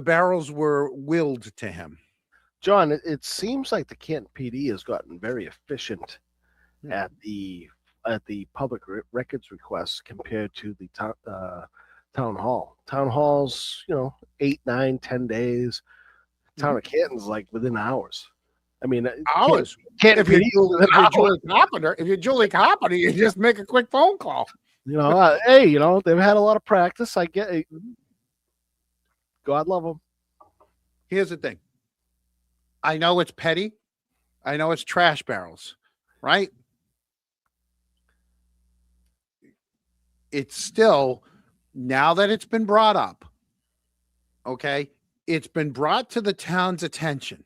barrels were willed to him. John, it seems like the Canton PD has gotten very efficient at the public records requests compared to the town hall. Town halls, 8, 9, 10 days. Town of Canton's like within hours. I mean, hours. If you're Julie Carpenter, you just make a quick phone call. Hey, they've had a lot of practice. I get it. God love them. Here's the thing. I know it's petty. I know it's trash barrels, right? It's still, now that it's been brought up, okay, it's been brought to the town's attention.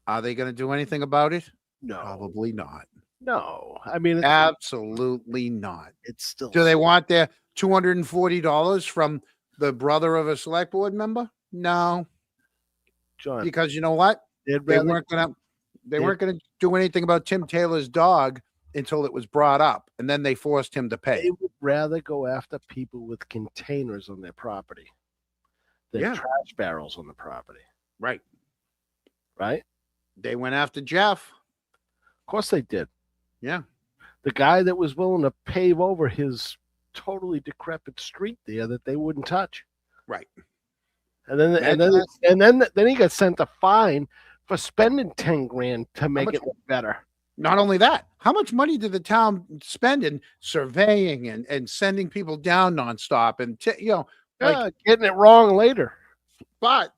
Are they going to do anything about it? No. Probably not. No. I mean, absolutely not. It's still. Do they want their $240 from the brother of a select board member? No. John, because you know what? They weren't going to do anything about Tim Taylor's dog until it was brought up, and then they forced him to pay. They would rather go after people with containers on their property than trash barrels on the property. Right. Right? They went after Jeff. Of course they did. Yeah. The guy that was willing to pave over his totally decrepit street there that they wouldn't touch. Right. And then he got sent a fine for spending $10,000 to make it look better. Not only that, how much money did the town spend in surveying and sending people down nonstop and getting it wrong later? But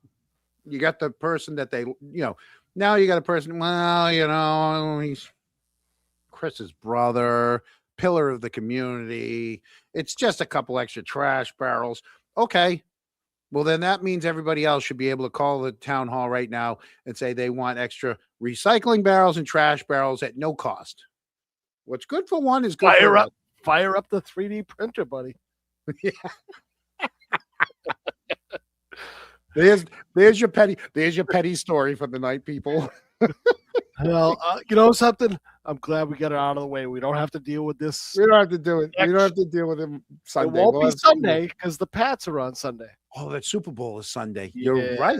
you got the person that they now you got a person. Well, he's Chris's brother, pillar of the community. It's just a couple extra trash barrels. Okay. Well, then that means everybody else should be able to call the town hall right now and say they want extra recycling barrels and trash barrels at no cost. What's good for one is good for all. Fire up the 3D printer, buddy. Yeah. There's your petty story for the night, people. Well, you know something? I'm glad we got it out of the way. We don't have to deal with this. We don't have to do it. We don't have to deal with him Sunday. It won't be Sunday because the Pats are on Sunday. Oh, that Super Bowl is Sunday. You're right.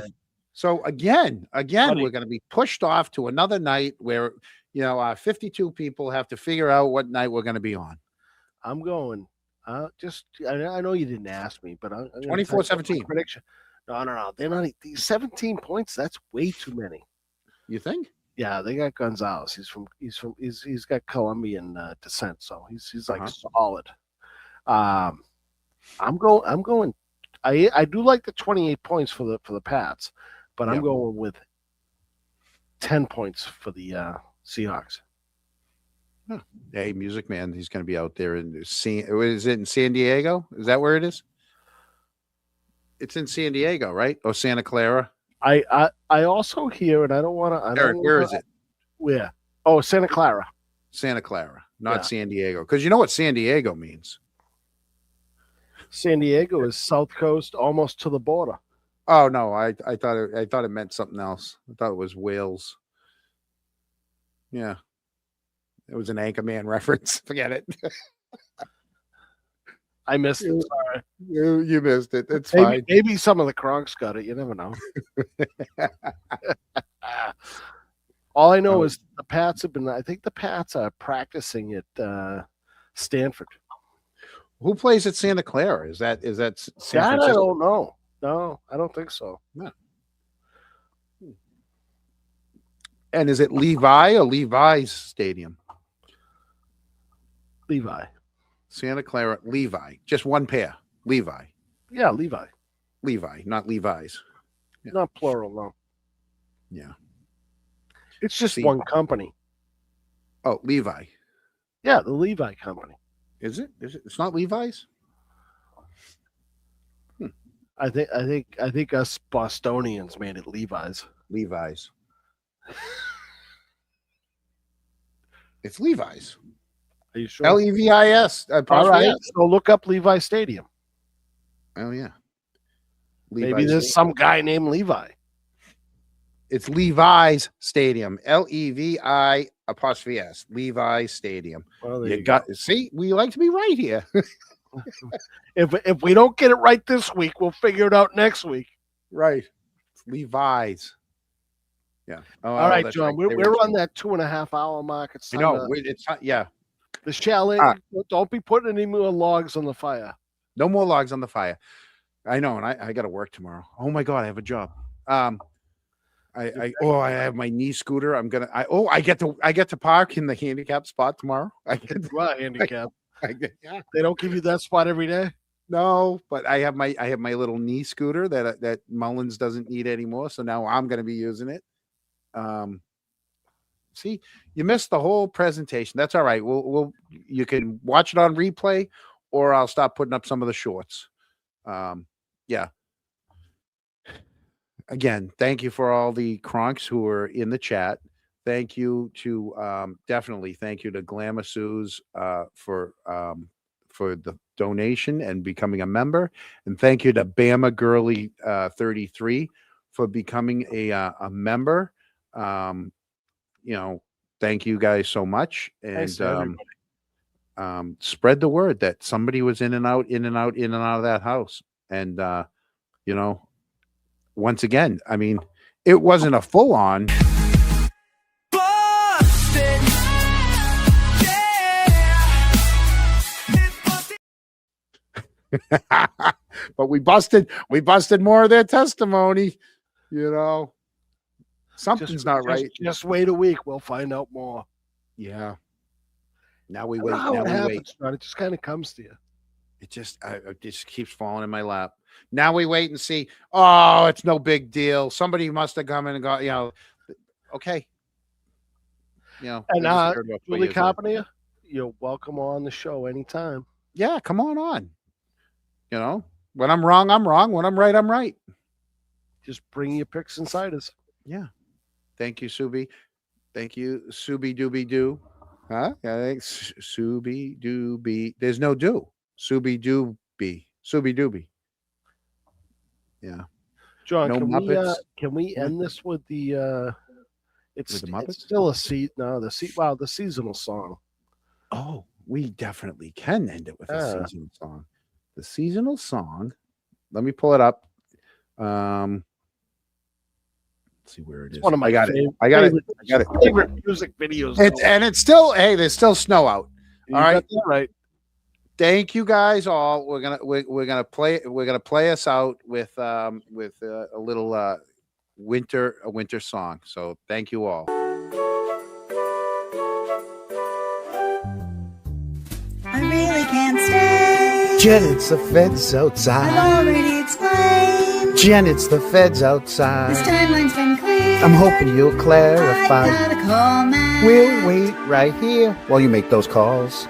So again, buddy, we're going to be pushed off to another night where 52 people have to figure out what night we're going to be on. I'm going. I know you didn't ask me, but I'm 24-17 prediction. No. They're not. These 17 points. That's way too many. You think? Yeah, they got Gonzalez. He's got Colombian descent, so he's like solid. I'm going. I do like the 28 points for the Pats, but I'm going with 10 points for the Seahawks. Huh. Hey, Music Man, he's going to be out there is it in San Diego? Is that where it is? It's in San Diego, right? Or Santa Clara? I also hear, and I don't want to. Eric, where is it? Where? Oh, Santa Clara. Santa Clara, not San Diego. Because you know what San Diego means. San Diego is South Coast, almost to the border. Oh no, I thought it meant something else. I thought it was Wales. Yeah, it was an Anchorman reference. Forget it. I missed it. Sorry. You missed it. It's Maybe, fine. maybe some of the Kronks got it. You never know. All I know is the Pats have been. I think the Pats are practicing at Stanford. Who plays at Santa Clara? Is that San That I Francisco? don't know. No, I don't think so. No. And is it Levi or Levi's Stadium? Levi. Santa Clara, Levi. Just one pair. Levi. Yeah, Levi. Levi, not Levi's. Yeah. Not plural, no. Yeah. It's just See- one company. Oh, Levi. Yeah, the Levi company. Is it? Is it? It's not Levi's? I think us Bostonians made it Levi's. Levi's. It's Levi's. Are you sure? Levis. All right. So look up Levi Stadium. Oh yeah. Maybe Levi's there's some guy named Levi. It's Levi's Stadium. LEVI''S. Levi's Stadium. Well, there You you got see, we like to be right here. If we don't get it right this week, we'll figure it out next week. Right. It's Levi's. Yeah. Oh, All right, that's John. They We're were- on that 2.5 hour mark. It's I time know. to- It's not. Yeah. the chalet. Don't be putting any more logs on the fire. No more logs on the fire. I know, and I got to work tomorrow. Oh my god, I have a job. I have my knee scooter. I get to park in the handicap spot tomorrow. I get to, Right, handicap. yeah. They don't give you that spot every day. No, but I have my little knee scooter that Mullins doesn't need anymore. So now I'm going to be using it. See, you missed the whole presentation. That's all right. You can watch it on replay, or I'll stop putting up some of the shorts. Yeah. Again, thank you for all the Kronks who are in the chat. Thank you to definitely thank you to Glamour Suze for the donation and becoming a member, and thank you to Bama Girly 33 for becoming a member. Thank you guys so much, and spread the word that somebody was in and out of that house, and once again, I mean, it wasn't a full on. But we busted more of their testimony. Something's not right. Just wait a week. We'll find out more. Yeah. Now we I wait. don't know how Now it we happens, wait. John. It just kind of comes to you. It just keeps falling in my lap. Now we wait and see. Oh, it's no big deal. Somebody must have come in and got, okay. And we just heard about 4 Julie years later. Carpenter, you're welcome on the show anytime. Yeah, come on. When I'm wrong, I'm wrong. When I'm right, I'm right. Just bring your picks and ciders. Yeah. Thank you, Subi. Thank you, Subi Dooby Doo. Huh? I think Subi Dooby. There's no do. Subi Dooby. Subi Dooby. Yeah. John, No can Muppets? can we end this with the With the Muppets? it's still the seasonal song. Oh, we definitely can end it with a Yeah. seasonal song. The seasonal song. Let me pull it up. Let's see where it is. It's one of my I got favorite, it. I got it. favorite music videos. It's still, hey, there's still snow out. You all right. got that right. Thank you guys all. We're gonna play us out with a little winter song. So thank you all. I really can't stay. Jen, it's the feds outside. I've already explained. Jen, it's the feds outside. This timeline's been clear. I'm hoping you'll clarify. I gotta call Matt. We'll wait right here while you make those calls.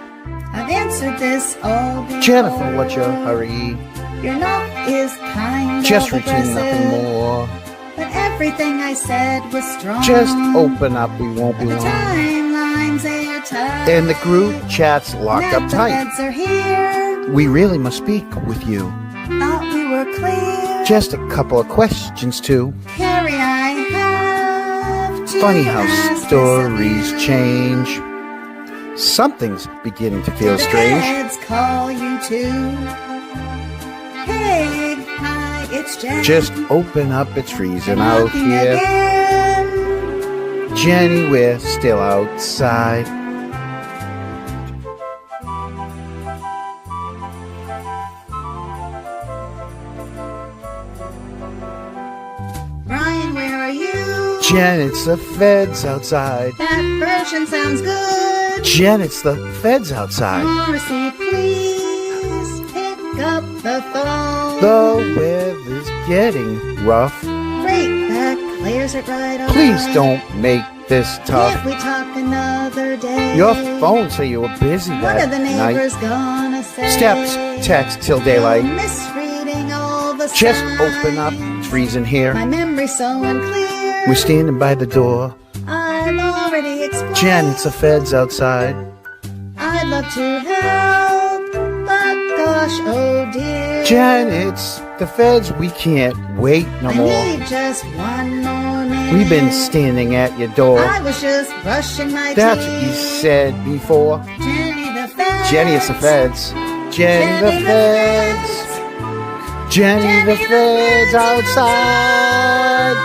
I've answered this all before. Jennifer, what's your hurry? Your knock is kind Just of routine, nothing aggressive, more. but everything I said was strong. Just open up, we won't be The long. timeline's airtight. And the group chat's locked Now up the tight. feds are here. We really must speak with you. Thought we were clear. Just a couple of questions too. Carrie, I have to Funny how ask this stories of you. change. Something's beginning to feel The strange. feds call you too. Hey, hi, it's Jenny. Just open up, it's freezing I'm out knocking here. again. Jenny, we're still outside. Brian, where are you? Jen, it's the feds outside. That version sounds good. Jen, it's the feds outside. Morrissey, please pick up the phone. The weather's getting rough. Great, that clears it right away. Please don't make this tough. Can't we talk another day? Your phone say you were busy What that are the night. neighbors gonna say? Steps, text till daylight. Misreading all the Just signs. open up, it's freezing here. My memory's so unclear. We're standing by the door. I've already explained. Jen, it's the feds outside. I'd love to help, but gosh, oh dear. Jen, it's the feds. We can't wait no I more. need just one more minute. We've been standing at your door. I was just brushing my That's teeth. what you said before. Jenny the feds. Jenny, it's the feds. Jenny the feds. Jenny the feds outside.